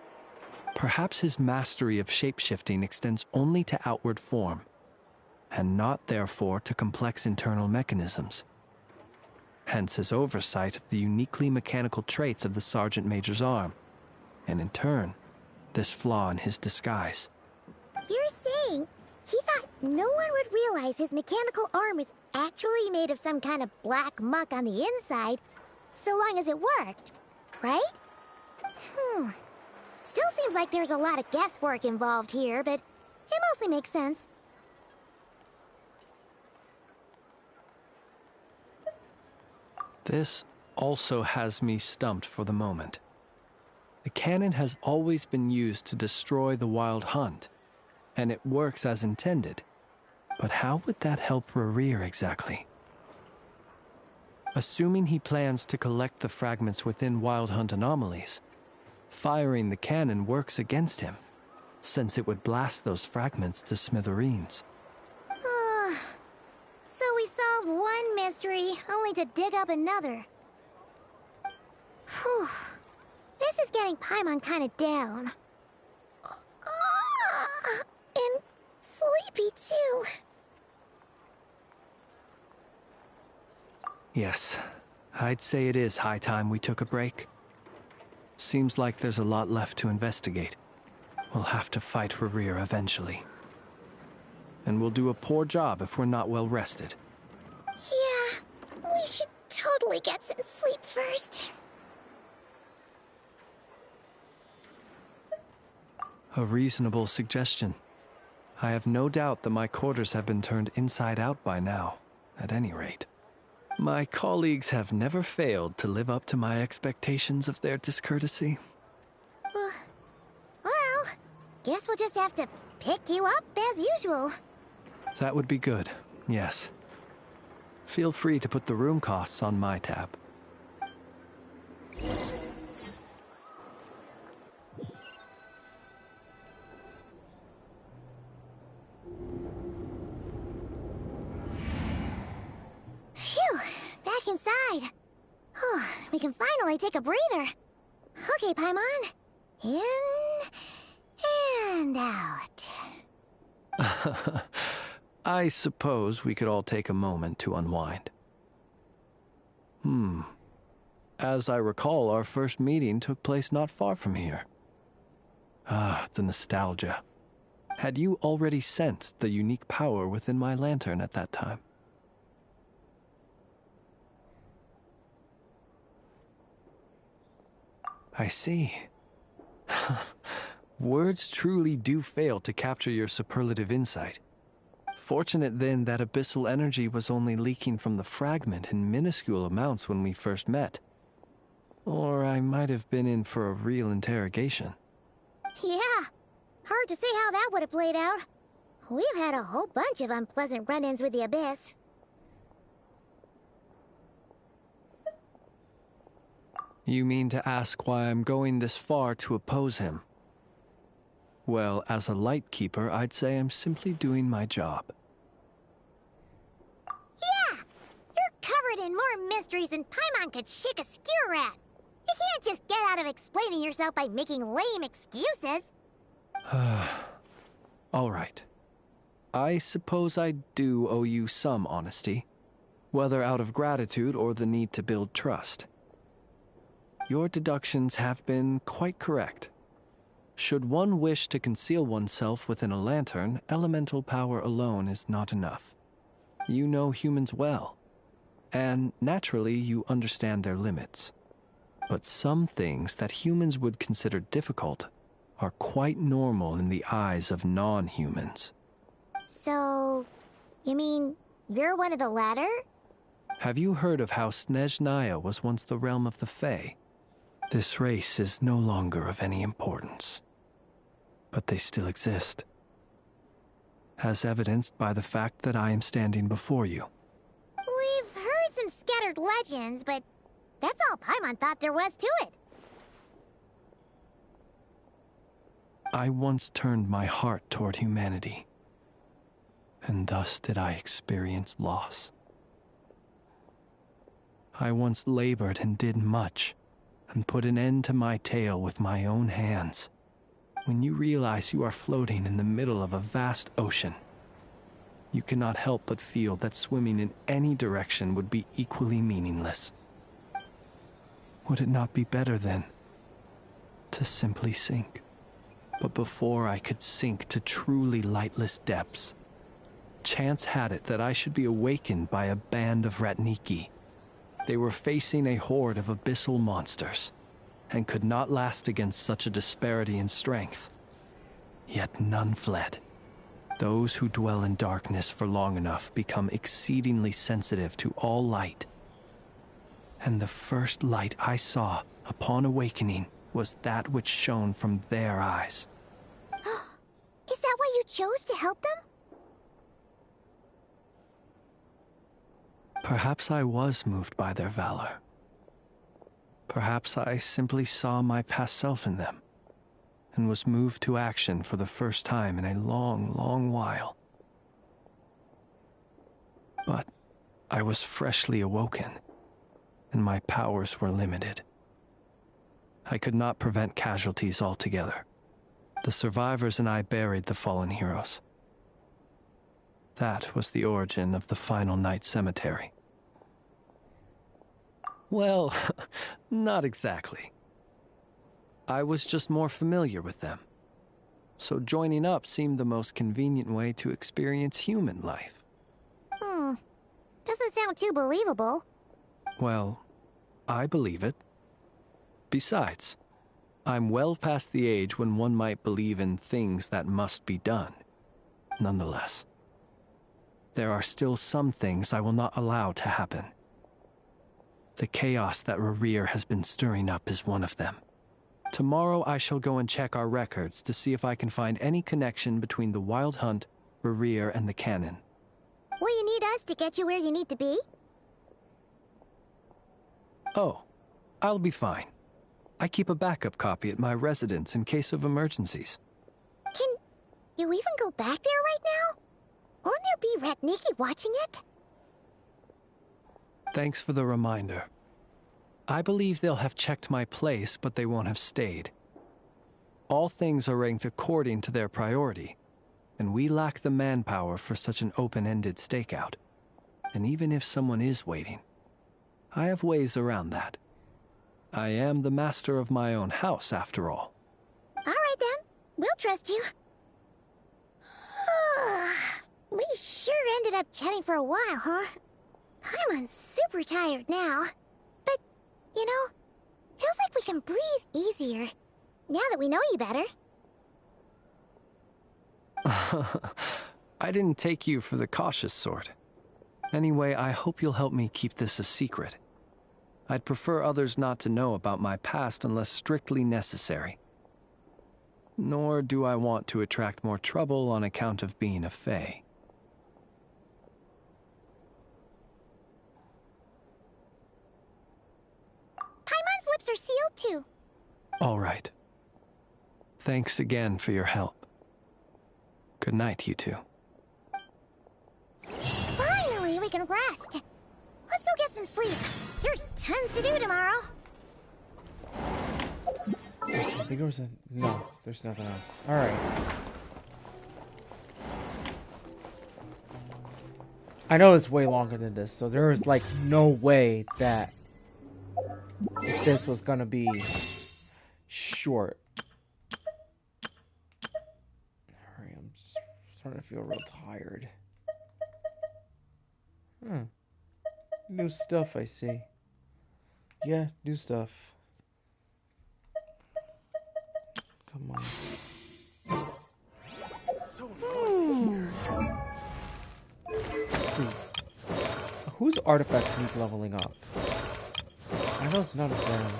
Perhaps his mastery of shapeshifting extends only to outward form, and not therefore to complex internal mechanisms. Hence his oversight of the uniquely mechanical traits of the Sergeant Major's arm, and in turn, this flaw in his disguise. You're saying he thought no one would realize his mechanical arm is actually made of some kind of black muck on the inside, so long as it worked, right? Still seems like there's a lot of guesswork involved here, but it mostly makes sense. This also has me stumped for the moment. The cannon has always been used to destroy the Wild Hunt, and it works as intended. But how would that help Rerir exactly? Assuming he plans to collect the fragments within Wild Hunt anomalies, firing the cannon works against him, since it would blast those fragments to smithereens. So we solved one mystery, only to dig up another. Whew. This is getting Paimon kind of down. And sleepy, too. Yes, I'd say it is high time we took a break. Seems like there's a lot left to investigate. We'll have to fight Rerir eventually. And we'll do a poor job if we're not well rested. Yeah, we should totally get some sleep first. A reasonable suggestion. I have no doubt that my quarters have been turned inside out by now, at any rate. My colleagues have never failed to live up to my expectations of their discourtesy. Well, guess we'll just have to pick you up as usual. That would be good, yes. Feel free to put the room costs on my tab. Phew, back inside. We can finally take a breather. Okay, Paimon. In and out. I suppose we could all take a moment to unwind. As I recall, our first meeting took place not far from here. Ah, the nostalgia. Had you already sensed the unique power within my lantern at that time? I see. Words truly do fail to capture your superlative insight. Fortunate then that abyssal energy was only leaking from the fragment in minuscule amounts when we first met. Or I might have been in for a real interrogation. Yeah, hard to say how that would have played out. We've had a whole bunch of unpleasant run-ins with the Abyss. You mean to ask why I'm going this far to oppose him? Well, as a light keeper, I'd say I'm simply doing my job. Yeah! You're covered in more mysteries than Paimon could shake a skewer at. You can't just get out of explaining yourself by making lame excuses. All right. I suppose I do owe you some honesty, whether out of gratitude or the need to build trust. Your deductions have been quite correct. Should one wish to conceal oneself within a lantern, elemental power alone is not enough. You know humans well, and naturally you understand their limits. But some things that humans would consider difficult are quite normal in the eyes of non-humans. So, you mean you're one of the latter? Have you heard of how Snezhnaya was once the realm of the Fae? This race is no longer of any importance, but they still exist, as evidenced by the fact that I am standing before you. We've heard some scattered legends, but that's all Paimon thought there was to it. I once turned my heart toward humanity, and thus did I experience loss. I once labored and did much, and put an end to my tale with my own hands. When you realize you are floating in the middle of a vast ocean, you cannot help but feel that swimming in any direction would be equally meaningless. Would it not be better, then, to simply sink? But before I could sink to truly lightless depths, chance had it that I should be awakened by a band of Ratniki. They were facing a horde of abyssal monsters, and could not last against such a disparity in strength. Yet none fled. Those who dwell in darkness for long enough become exceedingly sensitive to all light. And the first light I saw upon awakening was that which shone from their eyes. Is that why you chose to help them? Perhaps I was moved by their valor. Perhaps I simply saw my past self in them, and was moved to action for the first time in a long, long while. But I was freshly awoken, and my powers were limited. I could not prevent casualties altogether. The survivors and I buried the fallen heroes. That was the origin of the final night cemetery. Well, not exactly. I was just more familiar with them. So joining up seemed the most convenient way to experience human life. Doesn't sound too believable. Well, I believe it. Besides, I'm well past the age when one might believe in things that must be done. Nonetheless, there are still some things I will not allow to happen. The chaos that Rerir has been stirring up is one of them. Tomorrow I shall go and check our records to see if I can find any connection between the Wild Hunt, Rerir, and the Canon. Will you need us to get you where you need to be? Oh, I'll be fine. I keep a backup copy at my residence in case of emergencies. Can you even go back there right now? Won't there be Ratniki watching it? Thanks for the reminder. I believe they'll have checked my place, but they won't have stayed. All things are ranked according to their priority, and we lack the manpower for such an open-ended stakeout. And even if someone is waiting, I have ways around that. I am the master of my own house, after all. All right, then. We'll trust you. We sure ended up chatting for a while, huh? I'm super tired now. But, you know, feels like we can breathe easier, now that we know you better. I didn't take you for the cautious sort. Anyway, I hope you'll help me keep this a secret. I'd prefer others not to know about my past unless strictly necessary. Nor do I want to attract more trouble on account of being a Fae. Paimon's lips are sealed too. All right. Thanks again for your help. Good night, you two. Finally, we can rest. Let's go get some sleep. There's tons to do tomorrow. I think there was a... No, there's nothing else. Alright. I know it's way longer than this, so there is like no way that this was gonna be short. Alright, I'm just starting to feel real tired. New stuff I see. Yeah, new stuff. Come on. Whose artifacts need leveling up? I know it's none of them.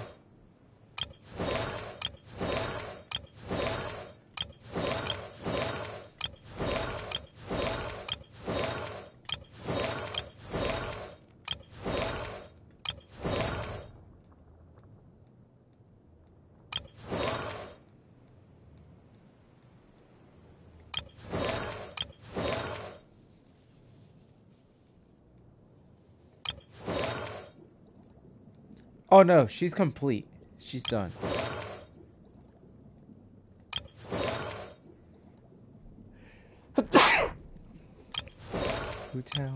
Oh no, she's complete. She's done. Hotel.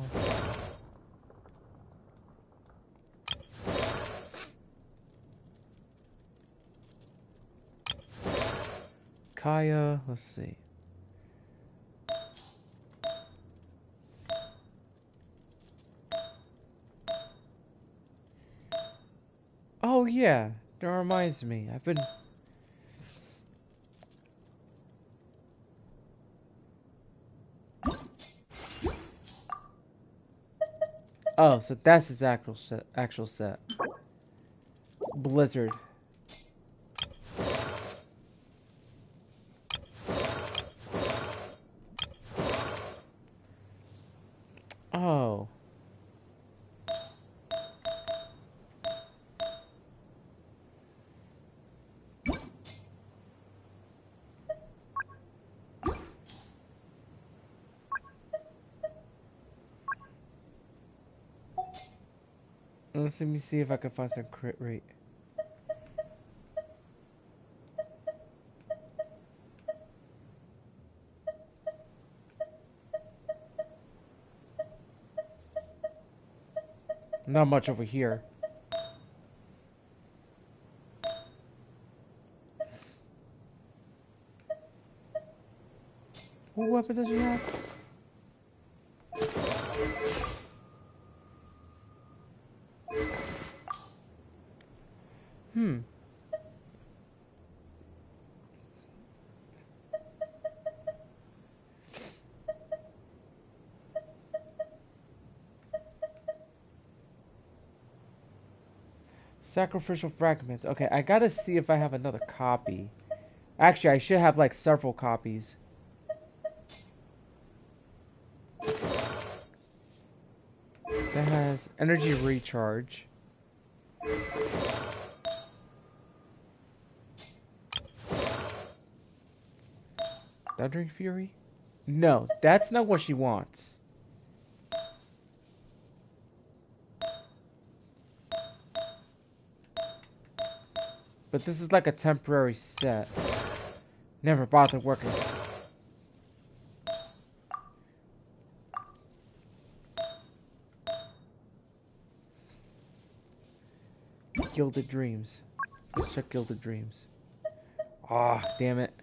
Kaya, let's see. Oh yeah, that reminds me. I've been... Oh, so that's his actual set. Blizzard. Oh. Let me see if I can find some crit rate. Not much over here. What weapon does he have? Sacrificial fragments. Okay, I gotta see if I have another copy. Actually, I should have like several copies. That has energy recharge. Thundering Fury? No, that's not what she wants. But this is like a temporary set. Never bothered working. Gilded Dreams. Let's check Gilded Dreams. Ah, oh, damn it.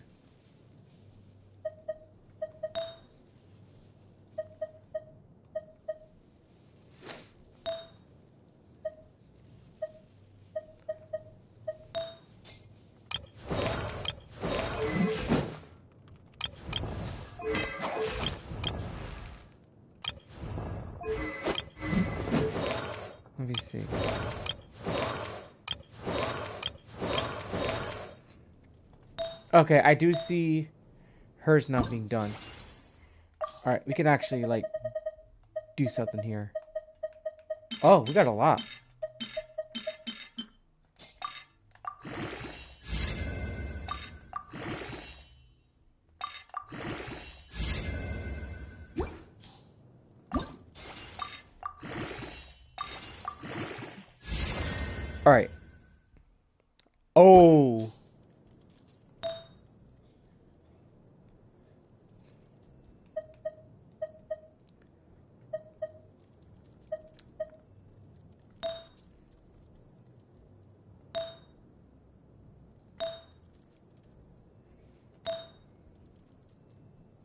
Let me see. Okay, I do see hers not being done. Alright, we can actually, like, do something here. Oh, we got a lot. Alright. Oh.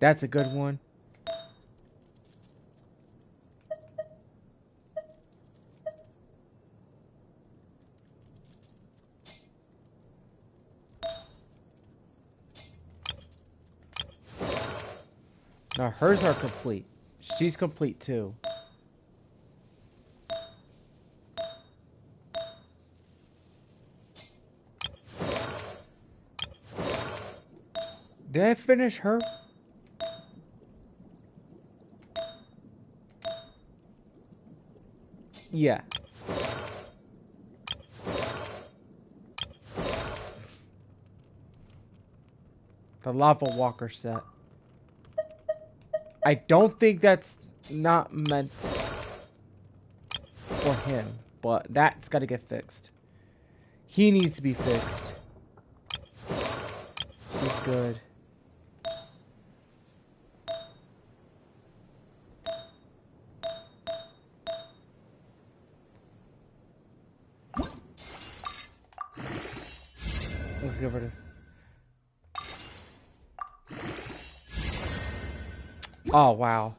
That's a good one. Now hers are complete. She's complete too. Did I finish her? Yeah. The Lava Walker set. I don't think that's not meant for him, but that's got to get fixed. He needs to be fixed. He's good. Let's give her to... Oh, wow.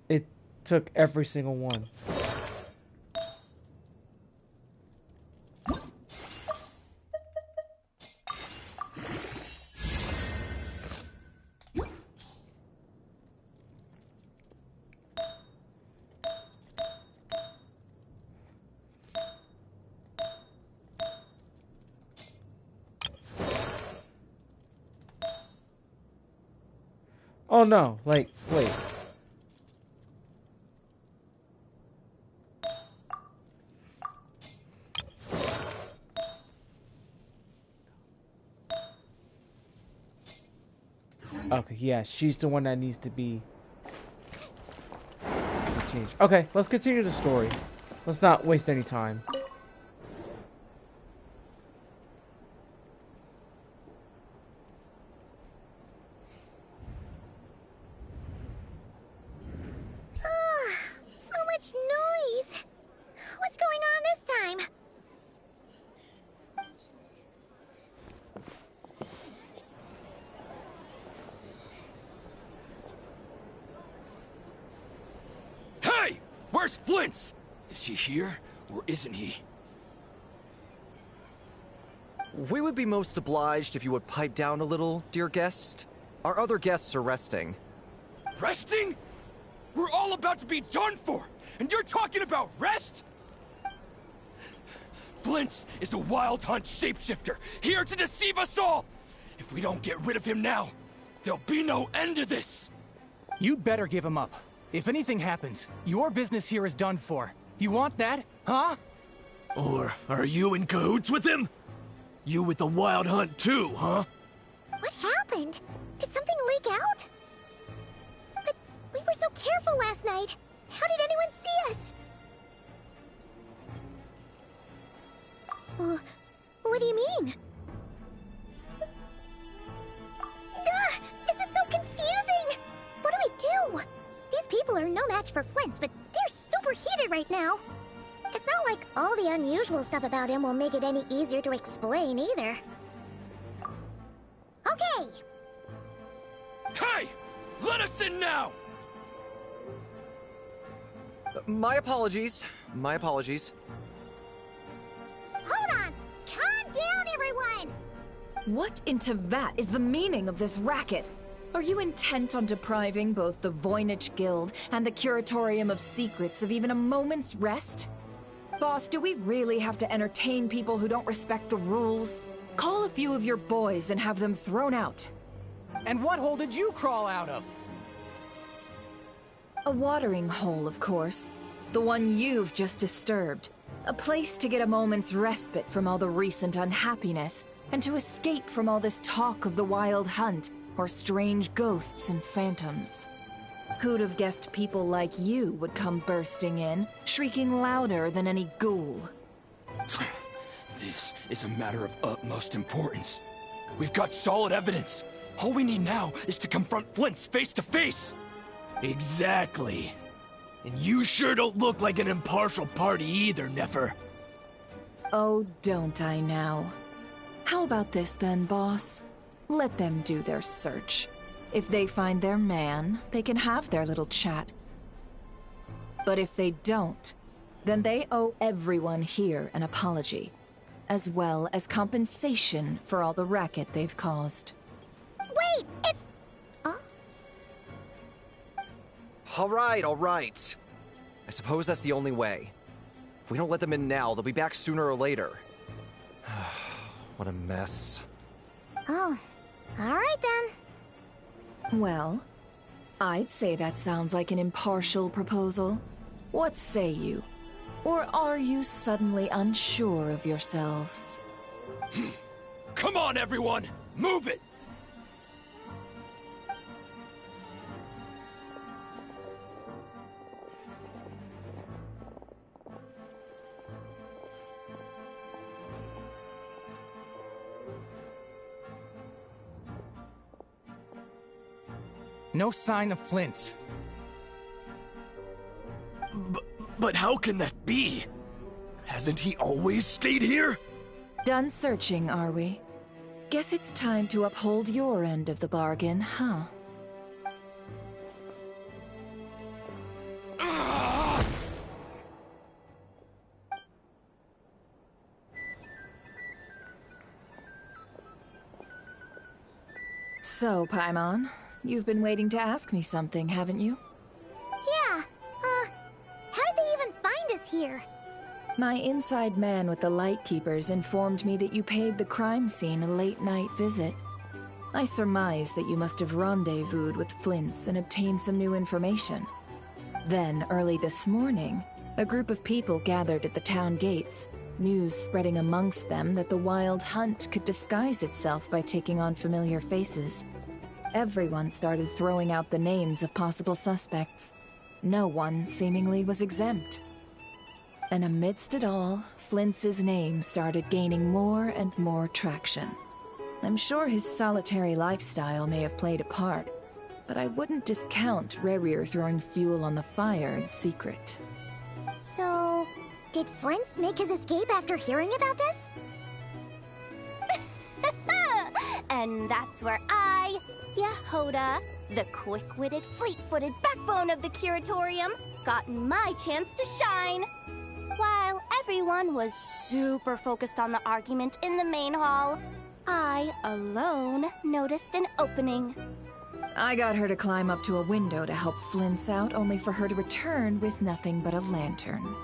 It took every single one. Oh no, like, wait. Okay, yeah, she's the one that needs to be changed. Okay, let's continue the story. Let's not waste any time. Where's Flint's? Is he here, or isn't he? We would be most obliged if you would pipe down a little, dear guest. Our other guests are resting. Resting? We're all about to be done for, and you're talking about rest? Flint's is a wild hunt shapeshifter, here to deceive us all! If we don't get rid of him now, there'll be no end to this! You'd better give him up. If anything happens, your business here is done for. You want that, huh? Or are you in cahoots with him? You with the Wild Hunt too, huh? What happened? Did something leak out? But we were so careful last night. How did anyone see us? What do you mean? This is so confusing! What do we do? These people are no match for Flint's, but they're super heated right now. It's not like all the unusual stuff about him will make it any easier to explain either. Okay! Hey! Let us in now! My apologies. My apologies. Hold on! Calm down, everyone! What in Tevat is the meaning of this racket? Are you intent on depriving both the Voynich Guild and the Curatorium of Secrets of even a moment's rest? Boss, do we really have to entertain people who don't respect the rules? Call a few of your boys and have them thrown out. And what hole did you crawl out of? A watering hole, of course. The one you've just disturbed. A place to get a moment's respite from all the recent unhappiness and to escape from all this talk of the Wild Hunt or strange ghosts and phantoms. Who'd have guessed people like you would come bursting in, shrieking louder than any ghoul? This is a matter of utmost importance. We've got solid evidence. All we need now is to confront Flint's face to face. Exactly. And you sure don't look like an impartial party either, Nefer. Oh, don't I now? How about this then, boss? Let them do their search. If they find their man, they can have their little chat. But if they don't, then they owe everyone here an apology, as well as compensation for all the racket they've caused. Wait, it's... All right. I suppose that's the only way. If we don't let them in now, they'll be back sooner or later. What a mess. Oh, all right then. Well, I'd say that sounds like an impartial proposal. What say you? Or are you suddenly unsure of yourselves? Come on, everyone! Move it! No sign of Flint. But how can that be? Hasn't he always stayed here? Done searching, are we? Guess it's time to uphold your end of the bargain, huh? So, Paimon, you've been waiting to ask me something, haven't you? Yeah, how did they even find us here? My inside man with the Lightkeepers informed me that you paid the crime scene a late-night visit. I surmise that you must have rendezvoused with Flint's and obtained some new information. Then, early this morning, a group of people gathered at the town gates, news spreading amongst them that the Wild Hunt could disguise itself by taking on familiar faces. Everyone started throwing out the names of possible suspects. No one, seemingly, was exempt. And amidst it all, Flint's name started gaining more and more traction. I'm sure his solitary lifestyle may have played a part, but I wouldn't discount Rerir throwing fuel on the fire in secret. So, did Flint's make his escape after hearing about this? And that's where I, Yehoda, the quick-witted, fleet-footed backbone of the Curatorium, got my chance to shine. While everyone was super focused on the argument in the main hall, I alone noticed an opening. I got her to climb up to a window to help Flint's out, only for her to return with nothing but a lantern.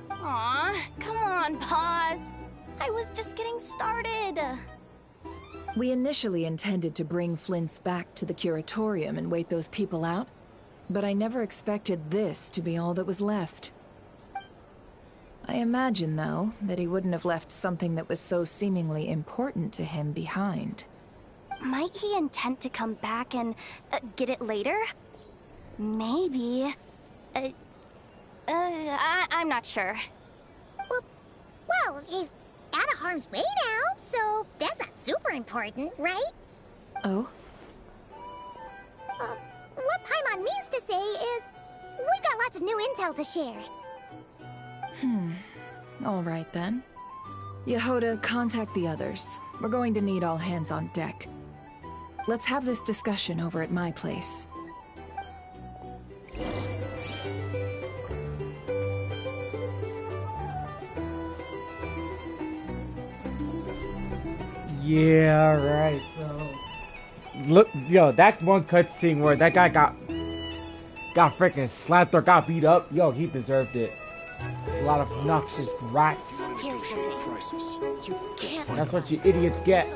Aw, come on, pause. I was just getting started. We initially intended to bring Flint's back to the Curatorium and wait those people out, but I never expected this to be all that was left. I imagine, though, that he wouldn't have left something that was so seemingly important to him behind. Might he intend to come back and get it later? Maybe. I'm not sure. Well, he's out of harm's way now, so that's not super important, right? Oh? What Paimon means to say is, we've got lots of new intel to share. All right then. Yehoda, contact the others. We're going to need all hands on deck. Let's have this discussion over at my place. Yeah, right, so... Look, yo, that one cutscene where that guy got freaking slapped or got beat up, yo, he deserved it. A lot of obnoxious rats. Here's the thing. You can't. That's what you idiots get.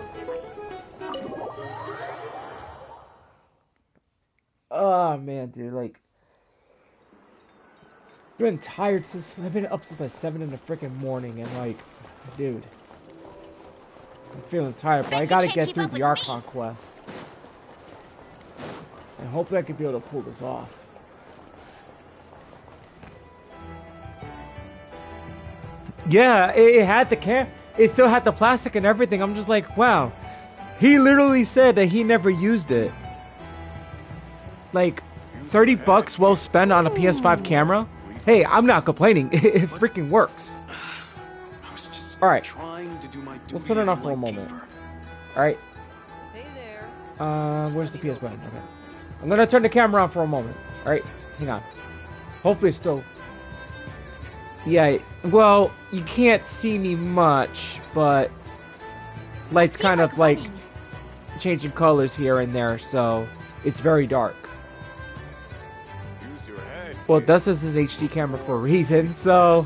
Oh man, dude, like, been tired since I've been up since like 7 in the freaking morning, and like, dude, I'm feeling tired, but I gotta get through the Archon quest. And hopefully I can be able to pull this off. Yeah, it had the it still had the plastic and everything. I'm just like, wow. He literally said that he never used it. Like, $30 well spent on a PS5 camera? Hey, I'm not complaining. It freaking works. Alright. Let's turn it off for a moment. Alright. Where's the PS button? Okay. I'm gonna turn the camera on for a moment. Alright, hang on. Hopefully it's still... Yeah, well, you can't see me much, but... Light's kind of like changing colors here and there, so it's very dark. Well, this is an HD camera for a reason, so...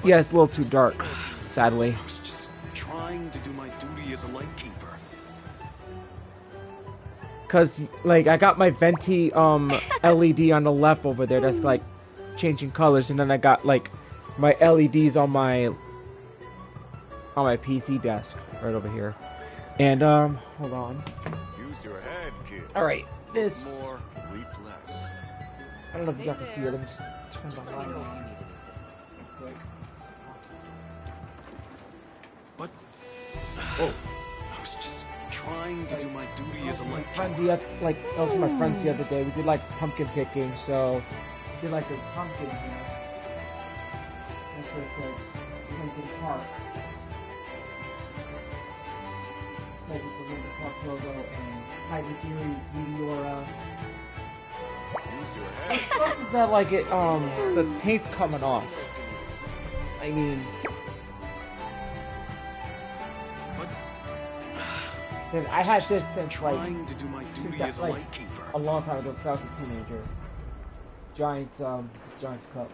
Yeah, it's a little too dark, sadly. I was just trying to do my duty as a light keeper. Cause, like, I got my venti, LED on the left over there that's, like, changing colors, and then I got, like, my LEDs on my PC desk right over here. And, hold on. Use your head, kid. Alright, this... More, reap less. I don't know if you guys can see it. Let me just turn the light on. But... Whoa. I was just trying to do my duty as a light keeper. That was with my friends the other day. We did, like, pumpkin picking, so... We did, like, a pumpkin here. That's what it says. We're gonna get a park. Like, it's the Winter Park logo, and Tiger Fury, Meteora. It sucks that, like, the paint's coming off. I mean... And I had this since, like, a long time ago, since I was a teenager. Giants Cup.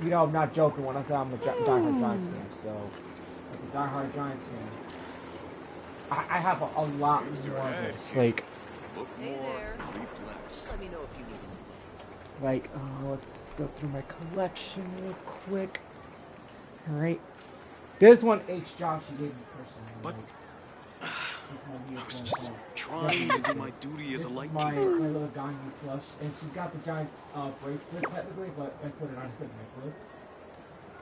You know, I'm not joking when I say I'm a diehard Giants fan, so... As a diehard Giants fan, I have a lot more of this. Like... Hey there. Just let me know if you need anything. Like, let's go through my collection real quick. Alright. There's one H. Josh he gave me personally. But... Like, I was just trying to do my duty as a light my keeper. little Gandhi plush, and she's got the Giants bracelet technically, but I put it on as a necklace.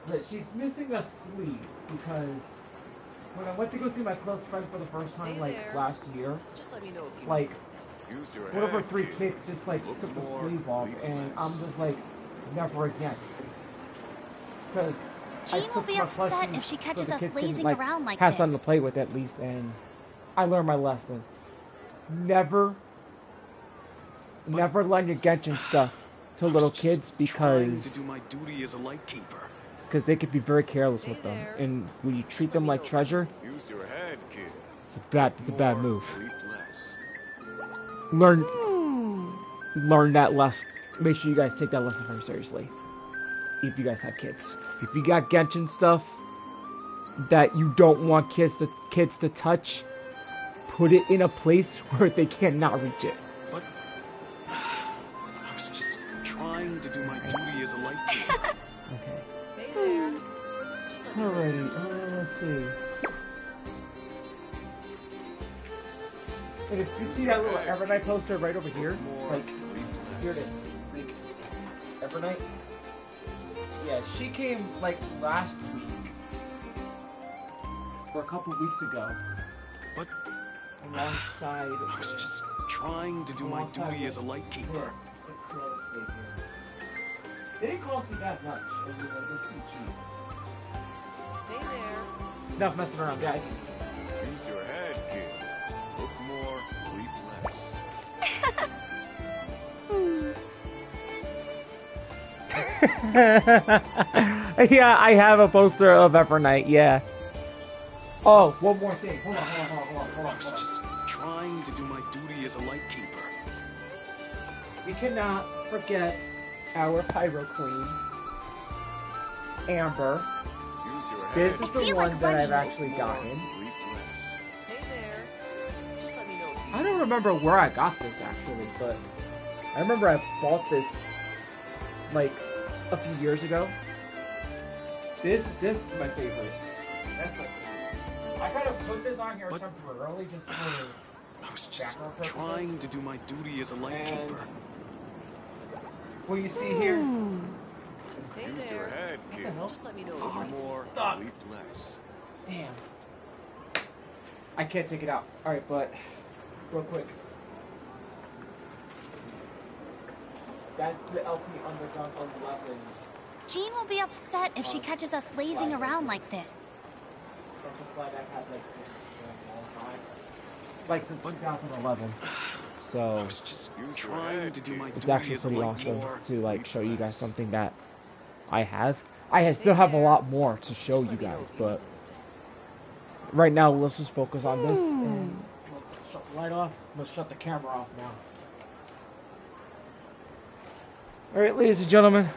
But she's missing a sleeve because when I went to go see my close friend for the first time, last year, Just let me know if you like, use your one of her head, 3 kid. kids just like took the sleeve off, and I'm just like, never again. Because Jean will be upset if she catches us lazing around like have this. something to play with at least, and I learned my lesson. Never lend your Genshin stuff to little kids Trying to do my duty as a light keeper. because they could be very careless with them, and when you treat them like treasure, Use your head, kid. it's a bad move. Reap less. Learn that lesson. Make sure you guys take that lesson very seriously. If you guys have kids, if you got Genshin stuff that you don't want kids to touch, put it in a place where they cannot reach it. But I was just trying to do my duty as a light keeper. Okay. Alrighty, let's see. And if you see that little Evernight poster right over here, like, here it is. Like, Evernight. Yeah, she came, like, last week. Or a couple weeks ago. But alongside... I was just trying to do my duty as a light keeper. They didn't cost me that much. It was too cheap. Hey there. Enough messing around, guys. Use your head, kid. Look more, reap less. Yeah, I have a poster of Evernight, yeah. Oh, one more thing. Hold on. I was just trying to do my duty as a light keeper. We cannot forget our Pyro Queen, Amber. Use your head. This is the one that I've actually gotten. Reap less. Hey there. Just let me know if you I don't remember where I got this actually, but I remember I bought this like a few years ago. This is my favorite. That's my favorite. I gotta put this on here temporarily just for I was just trying to do my duty as a lightkeeper. What do you see here? Use your head, kid. Just let me know. Leap more, leap less. Damn. I can't take it out. Alright, but real quick. That's the LP Underground 11. Jean will be upset if she catches us lazing around like this. That's a flag I've had like since a long time. Like since 2011. So Trying to do my it's duty actually as a pretty awesome lightkeeper. to like show you guys something that I have. I still have a lot more to show you guys, but right now let's just focus on this. And let's shut the light off. Let's shut the camera off now. Alright, ladies and gentlemen.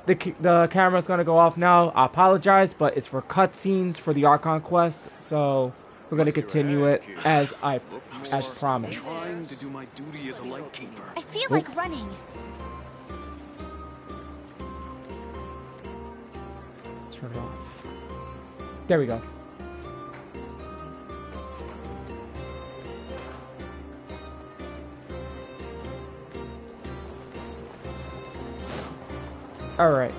The camera's gonna go off now. I apologize, but it's for cutscenes for the Archon quest, so we're gonna continue it as promised. Trying to do my duty as a lightkeeper. I feel like running. Turn it off. There we go. All right.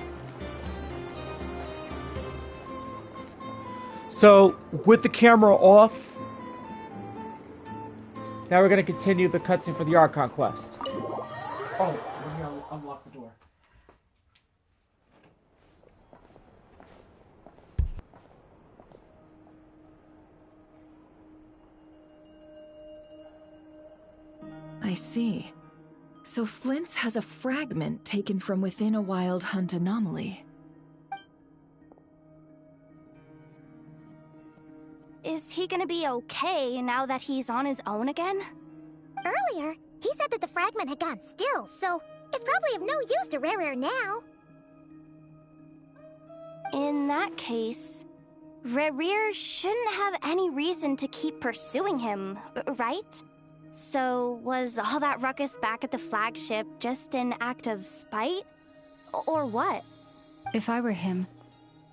So, with the camera off, now we're going to continue the cutscene for the Archon quest. Oh, let me unlock the door. I see. So Flint's has a fragment taken from within a Wild Hunt anomaly. Is he gonna be okay now that he's on his own again? Earlier, he said that the fragment had gone still, so it's probably of no use to Rare now. In that case, Rare shouldn't have any reason to keep pursuing him, right? So, was all that ruckus back at the flagship just an act of spite? Or what? If I were him,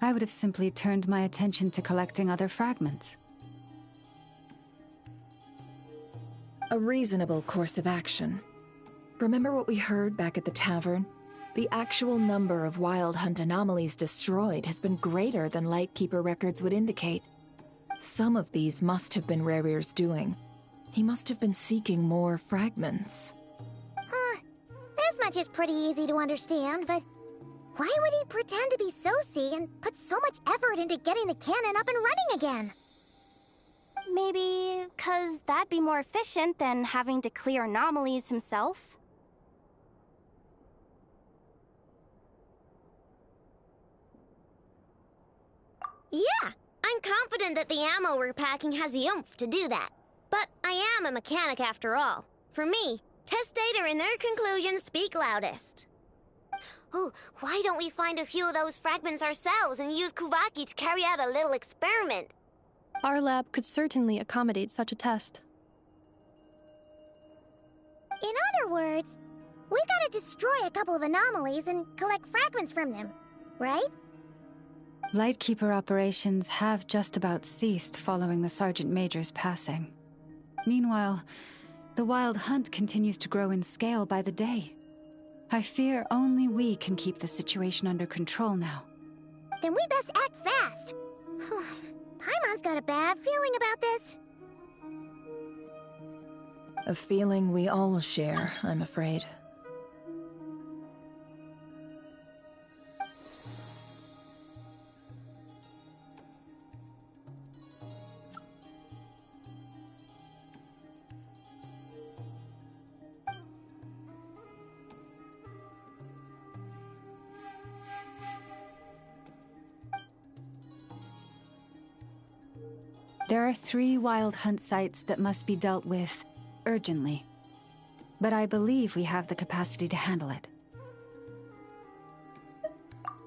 I would have simply turned my attention to collecting other fragments. A reasonable course of action. Remember what we heard back at the tavern? The actual number of Wild Hunt anomalies destroyed has been greater than Lightkeeper records would indicate. Some of these must have been Rare's doing. He must have been seeking more fragments. This much is pretty easy to understand, but why would he pretend to be Soci and put so much effort into getting the cannon up and running again? Maybe 'cause that'd be more efficient than having to clear anomalies himself. Yeah, I'm confident that the ammo we're packing has the oomph to do that. But I am a mechanic after all. For me, test data and their conclusions speak loudest. Oh, why don't we find a few of those fragments ourselves and use Kuvaki to carry out a little experiment? Our lab could certainly accommodate such a test. In other words, we gotta destroy a couple of anomalies and collect fragments from them, right? Lightkeeper operations have just about ceased following the Sergeant Major's passing. Meanwhile, the Wild Hunt continues to grow in scale by the day. I fear only we can keep the situation under control now. Then we best act fast. Paimon's got a bad feeling about this. A feeling we all share, I'm afraid. There are 3 Wild Hunt sites that must be dealt with urgently. But I believe we have the capacity to handle it.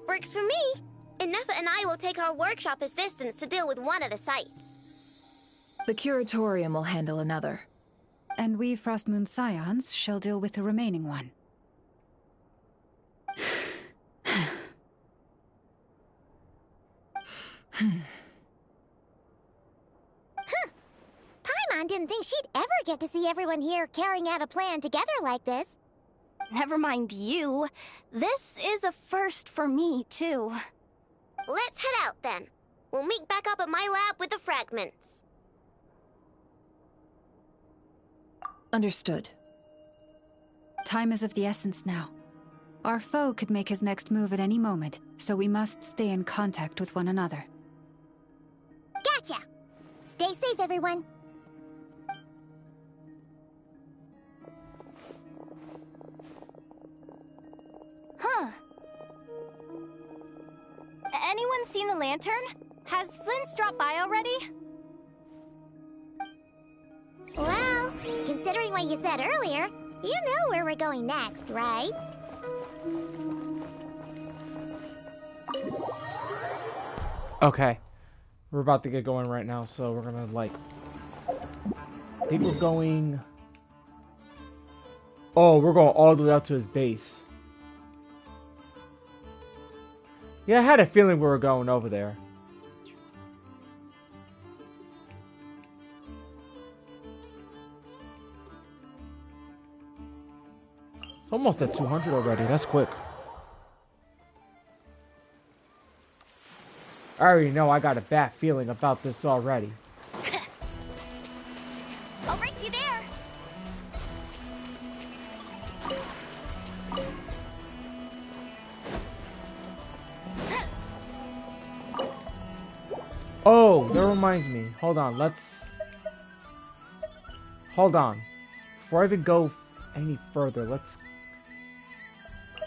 Works for me. Ineffa and I will take our workshop assistants to deal with one of the sites. The Curatorium will handle another. And we Frostmoon Scions shall deal with the remaining one. Paimon didn't think she'd ever get to see everyone here carrying out a plan together like this. Never mind you. This is a first for me, too. Let's head out then. We'll meet back up at my lab with the fragments. Understood. Time is of the essence now. Our foe could make his next move at any moment, so we must stay in contact with one another. Gotcha! Stay safe, everyone. Huh. Anyone seen the lantern? Has Flint's dropped by already? Well, considering what you said earlier, you know where we're going next, right? Okay. We're about to get going right now, so we're gonna, like... I think we're going... Oh, we're going all the way up to his base. Yeah, I had a feeling we were going over there. It's almost at 200 already. That's quick. I already know I got a bad feeling about this already. I'll race you there. Oh, that reminds me. Hold on, let's... Hold on. Before I even go any further, let's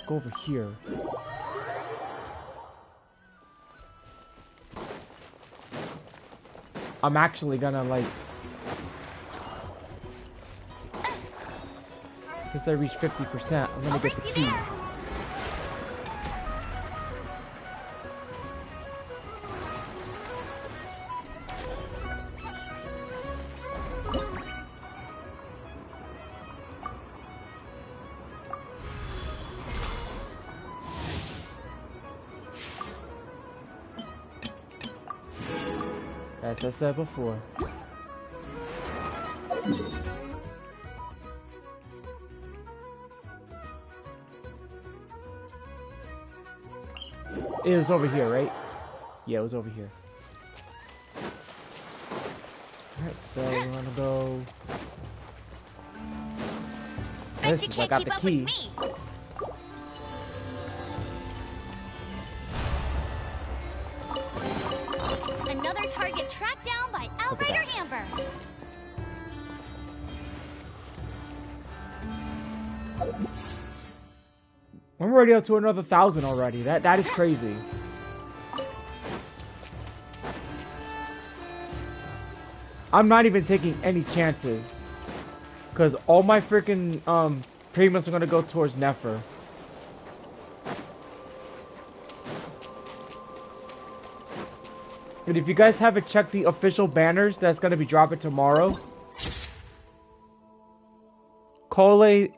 go over here. I'm actually gonna, like... Since I reached 50%, I'm gonna get the key. As I said before. It was over here, right? Yeah, it was over here. Alright, so we're gonna go... This is, I got the key. Another target tracked down by Outrider Amber. I'm already up to another 1,000 already. That is crazy. I'm not even taking any chances. Because all my freaking payments are going to go towards Nefer. And if you guys haven't checked the official banners that's going to be dropping tomorrow, Kole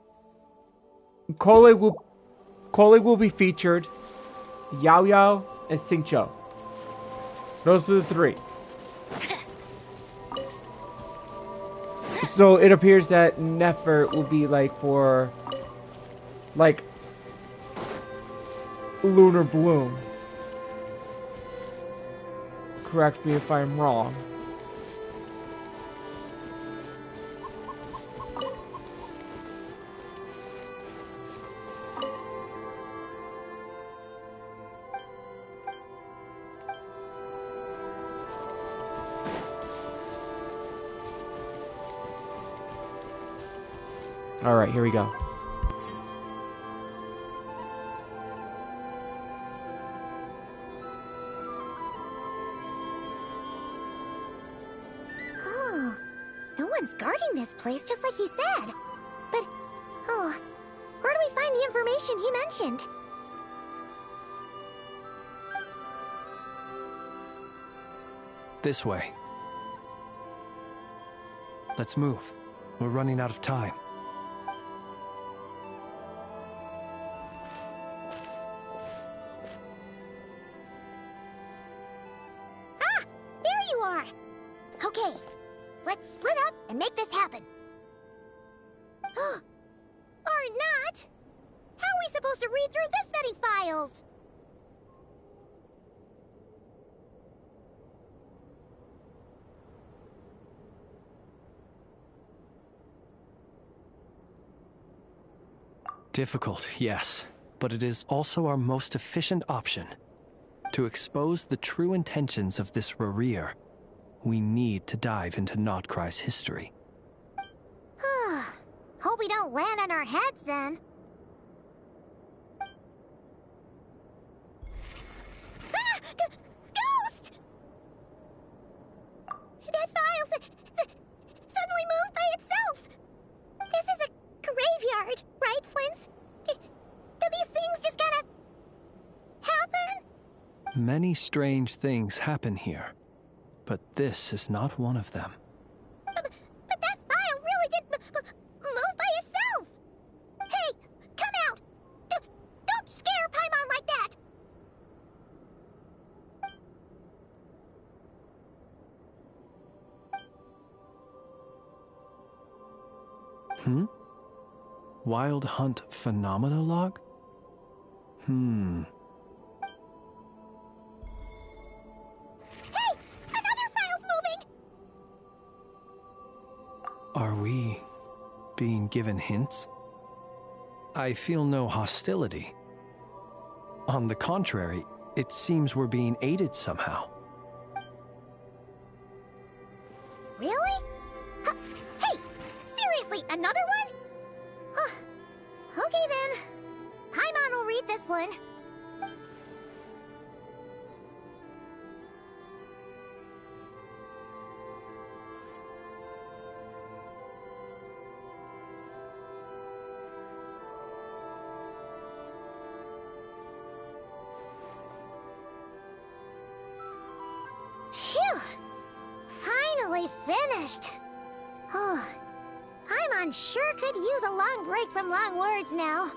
will be featured, Yao Yao, and Xingqiu. Those are the three. So it appears that Nefer will be like for like Lunar Bloom. Correct me if I'm wrong. All right, here we go. Oh, no one's guarding this place, just like he said. But, oh, where do we find the information he mentioned? This way. Let's move. We're running out of time. we supposed to read through this many files? Difficult, yes, but it is also our most efficient option. To expose the true intentions of this Rereer, we need to dive into Notcry's history. Hope we don't land on our heads then. Ah! Ghost! That file suddenly moved by itself. This is a graveyard, right, Flint? Do these things just gotta happen? Many strange things happen here, but this is not one of them. But that file really did move by itself! Hey, come out! Don't scare Paimon like that! Wild Hunt Phenomenologue? Hey! Another file's moving! Are we being given hints? I feel no hostility. On the contrary, it seems we're being aided somehow. Really? Hey! Seriously, another one? Okay then. Paimon will read this one. Phew! Finally finished. Oh, Paimon sure could use a long break from long words now.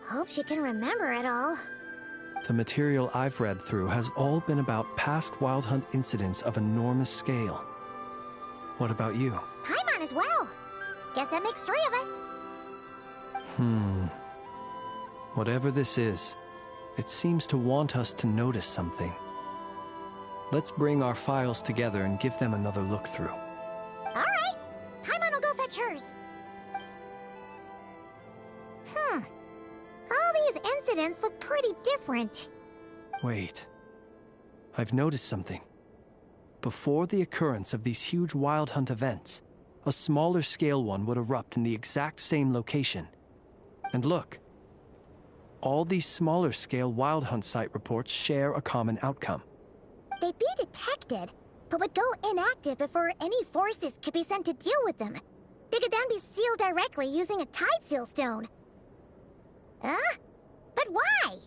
Hope she can remember it all. The material I've read through has all been about past Wild Hunt incidents of enormous scale. What about you? Paimon as well. Guess that makes 3 of us. Whatever this is, it seems to want us to notice something. Let's bring our files together and give them another look through. Alright. Paimon will go fetch hers. All these incidents look pretty different. Wait. I've noticed something. Before the occurrence of these huge Wild Hunt events, a smaller scale one would erupt in the exact same location. And look. All these smaller scale Wild Hunt site reports share a common outcome. They'd be detected, but would go inactive before any forces could be sent to deal with them. They could then be sealed directly using a tide seal stone. Huh? But why?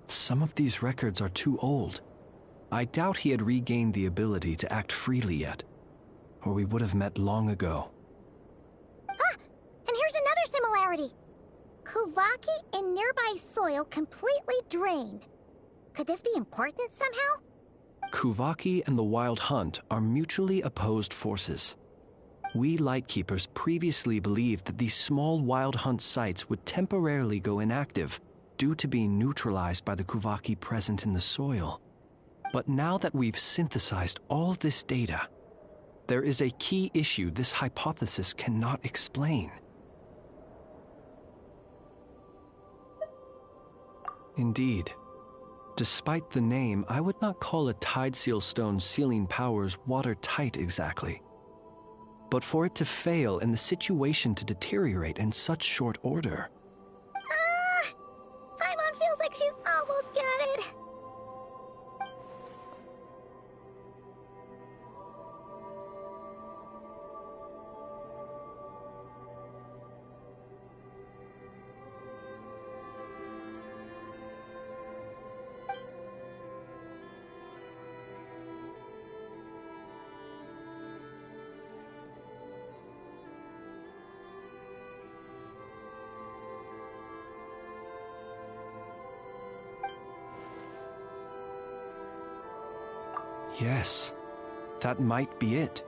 Some of these records are too old. I doubt he had regained the ability to act freely yet, or we would have met long ago. Ah! And here's another similarity. Kuvaki and nearby soil completely drained. Could this be important somehow? Kuvaki and the Wild Hunt are mutually opposed forces. We Lightkeepers previously believed that these small Wild Hunt sites would temporarily go inactive due to being neutralized by the Kuvaki present in the soil. But now that we've synthesized all this data, there is a key issue this hypothesis cannot explain. Indeed. Despite the name, I would not call a Tide Seal Stone's sealing powers watertight exactly. But for it to fail and the situation to deteriorate in such short order... Paimon feels like she's almost got it. Yes, that might be it.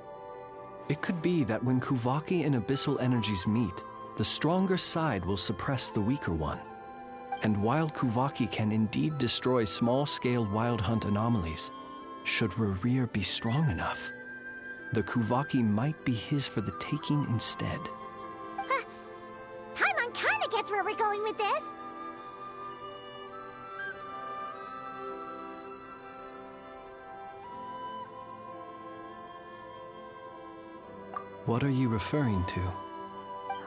It could be that when Kuvaki and Abyssal energies meet, The stronger side will suppress the weaker one. And while Kuvaki can indeed destroy small-scale wild hunt anomalies, should Rerir be strong enough, the Kuvaki might be his for the taking instead. Paimon kinda gets where we're going with this. What are you referring to?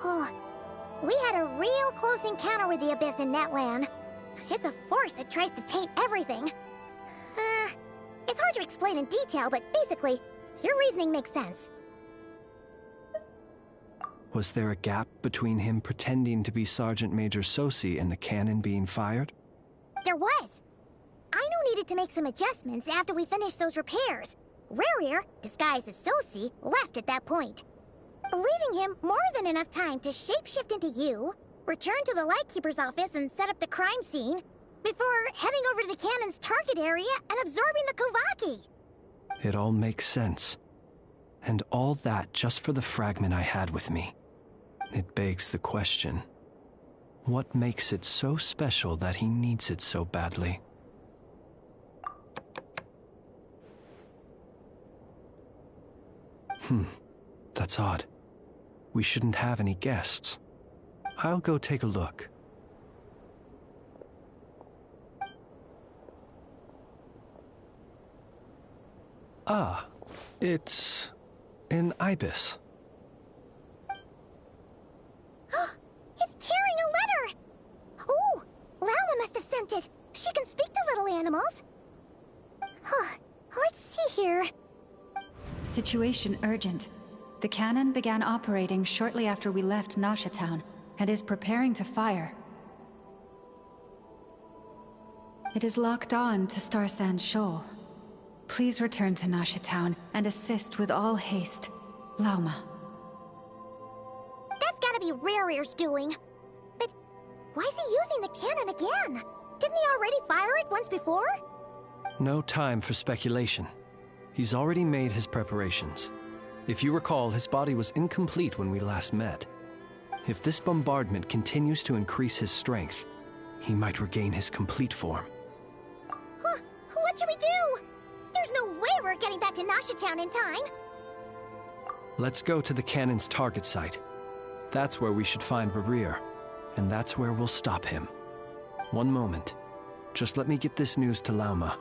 Oh, we had a real close encounter with the Abyss in Netland. It's a force that tries to taint everything. It's hard to explain in detail, but basically, your reasoning makes sense. Was there a gap between him pretending to be Sergeant Major Sosi and the cannon being fired? There was. Aino needed to make some adjustments after we finished those repairs. Rerir, disguised as Sosi, left at that point, leaving him more than enough time to shapeshift into you, return to the Lightkeeper's office and set up the crime scene, before heading over to the cannon's target area and absorbing the Kuvaki. It all makes sense. And all that just for the fragment I had with me. It begs the question, what makes it so special that he needs it so badly? That's odd. We shouldn't have any guests. I'll go take a look. Ah, it's an ibis. It's carrying a letter! Ooh, Lauma must have sent it. She can speak to little animals. Let's see here. Situation urgent. The cannon began operating shortly after we left Nasha Town and is preparing to fire. It is locked on to Star Sand Shoal. Please return to Nasha Town and assist with all haste. Lauma. That's gotta be Rerir's doing. But why is he using the cannon again? Didn't he already fire it once before? No time for speculation. He's already made his preparations. If you recall, his body was incomplete when we last met. If this bombardment continues to increase his strength, he might regain his complete form. What should we do? There's no way we're getting back to Nasha Town in time. Let's go to the cannon's target site. That's where we should find Rerir, and that's where we'll stop him. One moment. Just let me get this news to Lauma.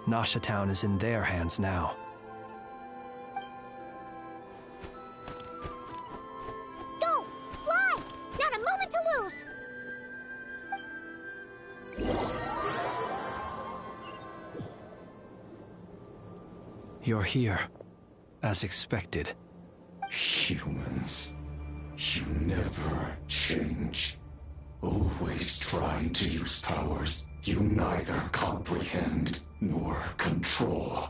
Nasha Town is in their hands now. Go! Fly! Not a moment to lose! You're here, as expected. Humans, you never change. Always trying to use powers you neither comprehend nor control.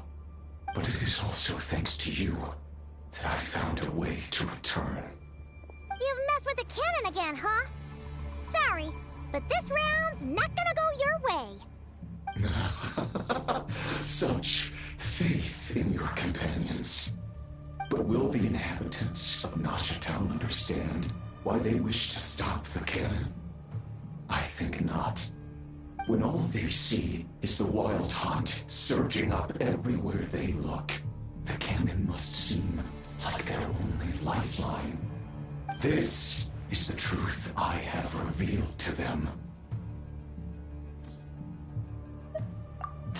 But it is also thanks to you that I found a way to return. You've messed with the cannon again, huh? Sorry, but this round's not gonna go your way. Such faith in your companions. But will the inhabitants of Nasha Town understand why they wish to stop the cannon? I think not. When all they see is the wild hunt surging up everywhere they look, the cannon must seem like their only lifeline. This is the truth I have revealed to them.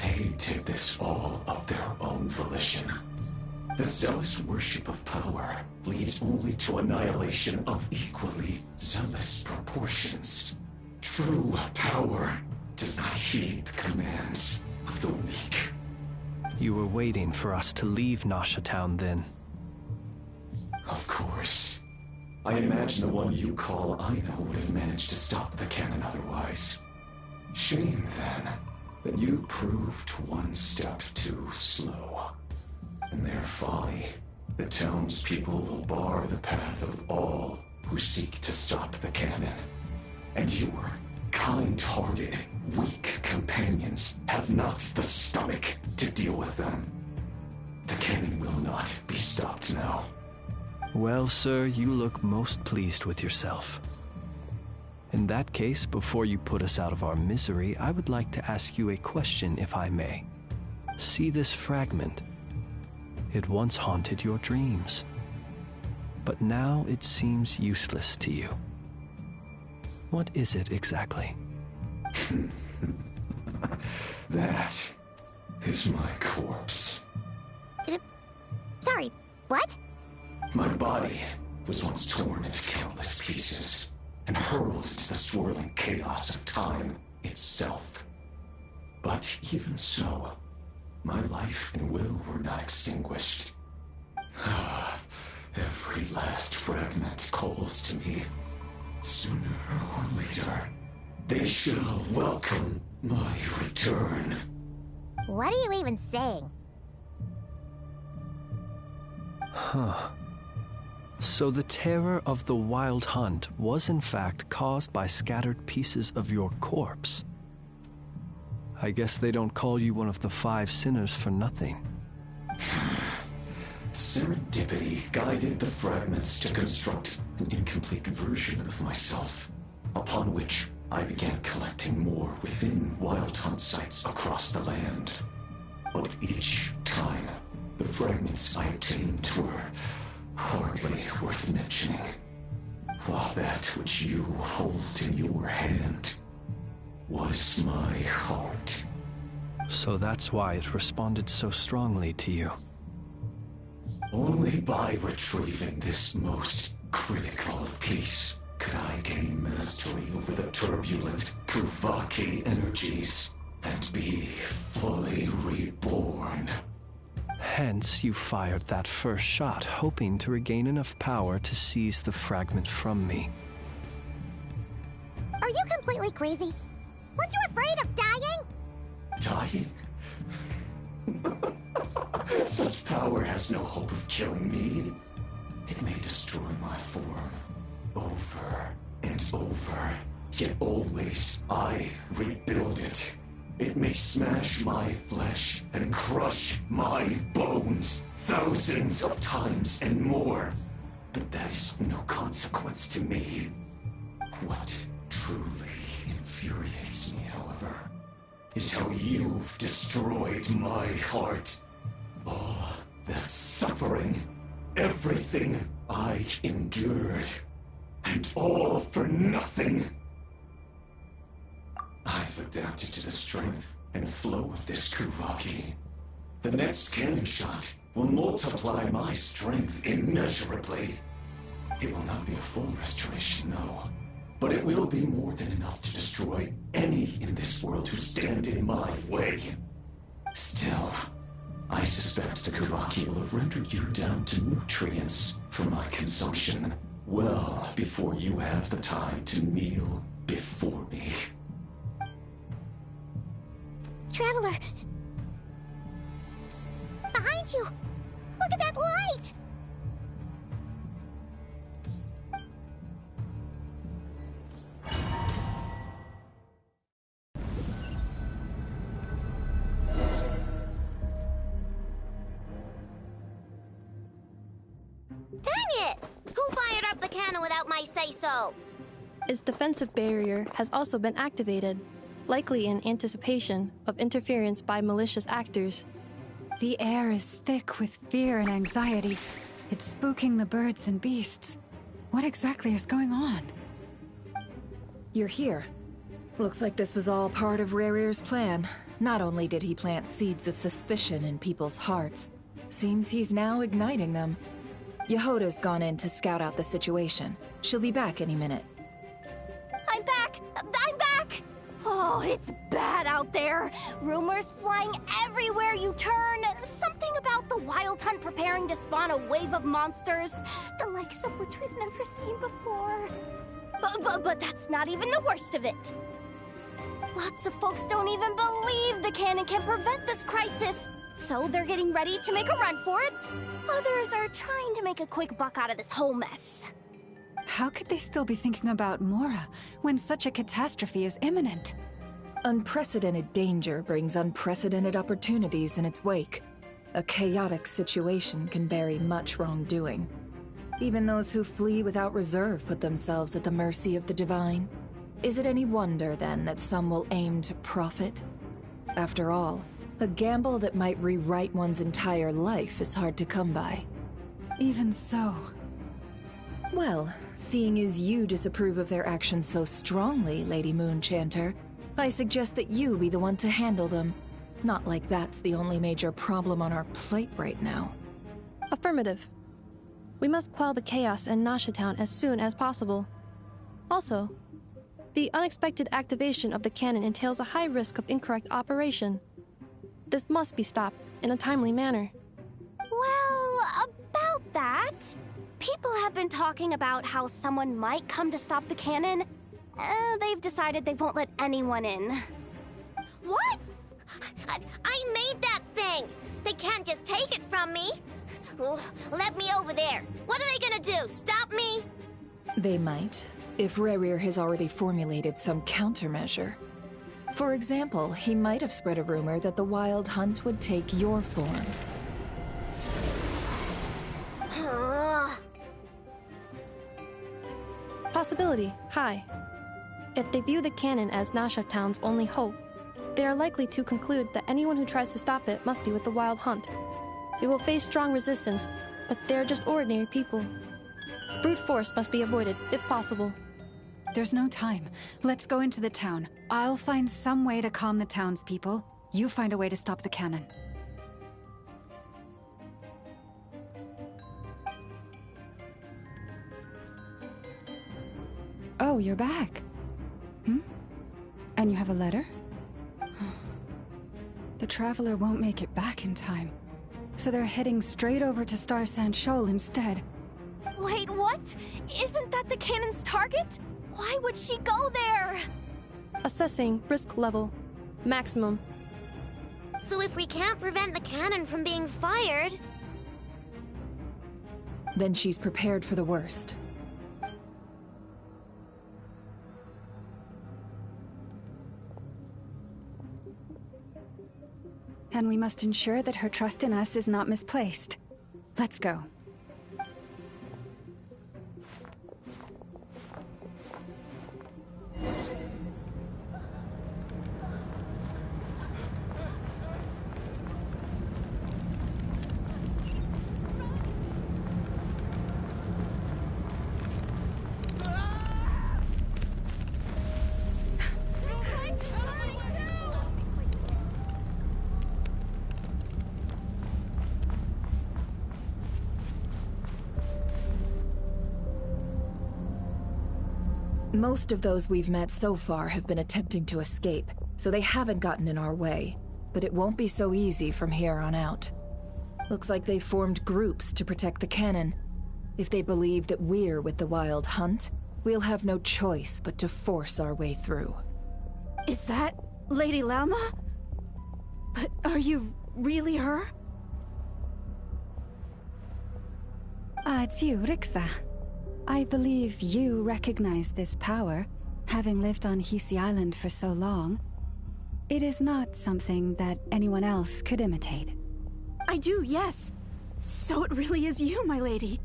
They did this all of their own volition. The zealous worship of power leads only to annihilation of equally zealous proportions. True power does not heed the commands of the weak. You were waiting for us to leave Nasha Town then. Of course. I imagine the one you call Aino would have managed to stop the cannon otherwise. Shame, then, that you proved one step too slow. In their folly, the townspeople will bar the path of all who seek to stop the cannon. And your kind-hearted, weak companions have not the stomach to deal with them. The cannon will not be stopped now. Well, sir, you look most pleased with yourself. In that case, before you put us out of our misery, I would like to ask you a question, if I may. See this fragment? It once haunted your dreams, but now it seems useless to you. What is it exactly? That is my corpse. Sorry, what? My body was once torn into countless pieces and hurled into the swirling chaos of time itself. But even so, my life and will were not extinguished. Every last fragment calls to me. Sooner or later, they shall welcome my return. What are you even saying? Huh. So the terror of the Wild Hunt was in fact caused by scattered pieces of your corpse. I guess they don't call you one of the 5 sinners for nothing. Serendipity guided the fragments to construct an incomplete version of myself, upon which I began collecting more within Wild Hunt sites across the land. But each time, the fragments I obtained were hardly worth mentioning, while that which you hold in your hand was my heart. So that's why it responded so strongly to you. Only by retrieving this most critical piece could I gain mastery over the turbulent Kuvaki energies and be fully reborn. Hence, you fired that first shot, hoping to regain enough power to seize the fragment from me. Are you completely crazy? Weren't you afraid of dying? Dying? Such power has no hope of killing me. It may destroy my form over and over, yet always I rebuild it. It may smash my flesh and crush my bones thousands of times and more, but that is of no consequence to me. What truly infuriates me, however, is how you've destroyed my heart. All that suffering, everything I endured, and all for nothing. I've adapted to the strength and flow of this Kuvaki. The next cannon shot will multiply my strength immeasurably. It will not be a full restoration, no, but it will be more than enough to destroy any in this world who stand in my way. Still, I suspect the Kuvaki will have rendered you down to nutrients for my consumption well before you have the time to kneel before me. Traveler! Behind you! Look at that light! Dang it! Who fired up the cannon without my say-so? Its defensive barrier has also been activated, likely in anticipation of interference by malicious actors. The air is thick with fear and anxiety. It's spooking the birds and beasts. What exactly is going on? You're here. Looks like this was all part of Rarir's plan. Not only did he plant seeds of suspicion in people's hearts, seems he's now igniting them. Yehoda's gone in to scout out the situation. She'll be back any minute. I'm back! I'm back! Oh, it's bad out there. Rumors flying everywhere you turn. Something about the Wild Hunt preparing to spawn a wave of monsters, the likes of which we've never seen before. But that's not even the worst of it. Lots of folks don't even believe the cannon can prevent this crisis, so they're getting ready to make a run for it. Others are trying to make a quick buck out of this whole mess. How could they still be thinking about Mora when such a catastrophe is imminent? Unprecedented danger brings unprecedented opportunities in its wake. A chaotic situation can bury much wrongdoing. Even those who flee without reserve put themselves at the mercy of the divine. Is it any wonder, then, that some will aim to profit? After all, a gamble that might rewrite one's entire life is hard to come by. Even so. Well, seeing as you disapprove of their actions so strongly, Lady Moonchanter, I suggest that you be the one to handle them. Not like that's the only major problem on our plate right now. Affirmative. We must quell the chaos in Nasha Town as soon as possible. Also, the unexpected activation of the cannon entails a high risk of incorrect operation. This must be stopped in a timely manner. Well, about that, people have been talking about how someone might come to stop the cannon. They've decided they won't let anyone in. What? I made that thing! They can't just take it from me! Let me over there! What are they gonna do? Stop me? They might, if Rerir has already formulated some countermeasure. For example, he might have spread a rumor that the Wild Hunt would take your form. Possibility high. If they view the cannon as Nasha Town's only hope, they are likely to conclude that anyone who tries to stop it must be with the Wild Hunt. We will face strong resistance, but they are just ordinary people. Brute force must be avoided, if possible. There's no time. Let's go into the town. I'll find some way to calm the townspeople. You find a way to stop the cannon. Oh, you're back. And you have a letter? The Traveler won't make it back in time. So they're heading straight over to Star Sand Shoal instead. Wait, what? Isn't that the cannon's target? Why would she go there? Assessing risk level. Maximum. So if we can't prevent the cannon from being fired... Then she's prepared for the worst. And we must ensure that her trust in us is not misplaced. Let's go. Most of those we've met so far have been attempting to escape, so they haven't gotten in our way. But it won't be so easy from here on out. Looks like they've formed groups to protect the cannon. If they believe that we're with the Wild Hunt, we'll have no choice but to force our way through. Is that Lady Lauma? But are you really her? It's you, Rixa. I believe you recognize this power, having lived on Hisi Island for so long. It is not something that anyone else could imitate. I do, yes. So it really is you, my lady.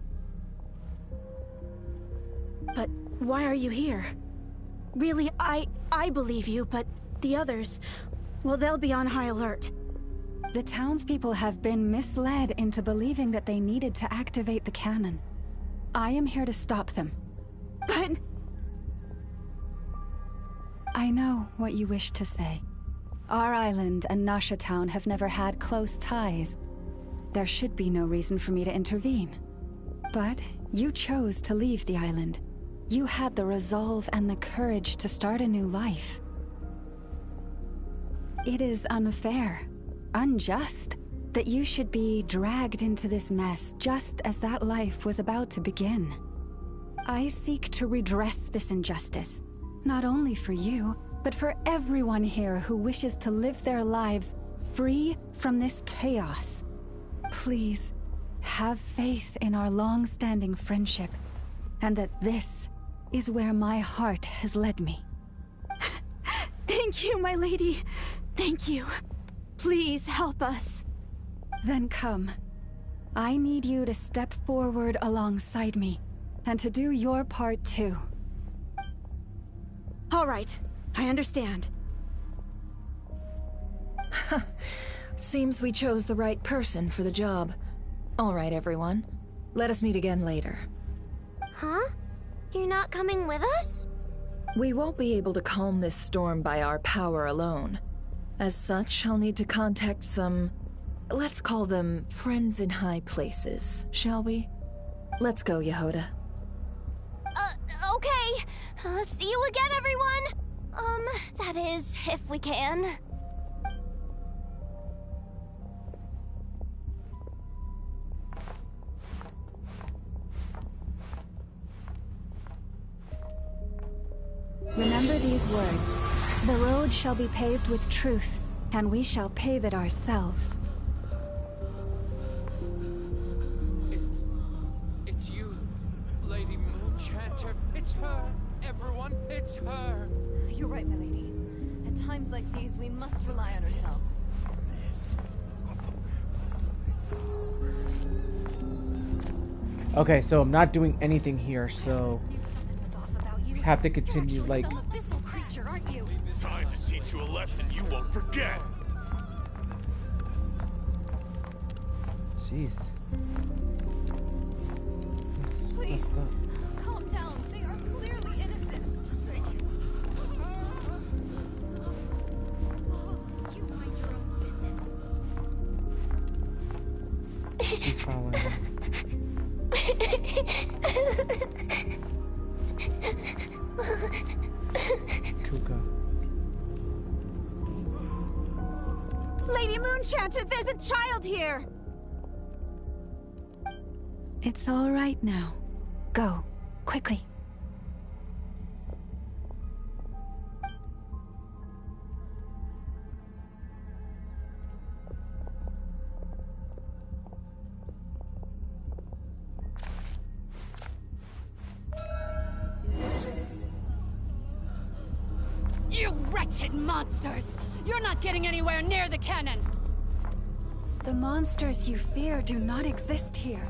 But why are you here? Really, I believe you, but the others, well, they'll be on high alert. The townspeople have been misled into believing that they needed to activate the cannon. I am here to stop them. But... I know what you wish to say. Our island and Nasha Town have never had close ties. There should be no reason for me to intervene. But you chose to leave the island. You had the resolve and the courage to start a new life. It is unfair, unjust, that you should be dragged into this mess just as that life was about to begin. I seek to redress this injustice, not only for you, but for everyone here who wishes to live their lives free from this chaos. Please, have faith in our long-standing friendship, and that this is where my heart has led me. Thank you, my lady. Thank you. Please help us. Then come. I need you to step forward alongside me, and to do your part too. All right, I understand. Seems we chose the right person for the job. All right, everyone. Let us meet again later. Huh? You're not coming with us? We won't be able to calm this storm by our power alone. As such, I'll need to contact some... let's call them friends in high places, shall we? Let's go, Yehoda. Okay. See you again, everyone. That is, if we can. Remember these words. The road shall be paved with truth, and we shall pave it ourselves. It's you, Lady Moonchanter. It's her, everyone. It's her. You're right, my lady. At times like these, we must rely on ourselves. Okay, so I'm not doing anything here, so have to continue like. Time to teach you a lesson you won't forget. Jeez. Please, calm down. They are clearly innocent. Thank you. You mind your own business. She's following. Chuka. Lady Moonchanter, there's a child here! It's all right now. Go, quickly. You wretched monsters! You're not getting anywhere near the cannon! The monsters you fear do not exist here.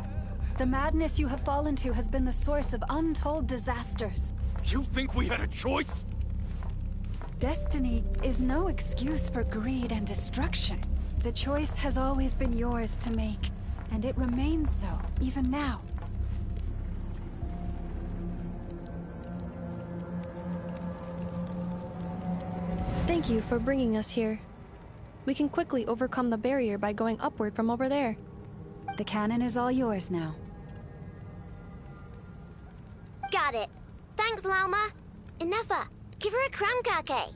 The madness you have fallen to has been the source of untold disasters. You think we had a choice? Destiny is no excuse for greed and destruction. The choice has always been yours to make, and it remains so, even now. Thank you for bringing us here. We can quickly overcome the barrier by going upward from over there. The cannon is all yours now. Got it. Thanks, Lauma. Inefa, give her a crunkake.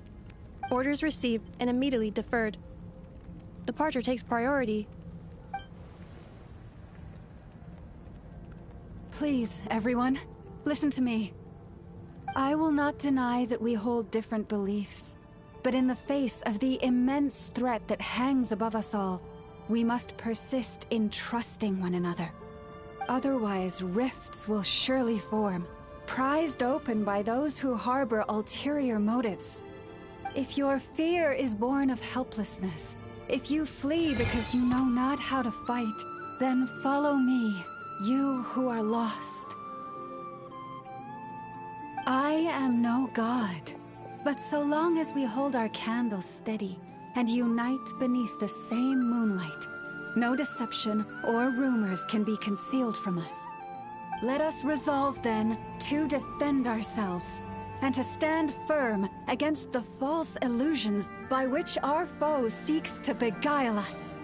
Orders received and immediately deferred. Departure takes priority. Please, everyone, listen to me. I will not deny that we hold different beliefs, but in the face of the immense threat that hangs above us all, we must persist in trusting one another. Otherwise, rifts will surely form, prized open by those who harbor ulterior motives. If your fear is born of helplessness, if you flee because you know not how to fight, then follow me, you who are lost. I am no god, but so long as we hold our candles steady and unite beneath the same moonlight, no deception or rumors can be concealed from us. Let us resolve, then, to defend ourselves, and to stand firm against the false illusions by which our foe seeks to beguile us.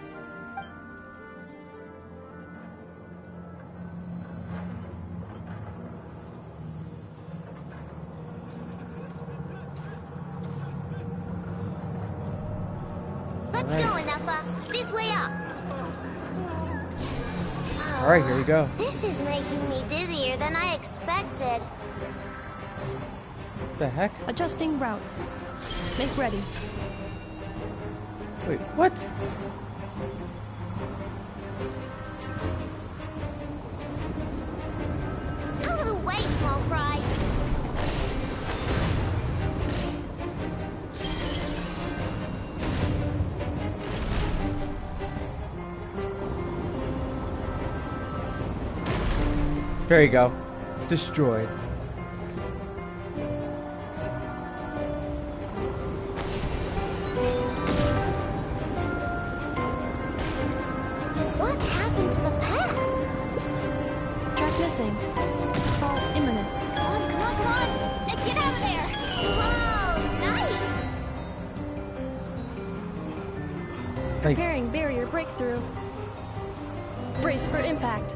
Let's go, Inefa. This way up. Alright, here we go. This is making me dizzier than I expected. What the heck? Adjusting route. Make ready. Wait, what? Out of the way, small fry. There you go. Destroyed. What happened to the path? Track missing. Fall imminent. Come on, come on, come on! Get out of there! Whoa, nice! Preparing barrier breakthrough. Brace for impact.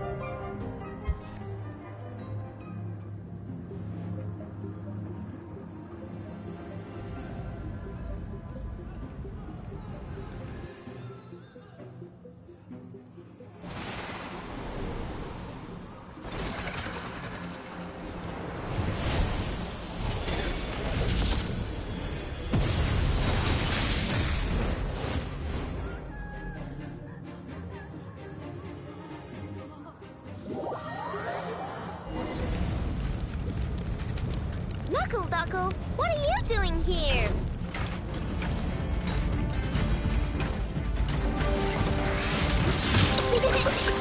Knuckle, what are you doing here?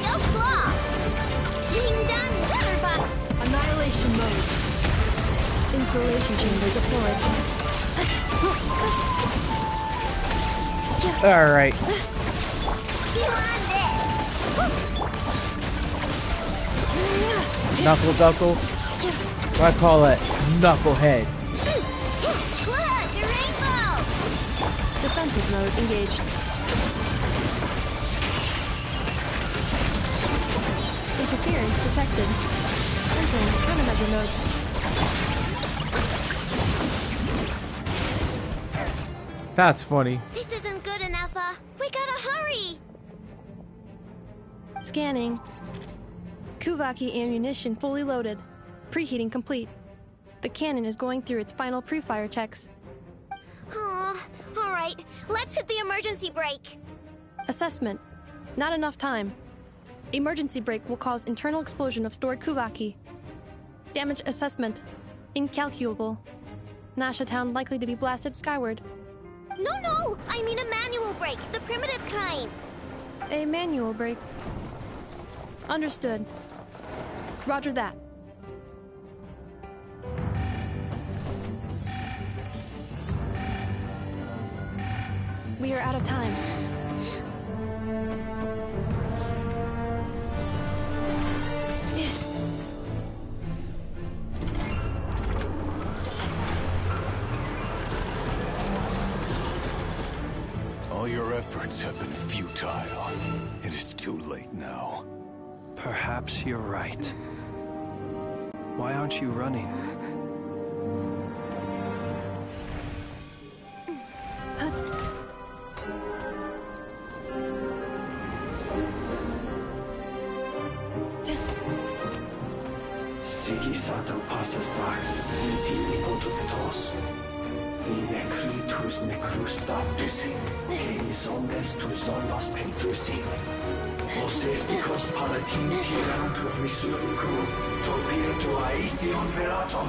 Go claw! Ding dong butterfly! Annihilation mode. Insulation chamber deployed. Alright. Knuckle Duckle. I call it Knucklehead. Defensive mode engaged. Interference detected. Entering countermeasure mode. That's funny. This isn't good enough, we gotta hurry! Scanning. Kuvaki ammunition fully loaded. Preheating complete. The cannon is going through its final pre-fire checks. Aw, alright, let's hit the emergency brake. Assessment. Not enough time. Emergency brake will cause internal explosion of stored Kuvaki. Damage assessment. Incalculable. Nasha Town likely to be blasted skyward. No, I mean a manual brake, the primitive kind. A manual brake. Understood. Roger that. We are out of time. All your efforts have been futile. It is too late now. Perhaps you're right. Why aren't you running? Sigisato passa sax, intili potuvitos. Necrutus necrus baptisi, celis omnes tu zonos pentusi. Osesticos palatin pirantur misuricum, topirtu aethion veratum.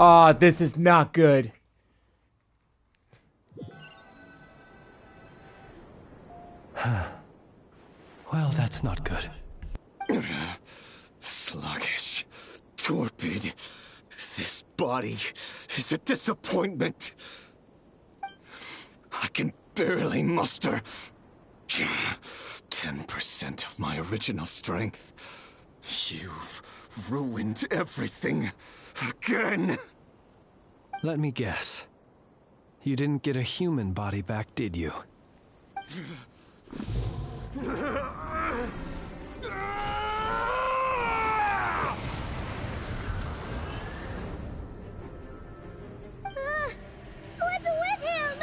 Oh, this is not good. Well, that's not good. Sluggish. Torpid. This body is a disappointment. I can barely muster 10% of my original strength. You've ruined everything again. Let me guess. You didn't get a human body back, did you? What's with him?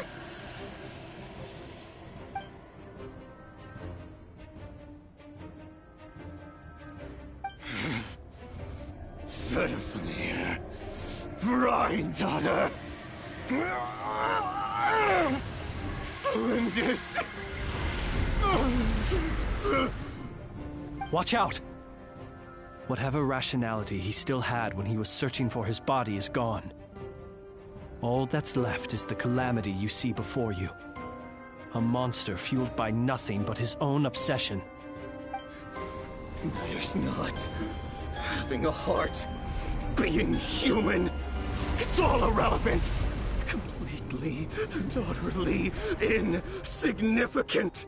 Fedifnir. Granddaughter. Flinders. Watch out! Whatever rationality he still had when he was searching for his body is gone. All that's left is the calamity you see before you. A monster fueled by nothing but his own obsession. Matters not. Having a heart. Being human. It's all irrelevant. Completely and utterly insignificant.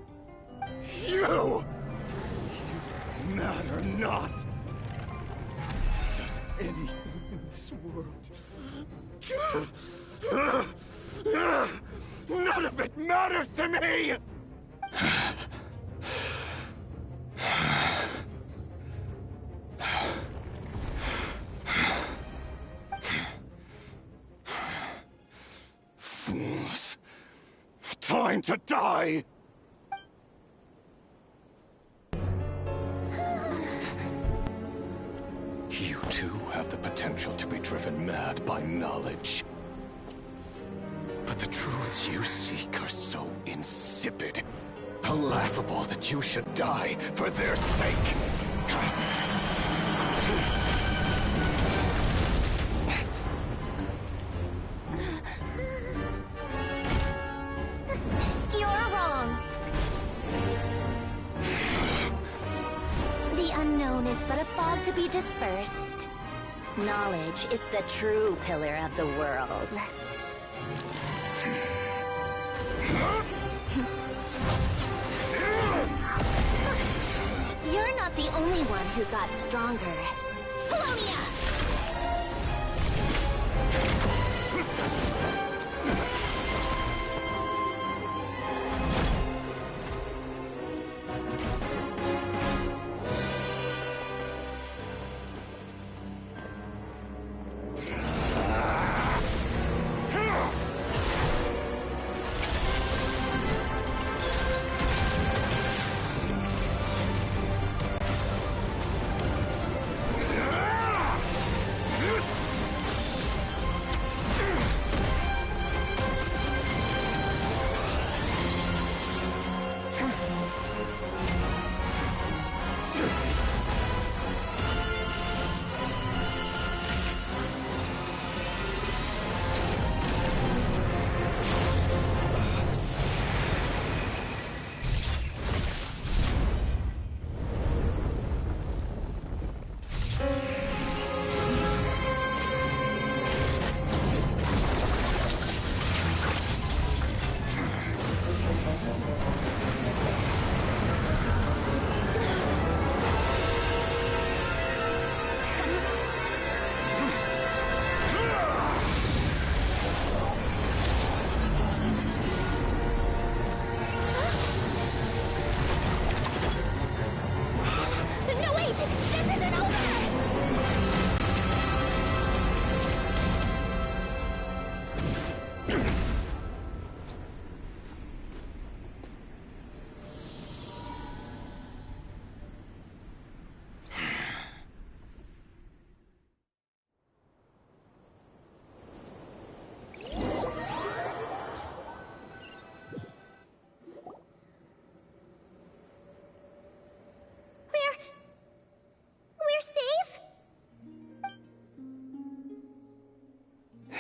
You matter not. Does anything in this world... None of it matters to me! Fools. Time to die! You too have the potential to be driven mad by knowledge. But the truths you seek are so insipid, how laughable that you should die for their sake. You're wrong. The unknown is but a fog to be dispersed. Knowledge is the true pillar of the world. You're not the only one who got stronger. Polonia!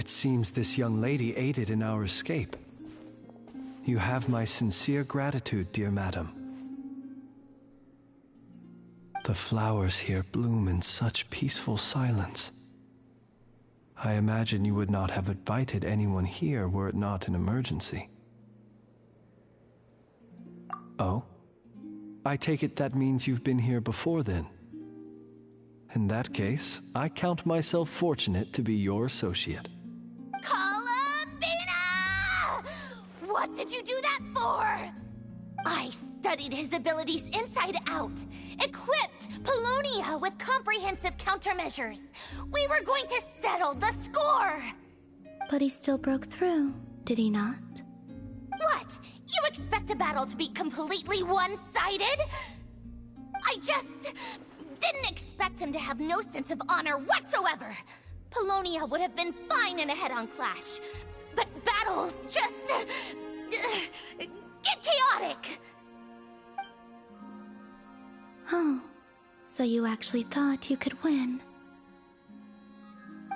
It seems this young lady aided in our escape. You have my sincere gratitude, dear madam. The flowers here bloom in such peaceful silence. I imagine you would not have invited anyone here were it not an emergency. Oh? I take it that means you've been here before then. In that case, I count myself fortunate to be your associate. Columbina! What did you do that for? I studied his abilities inside out, equipped Polonia with comprehensive countermeasures. We were going to settle the score! But he still broke through, did he not? What? You expect a battle to be completely one-sided? I just didn't expect him to have no sense of honor whatsoever. Polonia would have been fine in a head-on clash, but battles just get chaotic. Oh, so you actually thought you could win.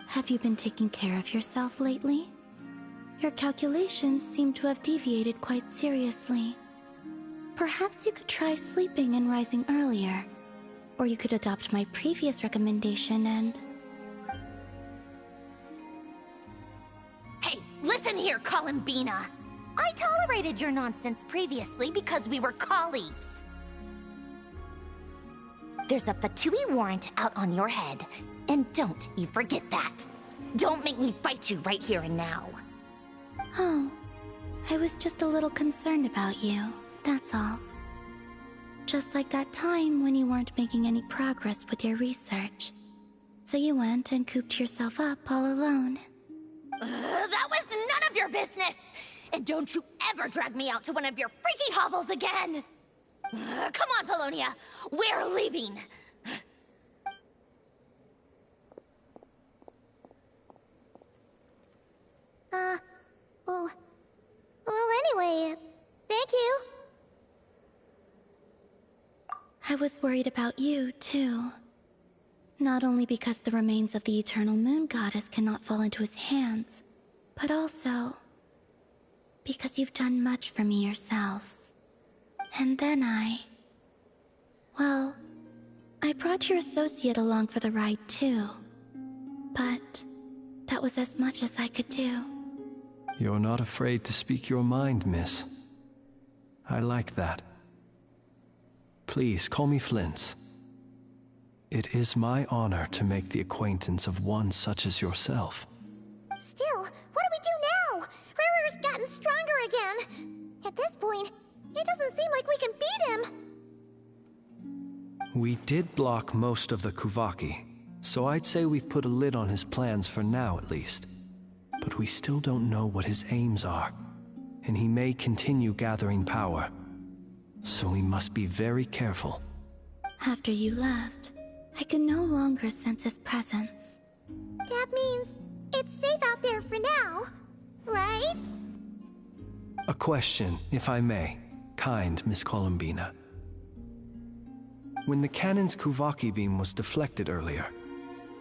Have you been taking care of yourself lately? Your calculations seem to have deviated quite seriously. Perhaps you could try sleeping and rising earlier. Or you could adopt my previous recommendation and... Hey, listen here, Columbina. I tolerated your nonsense previously because we were colleagues. There's a Fatui warrant out on your head, and don't you forget that. Don't make me fight you right here and now. Oh, I was just a little concerned about you, that's all. Just like that time when you weren't making any progress with your research. So you went and cooped yourself up all alone. That was none of your business! And don't you ever drag me out to one of your freaky hovels again! Come on, Polonia! We're leaving! Well, anyway, thank you. I was worried about you, too. Not only because the remains of the Eternal Moon Goddess cannot fall into his hands, but also because you've done much for me yourselves. And then well, I brought your associate along for the ride, too. But that was as much as I could do. You're not afraid to speak your mind, miss. I like that. Please, call me Flint's. It is my honor to make the acquaintance of one such as yourself. Still, what do we do now? Rurer's gotten stronger again. At this point, it doesn't seem like we can beat him. We did block most of the Kuvaki, so I'd say we've put a lid on his plans for now at least. But we still don't know what his aims are, and he may continue gathering power. So we must be very careful. After you left, I could no longer sense his presence. That means it's safe out there for now, right? A question, if I may, kind Miss Columbina. When the cannon's Kuvaki beam was deflected earlier,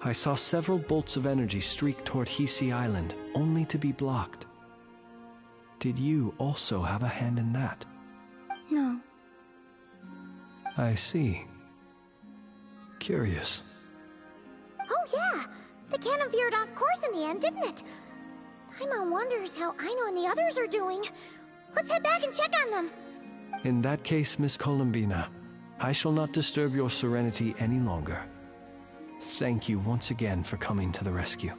I saw several bolts of energy streak toward Hisi Island, only to be blocked. Did you also have a hand in that? No. I see. Curious. Oh yeah, the cannon veered off course in the end, didn't it? Paimon wonders how Aino and the others are doing. Let's head back and check on them. In that case, Miss Columbina, I shall not disturb your serenity any longer. Thank you once again for coming to the rescue.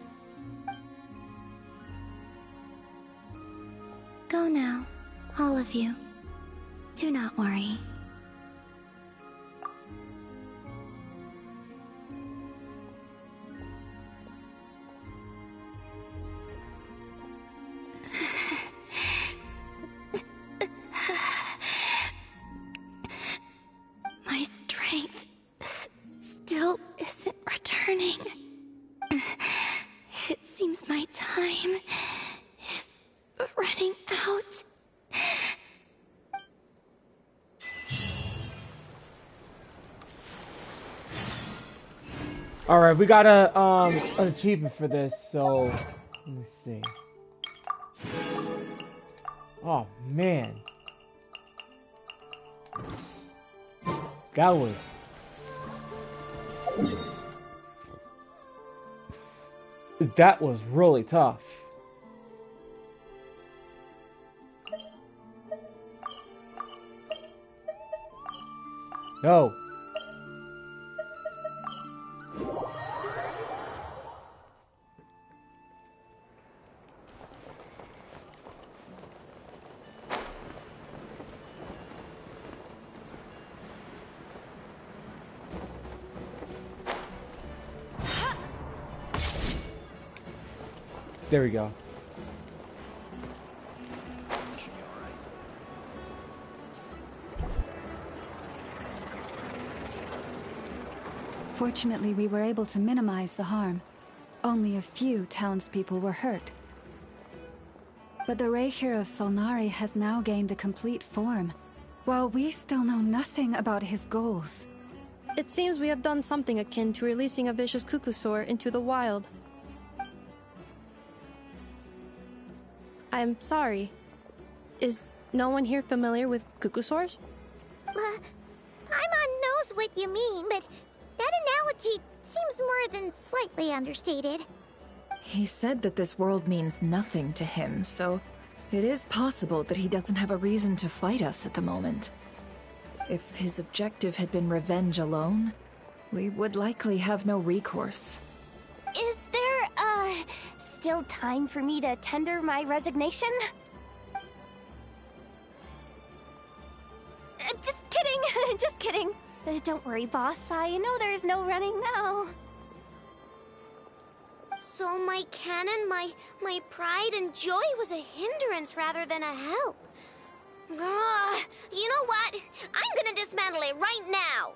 Go now, all of you. Do not worry. My strength still isn't returning. It seems my time is running out. Alright, we got an achievement for this, so Let me see. Oh, man. That was... That was really tough. No. There we go. Fortunately, we were able to minimize the harm. Only a few townspeople were hurt. But the Reikir of Solnari has now gained a complete form, while we still know nothing about his goals. It seems we have done something akin to releasing a vicious Kukusaur into the wild. I'm sorry. Is no one here familiar with Kukusaurs? Paimon knows what you mean, but that analogy seems more than slightly understated. He said that this world means nothing to him, so it is possible that he doesn't have a reason to fight us at the moment. If his objective had been revenge alone, we would likely have no recourse. Is there, still time for me to tender my resignation? Just kidding, just kidding. Don't worry, boss. I know there's no running now. So my cannon, my pride and joy was a hindrance rather than a help. You know what? I'm gonna dismantle it right now.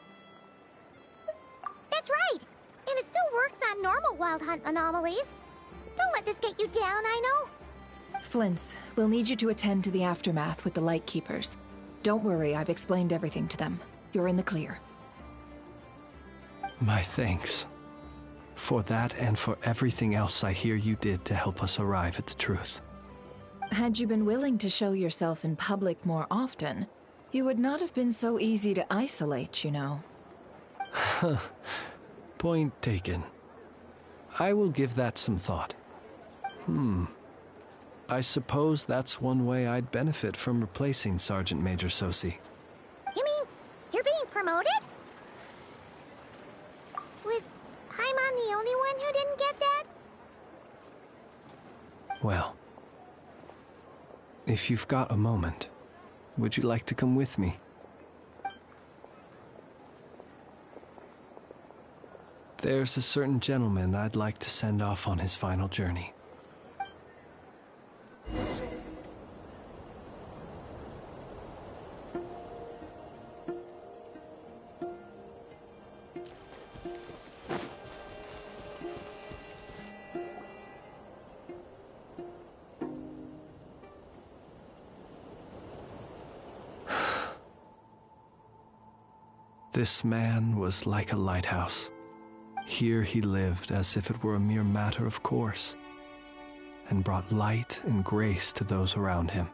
That's right. And it still works on normal wild hunt anomalies. Don't let this get you down, I know. Flintz, we'll need you to attend to the aftermath with the Lightkeepers. Don't worry, I've explained everything to them. You're in the clear. My thanks. For that and for everything else I hear you did to help us arrive at the truth. Had you been willing to show yourself in public more often, you would not have been so easy to isolate, you know. Point taken. I will give that some thought. I suppose that's one way I'd benefit from replacing Sergeant Major Sosi. You mean you're being promoted? Was Paimon the only one who didn't get that? Well, if you've got a moment, would you like to come with me? There's a certain gentleman I'd like to send off on his final journey. This man was like a lighthouse. Here he lived as if it were a mere matter of course, and brought light and grace to those around him.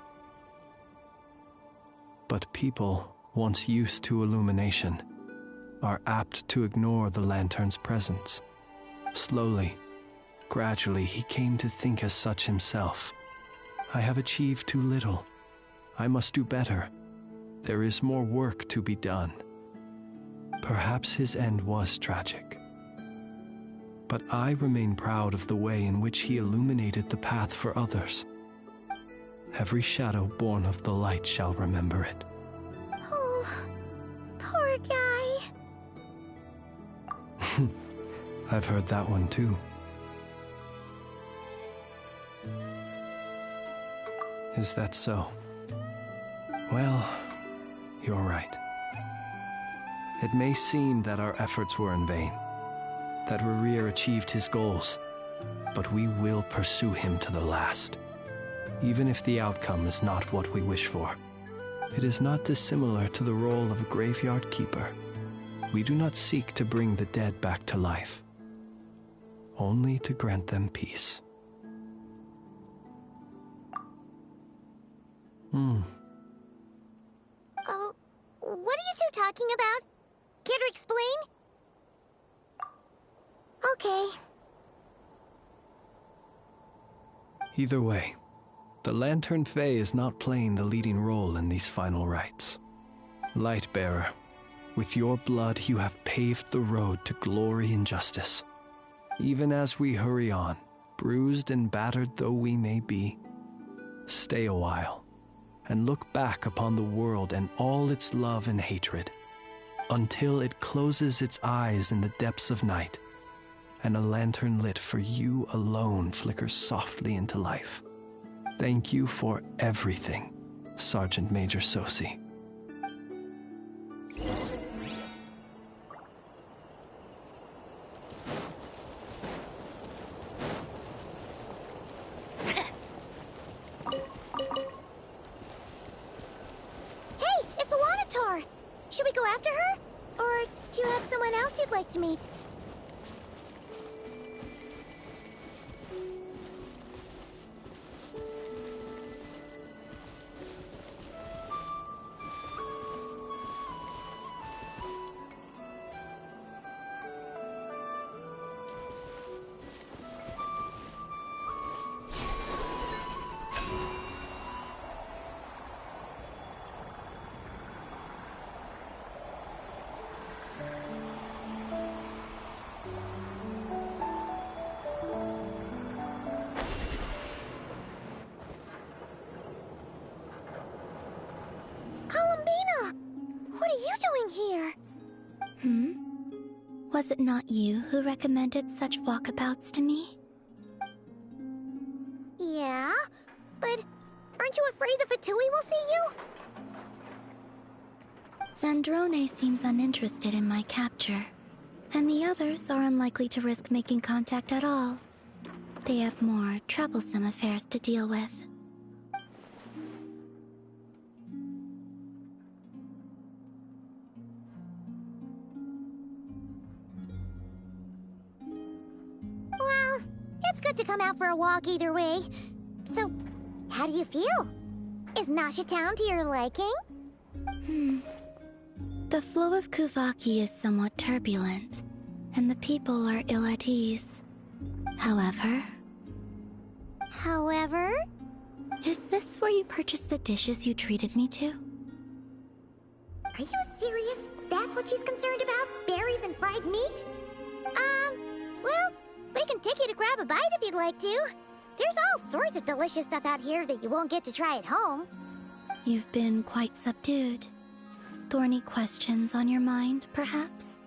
But people, once used to illumination, are apt to ignore the lantern's presence. Slowly, gradually, he came to think as such himself. I have achieved too little. I must do better. There is more work to be done. Perhaps his end was tragic. But I remain proud of the way in which he illuminated the path for others. Every shadow born of the light shall remember it. Oh, poor guy. I've heard that one too. Is that so? Well, you're right. It may seem that our efforts were in vain, that Rerir achieved his goals, but we will pursue him to the last, even if the outcome is not what we wish for. It is not dissimilar to the role of a graveyard keeper. We do not seek to bring the dead back to life, only to grant them peace. Oh, what are you two talking about? Care to explain? Okay. Either way, the Lantern Fae is not playing the leading role in these final rites. Lightbearer, with your blood you have paved the road to glory and justice. Even as we hurry on, bruised and battered though we may be, stay a while and look back upon the world and all its love and hatred, until it closes its eyes in the depths of night, and a lantern lit for you alone flickers softly into life. Thank you for everything, Sergeant Major Sosi. Hey, it's the Lanator! Should we go after her? Or do you have someone else you'd like to meet? What are you doing here? Was it not you who recommended such walkabouts to me? Yeah, but aren't you afraid the Fatui will see you? Zandrone seems uninterested in my capture, and the others are unlikely to risk making contact at all. They have more troublesome affairs to deal with. Well, it's good to come out for a walk either way. So, how do you feel? Is Nasha Town to your liking? The flow of Kuvaki is somewhat turbulent, and the people are ill at ease. However... Is this where you purchased the dishes you treated me to? Are you serious? That's what she's concerned about? Berries and fried meat? Well, we can take you to grab a bite if you'd like to. There's all sorts of delicious stuff out here that you won't get to try at home. You've been quite subdued. Thorny questions on your mind, perhaps?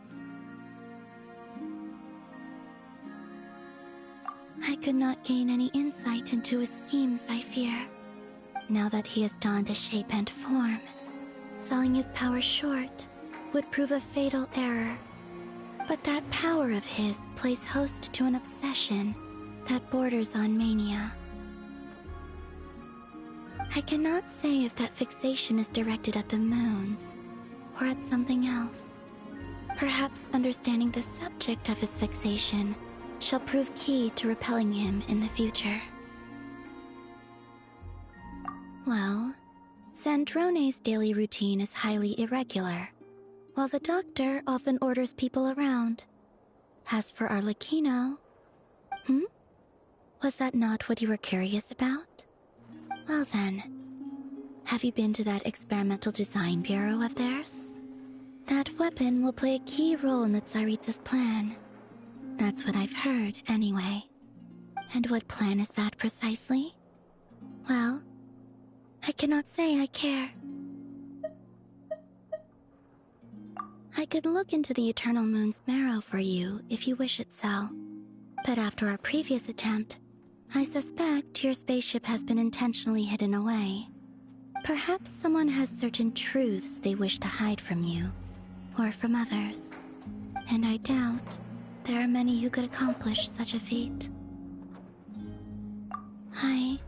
I could not gain any insight into his schemes, I fear. Now that he has donned a shape and form, selling his power short would prove a fatal error. But that power of his plays host to an obsession that borders on mania. I cannot say if that fixation is directed at the moons, or at something else. Perhaps understanding the subject of his fixation shall prove key to repelling him in the future. Well, Zandrone's daily routine is highly irregular, while the doctor often orders people around. As for Arlecchino... Was that not what you were curious about? Well then, have you been to that experimental design bureau of theirs? That weapon will play a key role in the Tsaritsa's plan. That's what I've heard, anyway. And what plan is that precisely? Well, I cannot say I care. I could look into the Eternal Moon's marrow for you if you wish it so. But after our previous attempt, I suspect your spaceship has been intentionally hidden away. Perhaps someone has certain truths they wish to hide from you, or from others. And I doubt there are many who could accomplish such a feat. I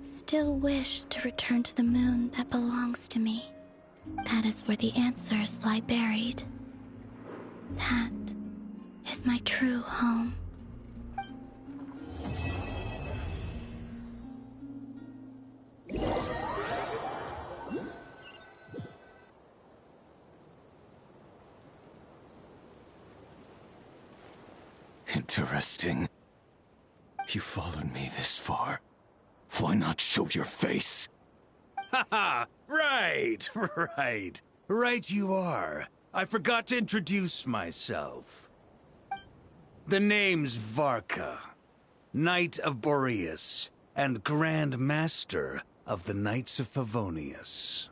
still wish to return to the moon that belongs to me. That is where the answers lie buried. That is my true home. Interesting. You followed me this far. Why not show your face? Haha! Right! Right you are. I forgot to introduce myself. The name's Varka, Knight of Boreas, and Grand Master of the Knights of Favonius.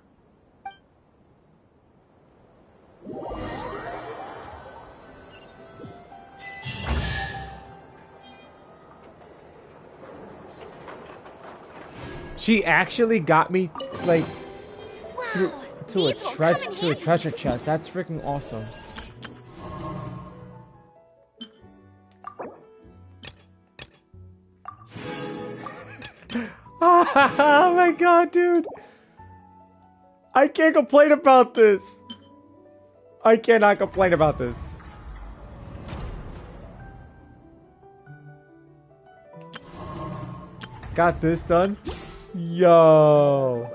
She actually got me, like, to a treasure chest. That's freaking awesome. Oh my god, dude. I can't complain about this. I cannot complain about this. Got this done. Yo.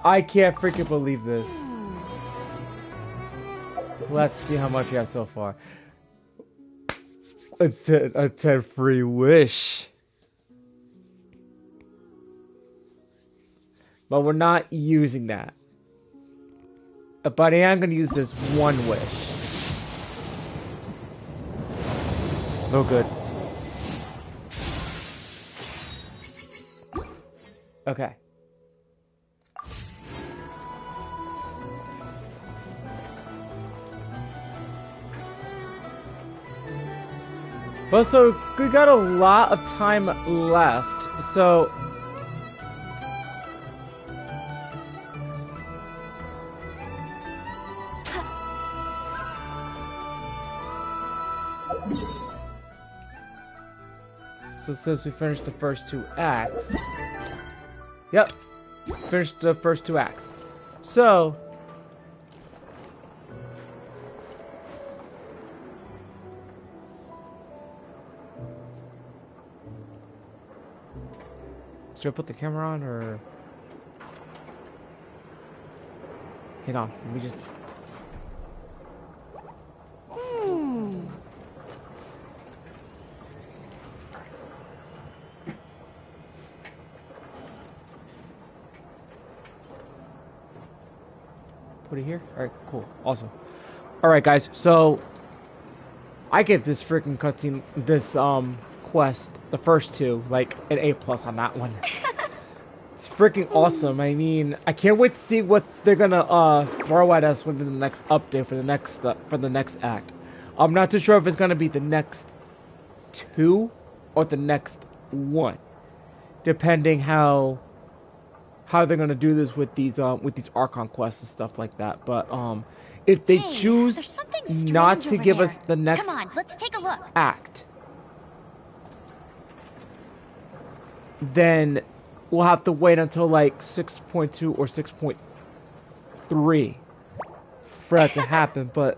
I can't freaking believe this. Let's see how much you have so far. A 10 free wish. But we're not using that. But I am going to use this one wish. No good. Okay. Well, so we got a lot of time left, so since we finished the first 2 acts, yep, finished the first 2 acts, so should I put the camera on, or hang on, let me just put it here. Alright, cool, awesome. Alright guys, so I get this freaking cutscene, this quest, the first 2, like an A+ on that one. It's freaking awesome. I mean, I can't wait to see what they're gonna throw at us within the next update for the next act. I'm not too sure if it's gonna be the next 2 or the next 1, depending how they're gonna do this with these Archon quests and stuff like that. But if they choose not to give us the next Come on, let's take a look. act, then we'll have to wait until like 6.2 or 6.3 for that to happen. But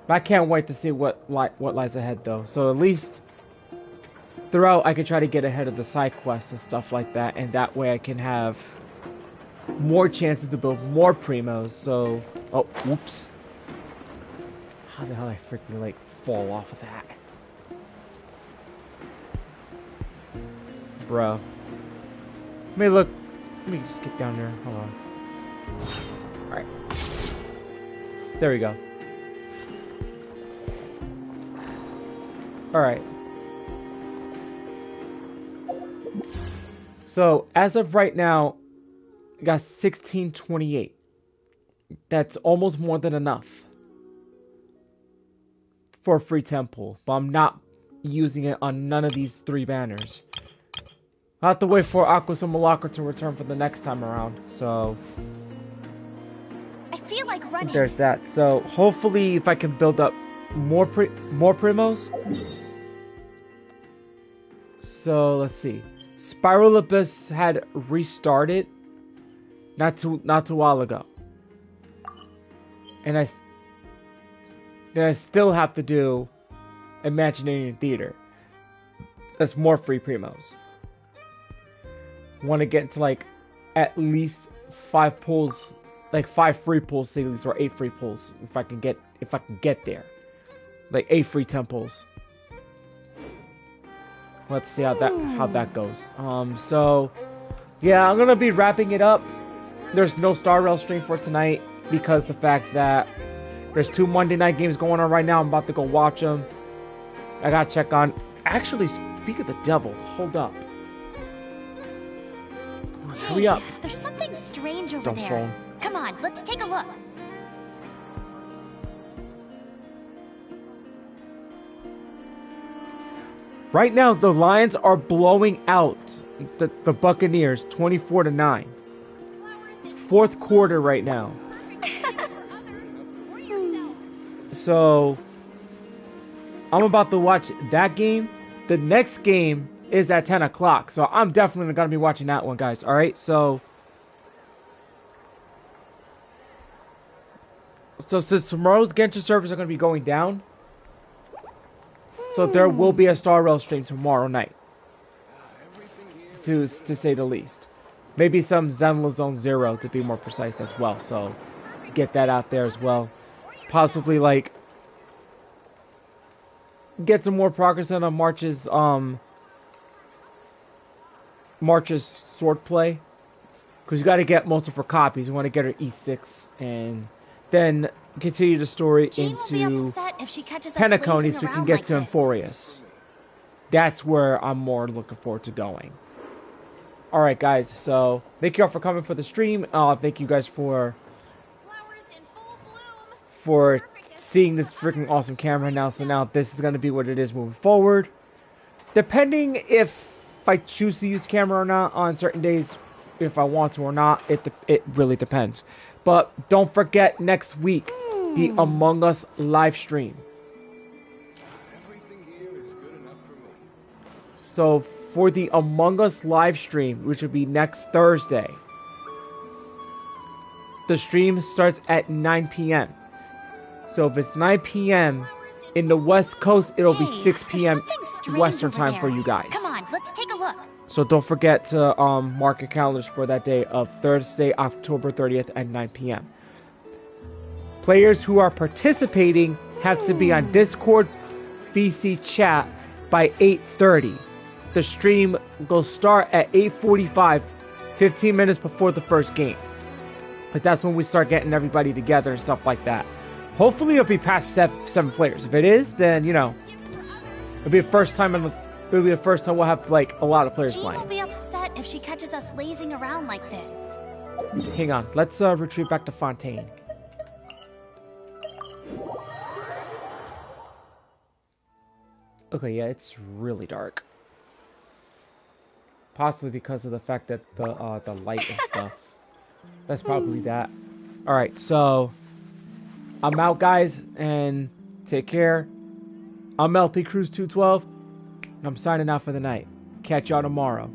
I can't wait to see what lies ahead, though. So at least throughout, I can try to get ahead of the side quests and stuff like that, and that way I can have more chances to build more primos. So, oh, whoops! How the hell did I freaking like fall off of that, bro? Let me just get down there. Hold on. All right, there we go. All right. So as of right now, I got 1628. That's almost more than enough for a free temple, but I'm not using it on none of these 3 banners. I'll have to wait for Aqua Simulacra to return for the next time around, so I feel like running. there's that. So hopefully if I can build up more primos. So let's see. Spiral Abyss had restarted not too while ago, and I still have to do Imagination Theater. That's more free primos. Want to get into like at least 5 pulls, like 5 free pulls dailies or 8 free pulls if I can get there. Like 8 free 10 pulls. Let's see how that goes. So yeah, I'm gonna be wrapping it up. There's no Star Rail stream for tonight because the fact that there's 2 Monday night games going on right now. I'm about to go watch them. I gotta check on. Actually, speak of the devil. Hold up. Hurry up. There's something strange over Dumb there. phone. Come on, let's take a look. Right now, the Lions are blowing out the Buccaneers 24-9. 4th quarter right now. So, I'm about to watch that game. The next game is at 10 o'clock. So, I'm definitely going to be watching that one, guys. Alright, so since tomorrow's Genshin servers are going to be going down, so there will be a Star Rail stream tomorrow night, to say the least. Maybe some Zenless Zone Zero to be more precise as well. So get that out there as well. Possibly like get some more progress on March's swordplay, because you got to get multiple copies. You want to get her E6 and then continue the story into Penacony so we can get to Emphorius. That's where I'm more looking forward to going. Alright guys, so thank you all for coming for the stream. Thank you guys for seeing this freaking awesome camera now. So now this is going to be what it is moving forward. Depending if I choose to use camera or not on certain days, if I want to or not, it really depends. But don't forget next week, the Among Us live stream. So for the Among Us live stream, which will be next Thursday, the stream starts at 9 p.m. So if it's 9 p.m. in the West Coast, it'll be 6 p.m. Western time for you guys. Come on, let's take a look. So don't forget to mark your calendars for that day of Thursday, October 30th at 9 p.m. Players who are participating have to be on Discord VC chat by 8:30. The stream will start at 8:45, 15 minutes before the first game. But that's when we start getting everybody together and stuff like that. Hopefully it'll be past 7 players. If it is, then, you know, it'll be the first time we'll have, like, a lot of players Jean playing. will be upset if she catches us lazing around like this. Hang on. Let's retreat back to Fontaine. Okay, yeah, it's really dark. Possibly because of the fact that the light and stuff. That's probably that. Alright, so I'm out, guys, and take care. I'm LP Cruise 212, and I'm signing out for the night. Catch y'all tomorrow.